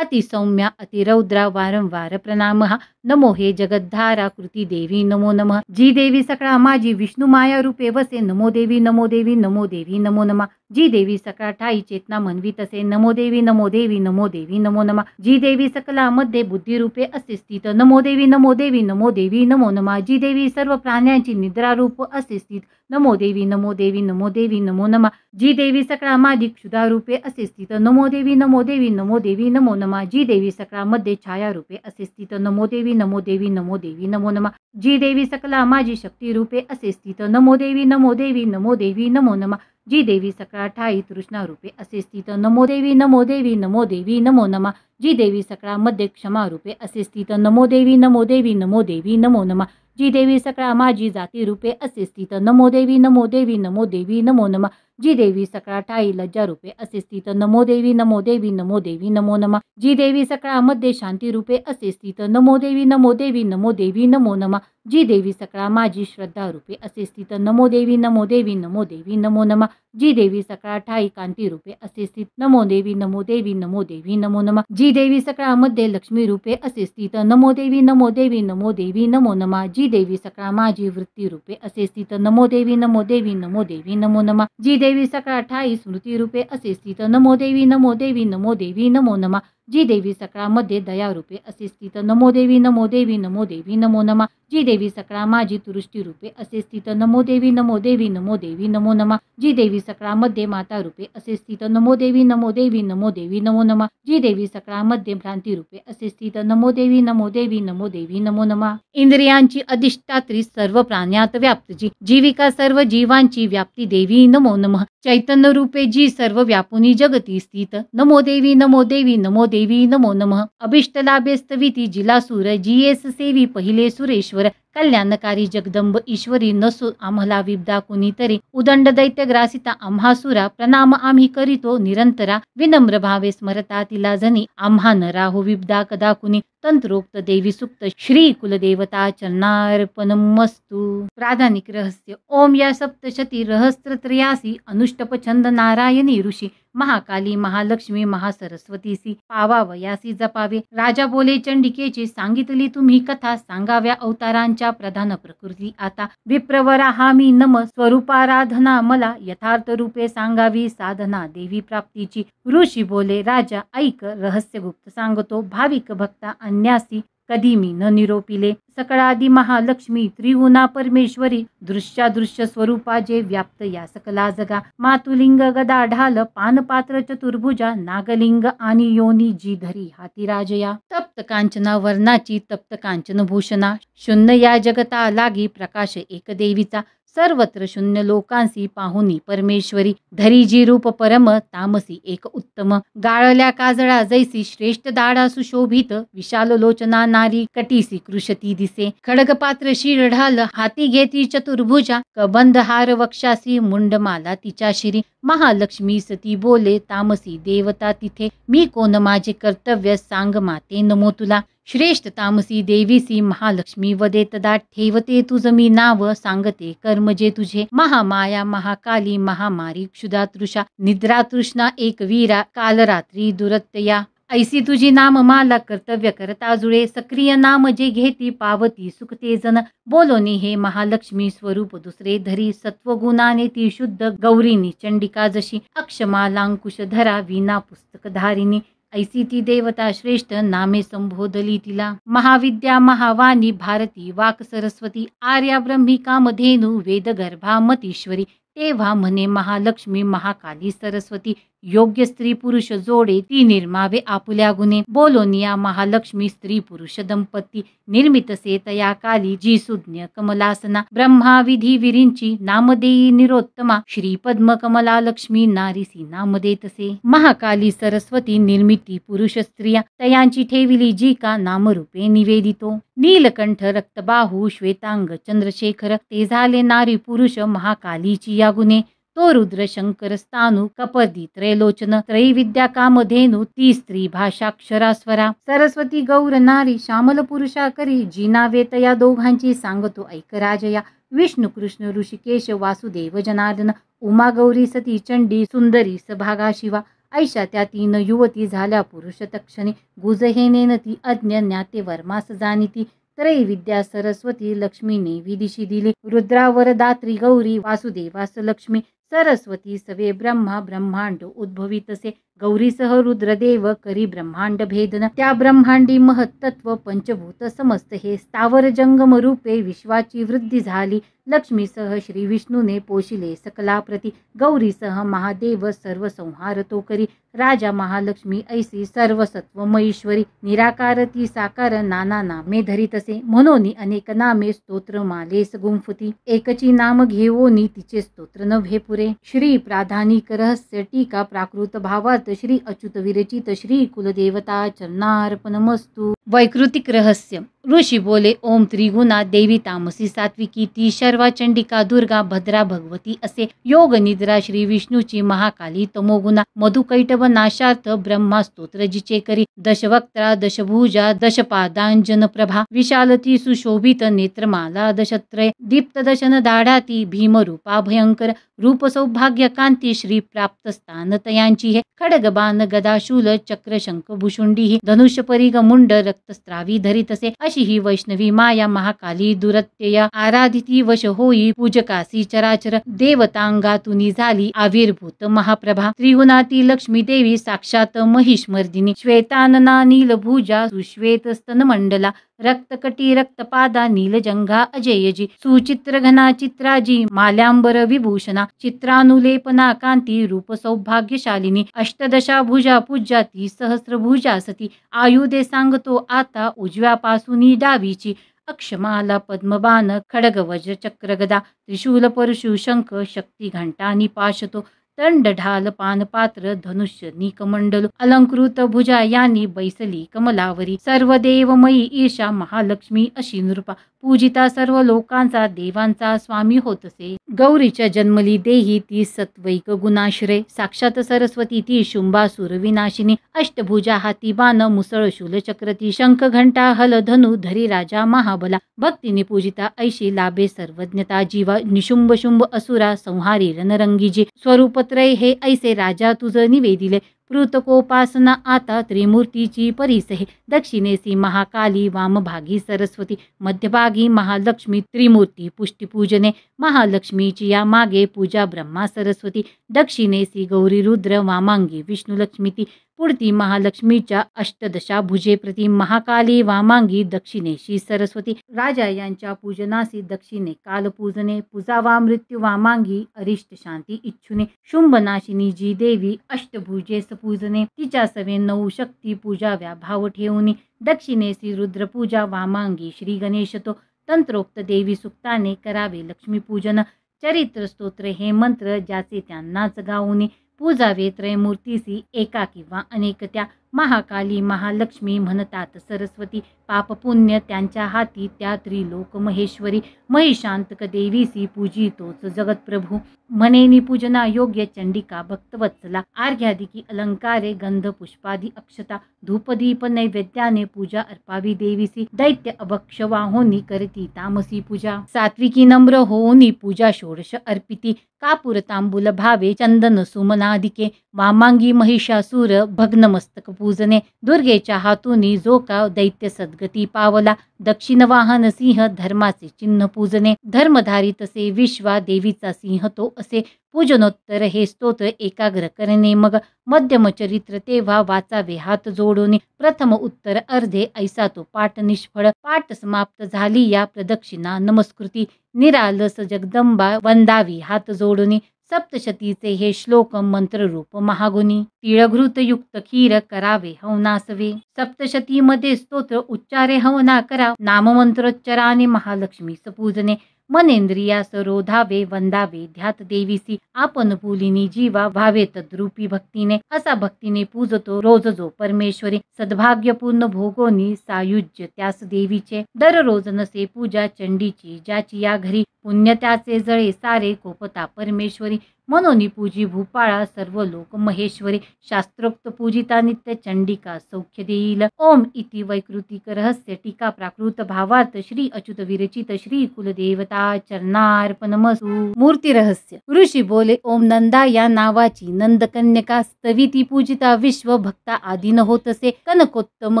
Speaker 1: अतिसौम्या अतिरौद्रा वारंवार प्रणामः नमो हे जगद्धारा कृती देवी नमो नमः जी देवी सकळा माझी विष्णू माया रूपे वसे नमो देवी नमो देवी नमो देवी नमो नमः जी देवी सकळा ठाई चेतना मनवी तसे नमो देवी नमो देवी नमो देवी नमो नमः जी देवी सकला मध्ये बुद्धी रूपे असे स्थित नमो देवी नमो देवी नमो देवी नमो नमः जी देवी सर्व प्राण्यांची निद्रा रूप असे स्थित नमो देवी नमो देवी नमो देवी नमो नमः जी देवी सकळा माझी क्षुधा रूपे असे स्थित नमो देवी नमो देवी नमो देवी नमो नमः जी देवी सकळा मध्ये छाया रूपे असे स्थित नमो देवी नमो देवी नमो देवी नमो नमः जी देवी सकला माझी शक्ती रूपे असे स्थित नमो देवी नमो देवी नमो देवी नमो नमः जी देवी सकळा ठाई तृष्णा रूपे असे स्थित नमो देवी नमो देवी नमो देवी नमो नमः जी देवी सकळा मध्ये क्षमा रूपे असे स्थित नमो देवी नमो देवी नमो देवी नमो नमः जी देवी सकळा माझी जाती रूपे असे स्थित नमो देवी नमो देवी नमो देवी नमो नमः जी देवी सकळा ठाई लज्जा रूपे असे स्थित नमो देवी नमो देवी नमो देवी नमो नमः जी देवी सकळा मध्ये शांती रूपे असे स्थित नमो देवी नमो देवी नमो देवी नमो नमः जी देवी सकळा माझी श्रद्धा रूपे असे स्थित नमो देवी नमो देवी नमो देवी नमो नमः जी देवी सकळा ठाई कांती रूपे असे स्थित नमो देवी नमो देवी नमो देवी नमो नमः जी देवी सकळा मध्ये लक्ष्मी रूपे असे स्थित नमो देवी नमो देवी नमो देवी नमो नमः जी देवी सकळा माझी वृत्ती रूपे असे स्थित नमो देवी नमो देवी नमो देवी नमो नमः जी देवी सकळा ठाई स्मृती रूपे असे स्थित नमो देवी नमो देवी नमो देवी नमो नमः जी देवी सकळा मध्ये दया रूपे असे स्थित नमो देवी नमो देवी नमो देवी नमो नमः जी देवी सकळा माझी तुरुष्टी रूपे असे स्थित नमो देवी नमो देवी नमो देवी नमो नमः जी देवी सकळा मध्ये माता रूपे असे स्थित नमो देवी नमो देवी नमो देवी नमो नमः जी देवी सकळा मध्ये भ्रांती रूपे असे स्थित नमो देवी नमो देवी नमो देवी नमो नमः इंद्रियांची अधिष्ठात्री सर्व प्राण्यात व्याप्त जी जीविका सर्व जीवांची व्याप्ती देवी नमो नमः चैतन्य रूपे जी सर्व व्यापुनी जगती स्थित नमो देवी नमो देवी नमो देवी नमो नमः अभिष्ट लाभे स्तविती जिलासूर जी येस सेवी पहिले सुरेश्वर कल्याणकारी जगदंब ईश्वरी नसो आम्हाला विद्या कुणीतरी उदंड दैत्य ग्रासिता आम्हासुरा प्रणाम आम्ही करीतो निरंतरा विनम्र भावे स्मरता तिला जनी आम्हा न राहो विद्या कदा कुणी तंत्रोक्त देवी सुक्त श्री कुलदेवता चरणार्पणमस्तु प्राधानिक रहस्य ओम या सप्तशती रहस्त्रत्रयासी अनुष्टप छंद नारायणी ऋषी महाकाली महालक्ष्मी महासरस्वतीसी पावावयासी जपावे राजा बोले चंडिकेची सांगितली तुम्ही कथा सांगाव्या अवतारांच्या प्रधान प्रकृती आता विप्रवरा हामी नम स्वरूपाराधना मला यथार्थ रूपे सांगावी साधना देवी प्राप्तीची ऋषी बोले राजा ऐक रहस्य गुप्त सांगतो भाविक भक्ता अन्यासी कधी मी न निरोपिले सकळादी महालक्ष्मी त्रिगुणा परमेश्वरी दृश्यादृश्य स्वरूपा जे व्याप्त या सकला जगा मातुलिंग गदा ढाल पानपात्र चतुर्भुजा नागलिंग आणि योनी जी धरी हाती राजया तप्त कांचना वर्णाची तप्त कांचन भूषणा शून्य या जगता लागी प्रकाश एक देवीचा सर्वत्र शून्य लोकांसी पाहुनी परमेश्वरी धरी जी रूप परम तामसी एक उत्तम गाळल्या काजळा जैसी श्रेष्ठ दाडा सुशोभित विशाल लोचना नारी कटीसी कृशती दिसे खडगपात्र शीळ ढाल हाती घेती चतुर्भुजा कबंध हार वक्षासी मुंडमाला तिच्या शिरी महालक्ष्मी सती बोले तामसी देवता तिथे मी कोण माझे कर्तव्य सांग माते नमो तुला श्रेष्ठ तामसी देवीसी महालक्ष्मी वदे तदा ठेवते तुझ मी नाव सांगते कर्म जे तुझे महामाया महाकाली महामारी क्षुधा तृषा निद्रा तृष्णा एक वीरा कालरात्री दुरत्यया ऐसी तुझी नाम माला कर्तव्य करता जुळे सक्रिय नाम जे घेती पावती सुखते जन बोलोनी हे महालक्ष्मी स्वरूप दुसरे धरी सत्वगुणाने ती शुद्ध गौरीनी चंडिका जशी अक्षमालांकुश धरा विना पुस्तक धारिणी ऐसी ती देवता श्रेष्ठ नामे संबोधली तिला महाविद्या महावाणी भारती वाक सरस्वती आर्या ब्रह्मिका मधेनु वेदगर्भा मतीश्वरी तेव्हा म्हणे महालक्ष्मी महाकाली सरस्वती योग्य स्त्री पुरुष जोडे ती निर्मावे आपुल्या गुणे बोलोनिया महालक्ष्मी स्त्री पुरुष दंपती निर्मित सेतया काली जी सुज्ञ कमलासना ब्रह्मा विधी विरींची नामदेयी निरोत्तमा श्री पद्म कमला लक्ष्मी नारीसी नामदे तसे महाकाली सरस्वती निर्मिती पुरुष स्त्रिया तयांची ठेविली जी का नामरूपे निवेदितो नीलकंठ रक्तबाहू श्वेतांग चंद्रशेखर ते झाले नारी पुरुष महाकालीची या गुणे तो रुद्र शंकर स्थानु कपर्दी त्रैलोचन त्रैविद्या कामधेनु ती स्त्री भाषाक्षरास्वरा सरस्वती गौर नारी श्यामल पुरुषा करी जी नावे तया दोघांची सांगतो ऐक राजया विष्णू कृष्ण ऋषिकेश वासुदेव जनार्दन उमा गौरी सती चंडी सुंदरी सभागा शिवा ऐशा त्या 3 युवती झाल्या पुरुष तक्षणी, गुजहेनेन ती अज्ञ ज्ञाते वर्मास जाणीती, त्रैविद्या सरस्वती लक्ष्मीने विदिशी दिली, रुद्रावरदात्री गौरी वासुदेवास लक्ष्मी, सरस्वती सवे ब्रह्मा ब्रह्मांड उद्भवितसे, गौरीसह रुद्रदेव करी ब्रह्मांड भेदन, त्या ब्रह्मांडी महत्त्व पंचभूत समस्त हे, स्थावर जंगम रूपे विश्वाची वृद्धी झाली, लक्ष्मीसह श्री विष्णूने पोशिले सकलाप्रती, गौरीसह महादेव सर्व संहार तो करी, राजा महालक्ष्मी ऐसी सर्वसत्व महेश्वरी, निराकार ती साकार नाना नामे धरितसे, म्हणून अनेक नामे स्तोत्र मालेस गुंफती, एकची नाम घेवोनी तिचे स्तोत्र नव्हे पुरे. श्री प्राधानिक रहस्य टीका प्राकृत भावार्थ श्री अच्युत विरचित श्री कुलदेवता चरणार्पणमस्तु. वैकृतिक रहस्य. ऋषी बोले, ओम त्रिगुणा देवी तामसी सात्विकी ती शर्वा चंडिका दुर्गा भद्रा भगवती असे, योग निद्रा श्री विष्णूची महाकाली तमोगुणा, मधुकैटभ नाशार्थ ब्रह्मा स्तोत्र जिचे करी, दशवक्त्रा दशभुजा दशपादांजन प्रभा, विशालती सुशोभित नेत्रमाला दशत्रय, दीप्त दशन दाढाती भीमरूपा भयंकर, रूप सौभाग्य कांती श्री प्राप्त स्थान तयांची हे, खडग बाण गदा शूल चक्र शंख भुषुंडी ही, धनुष्य परिग मुंड रक्तस्त्रावी धरितसे, अशी ही वैष्णवी माया महाकाली दुरत्यया, आराधिती वश होई पूजकासी चराचर, देवतांगातुनी झाली आविर्भूत महाप्रभा, त्रिगुणाती लक्ष्मी देवी साक्षात महिषमर्दिनी, श्वेतानना नीलभुजा सुश्वेत स्तन मंडला, रक्तकटी रक्तपादा नीलजंघा अजयजी, सुचित्र घना चित्राजी माल्यांबर विभूषणा, चित्रानुलेपना कांती रूप सौभाग्यशालिनी, अष्टदशा भुजा पूज्याती सहस्रभुजा सती, आयुधे सांगतो आता उजव्यापासून डावीची, अक्षमाला पद्मबाण खडग वज्र चक्र गदा, त्रिशूल परशु शंख शक्ती घंटा निपाशतो, दंड ढाल पानपात्र धनुष्य निकमंडल, अलंकृत भुजा यांनी बैसली कमलावरी, सर्व देवमयी ईशा महालक्ष्मी अशी नृपा, पूजिता सर्व लोकांचा देवांचा स्वामी होतसे, गौरीच्या जन्मली देही ती सत्वैक गुणाश्रय, साक्षात सरस्वती ती शुंभासुर विनाशिनी, अष्टभुजा हाती बाण मुसळ शूल चक्रती, शंख घंटा हल धनु धरी राजा महाबला, भक्तीने पूजिता ऐशी लाभे सर्वज्ञता जीवा, निशुंभ शुंभ असुरा संहारी रणरंगीजी, स्वरूपत्रय हे ऐसे राजा तुझ निवेदिले, पृतकोपासना आता त्रिमूर्तीची परिसहे, दक्षिणेसी महाकाली वामभागी सरस्वती, मध्यभागी महालक्ष्मी त्रिमूर्ती पुष्टीपूजने, महालक्ष्मीची या मागे पूजा ब्रह्मा सरस्वती, दक्षिणेसी गौरी रुद्र वामांगी विष्णुलक्ष्मी ती, पुढती महालक्ष्मीच्या अष्टदशा भुजे प्रति, महाकाली वामांगी दक्षिणेशी सरस्वती, राजा यांच्या पूजनासी दक्षिणे कालपूजने, पूजावा मृत्यू वामांगी अरिष्ट शांती इच्छुने, शुंभनाशिनी जी देवी अष्टभुजे पूजने, तिच्या सवे 9 शक्ती पूजाव्या भाव ठेवून, दक्षिणेसी रुद्रपूजा वामांगी श्री गणेशतो, तंत्रोक्त देवी सुक्ताने करावे लक्ष्मीपूजन, चरित्र स्तोत्र हे मंत्र ज्याचे त्यांनाच गाऊनी, पूजावे त्रयमूर्तीसी एका किंवा अनेक त्या, महाकाली महालक्ष्मी म्हणतात सरस्वती, पाप पुण्य त्यांच्या हाती त्या त्रिलोक महेश्वरी, महिषांतक देवीसी पूजितोच जगत प्रभू, म्हणेनी पूजना योग्य चंडिका भक्तवत्सला, आर्घ्यादिकी अलंकारे गंध पुष्पादी अक्षता, धूपदीप नैवेद्याने पूजा अर्पावी देवीसी, दैत्य अभक्ष वाहोनी करती तामसी पूजा, सात्विकी नम्र होऊनी पूजा षोडश अर्पिती, कापूर तांबूल भावे चंदन सुमनादिके, वामांगी महिषासूर भग्नमस्तक पूजने, दुर्गेच्या हातूनी जो का दैत्य सद्गती पावला, दक्षिण वाहन सिंह धर्माचे चिन्ह पूजने, धर्मधारी तसे विश्वा देवीचा सिंह तो असे, पूजनोत्तर हे स्तोत्र एकाग्र करणे, मग मध्यम चरित्र तेव्हा वाचावे हात जोडून, प्रथम उत्तर अर्धे ऐसा तो पाठ निष्फळ, पाठ समाप्त झाली या प्रदक्षिणा नमस्कृती, निरालस जगदंबा वंदावी हात जोडून, सप्तशतीचे हे श्लोक मंत्ररूप महागुणी, तिळघृत युक्त खीर करावे हवनासवे, सप्तशतीमध्ये स्तोत्र उच्चारे हवना करा, नाममंत्रोच्चाराने महालक्ष्मीस पूजने, मनेंद्रियास रोधावे वंदावे ध्यात देवीसी, आपण भूलिनी जीवा व्हावे तद्रूपी भक्तीने, असा भक्तीने पूजतो रोज जो परमेश्वरी, सद्भाग्यपूर्ण भोगोनी सायुज्य त्यास देवीचे, दररोज नसे पूजा चंडीची ज्याची या घरी, पुण्य त्याचे जळे सारे कोपता परमेश्वरी, मनोनी पूजी भूपाळा सर्व लोक महेश्वरी, शास्त्रोक्त पूजिता नित्य चंडिका सौख्य देईल। ओम इति वैकृतिक रहस्य टीका प्राकृत भावार्थ श्री अच्युत विरचित श्री कुलदेवता चरणार्पणमस्तु। मूर्ती रहस्य ऋषी बोले, ओम नंदा या नावाची नंदकन्यका स्तविती पूजिता विश्व भक्ता आदिन होतसे। कनकोत्तम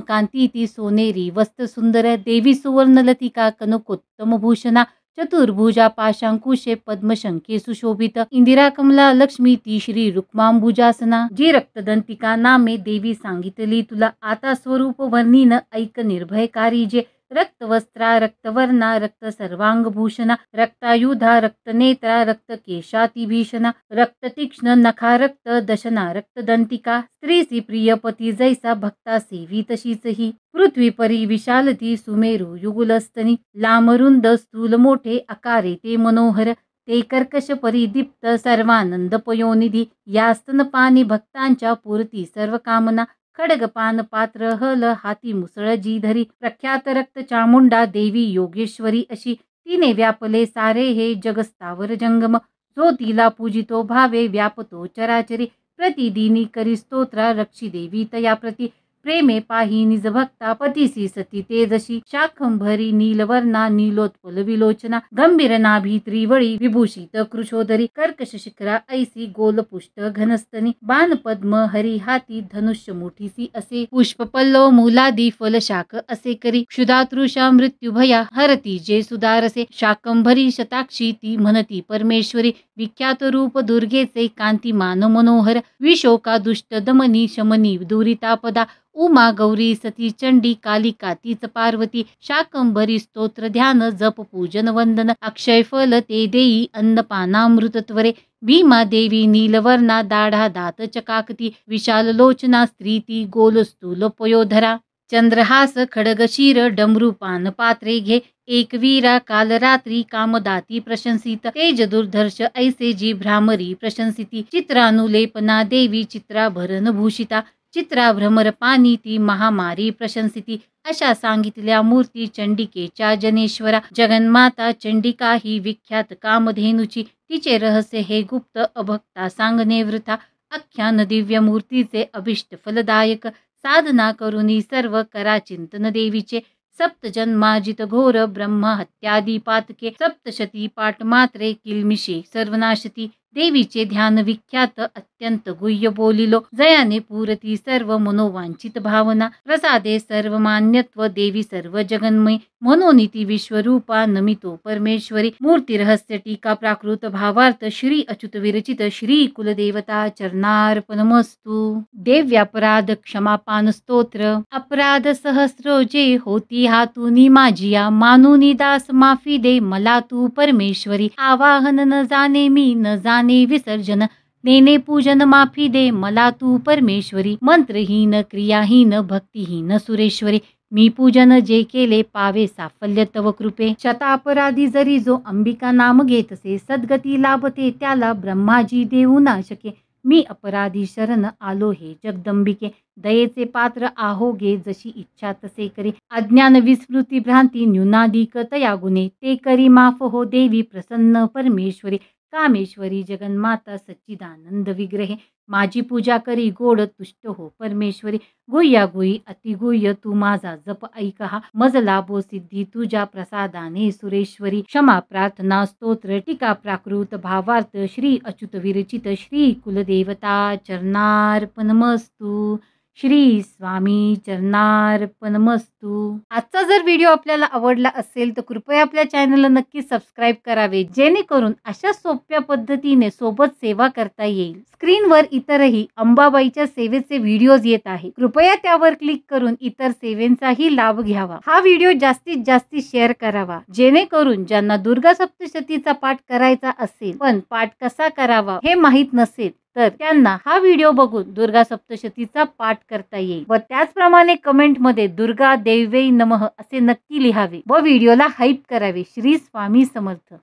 Speaker 1: कांती ती सोनेरी वस्त्र सुंदर देवी सुवर्णलतिका कनकोत्तम भूषणा चतुर्भुजा पाशांकुशे पद्मशंखे सुशोभित इंदिरा कमला लक्ष्मी ती श्री रुक्मांबुजासना। जी रक्तदंतिका नामे देवी सांगितली तुला, आता स्वरूप वर्णीन ऐक निर्भयकारी जे। रक्तवस्त्रा रक्तवर्णा रक्त सर्वांगभूषणा रक्तायुधा रक्तनेत्रा रक्तकेशाती भीषणा रक्ततीक्ष्ण नखा रक्त दशना रक्तदंतिका स्त्रीसी प्रियपती जैसा भक्ता सेवी तशीच ही। पृथ्वी परी विशालती सुमेरू युगुलस्तनी लांबरुंद स्थूल मोठे आकारे ते मनोहर ते कर्कश परिदीप्त सर्वानंद पयोनिधी या स्तनपानी भक्तांच्या पुरती सर्व कामना। खडगपान पात्र हल हाती मुसळ जी धरी प्रख्यात रक्त चामुंडा देवी योगेश्वरी अशी तिने व्यापले सारे हे जगस्तावर जंगम। जो तिला पूजितो भावे व्यापतो चराचरी प्रतिदिनी करी स्तोत्रा रक्षी देवी तया प्रती प्रेमे पाही निज भक्ता पतीसी सती तेजशी। शाखंभरी नीलवर्णा नीलोत्पल विलोचना गंभीर नाभी त्रिवळी विभूषित कृशोदरी कर्कश शिखरा ऐसी गोलपुष्ट घनस्तनी बाण पद्म हरी हाती धनुष्य मुठीसी असे। पुष्पपल्लव मूलादी फलशाख असे करी क्षुधातृषा मृत्युभया हरती जे सुदारसे। शाकंभरी शताक्षी ती म्हणती परमेश्वरी विख्यात रूप दुर्गेचे कांतिमान मनोहर। विशोका दुष्ट दमनी शमनी दुरितापदा उमा गौरी सती चंडी कालिका तीच पार्वती। शाकंभरी स्तोत्र ध्यान जप पूजन वंदन अक्षय फल ते देई अन्नपानामृत त्वरे। भीमा देवी नीलवर्णा दाढा दात चकाकती विशाल लोचना स्त्री ती गोल स्थूल पयोधरा। चंद्रहास खडगशीर डमरूपान पात्रे घे एकवीरा कालरात्री कामदाती प्रशंसित तेज दुर्धर्ष ऐसे जी भ्रामरी प्रशंसिती। चित्रानुलेपना देवी चित्राभरण भूषिता चित्रा भ्रमर पानी ती महामारी प्रशंसिती। अशा सांगितल्या मूर्ती चंडिकेच्या जनेश्वरा। जगन्माता चंडिका ही विख्यात कामधेनुची तिचे रहस्य हे गुप्त अभक्ता सांगणे वृथा। आख्यान दिव्य मूर्तीचे अभिष्ट फलदायक साधना करुनी सर्व करा चिंतन देवीचे। सप्त जन्माजित घोर ब्रह्म हत्यादी पातके सप्तशती पाठ मात्रे किलमिशे सर्वनाशती। देवीचे ध्यान विख्यात अत्यंत गुह्य बोलिलो जयाने पूरती सर्व मनोवांचित भावना। प्रसादे सर्व मान्यत्व देवी सर्व जगन्मय मनोनीती विश्वरूपा नमितो परमेश्वरी। मूर्ती रहस्य टीका प्राकृत भावार्थ श्री अच्युत विरचित श्री कुलदेवता चरणार्पणमस्तु। देव्यापराध क्षमापान स्तोत्र अपराध सहस्रो जे होती हातूनी माझिया मानुनी दास माफी दे मला तू परमेश्वरी। आवाहन न जाणे मी न जाणे विसर्जन नेने पूजन माफी दे मला तू परमेश्वरी। मंत्रहीन क्रियाहीन भक्तिहीन सुरेश्वरी मी पूजन जे केले पावे साफल्य तव कृपे। शतापराधी जरी जो अंबिका नाम घेतसे सद्गती लाभते त्याला ब्रह्माजी देऊ ना शके। मी अपराधी शरण आलो हे जगदंबिके दयेचे पात्र आहो गे जशी इच्छा तसे करी। अज्ञान विस्मृती भ्रांती न्यूनाधिक तया गुणे ते करी माफ हो देवी प्रसन्न परमेश्वरी। कामेश्वरी जगन्माता सच्चिदानंद विग्रहे माझी पूजा करी गोड तुष्ट हो परमेश्वरी। गुह्यागुही अतिगुह्य तू माझा जप ऐकहा मज लाभो सिद्धी तुझ्या प्रसादाने सुरेश्वरी। क्षमा प्रार्थना स्तोत्र टीका प्राकृत भावार्थ श्री अच्युत विरचित श्री कुलदेवता चरणार्पणमस्तु। श्री स्वामी चरणार्पणमस्तु। आजचा जर व्हिडिओ आपल्याला आवडला असेल तर कृपया आपल्या चॅनलला नक्की सबस्क्राईब करावे जेणेकरून अशा सोप्या पद्धतीने सोबत सेवा करता येईल। स्क्रीनवर इतरही अंबाबाईच्या सेवेचे व्हिडिओज येत आहे, कृपया त्यावर क्लिक करून इतर सेवेंचाही लाभ घ्यावा। हा व्हिडिओ जास्तीत जास्त शेअर करावा जेणेकरून ज्यांना दुर्गा सप्तशतीचा पाठ करायचा असेल पण पाठ कसा करावा हे माहित नसेल तर त्यांना हा व्हिडिओ बघून दुर्गा सप्तशतीचा पाठ करता येईल। व त्याचप्रमाणे कमेंट मध्ये दुर्गा देव्यै नमः असे नक्की लिहावे व व्हिडिओला हाईप करावे। श्री स्वामी समर्थ।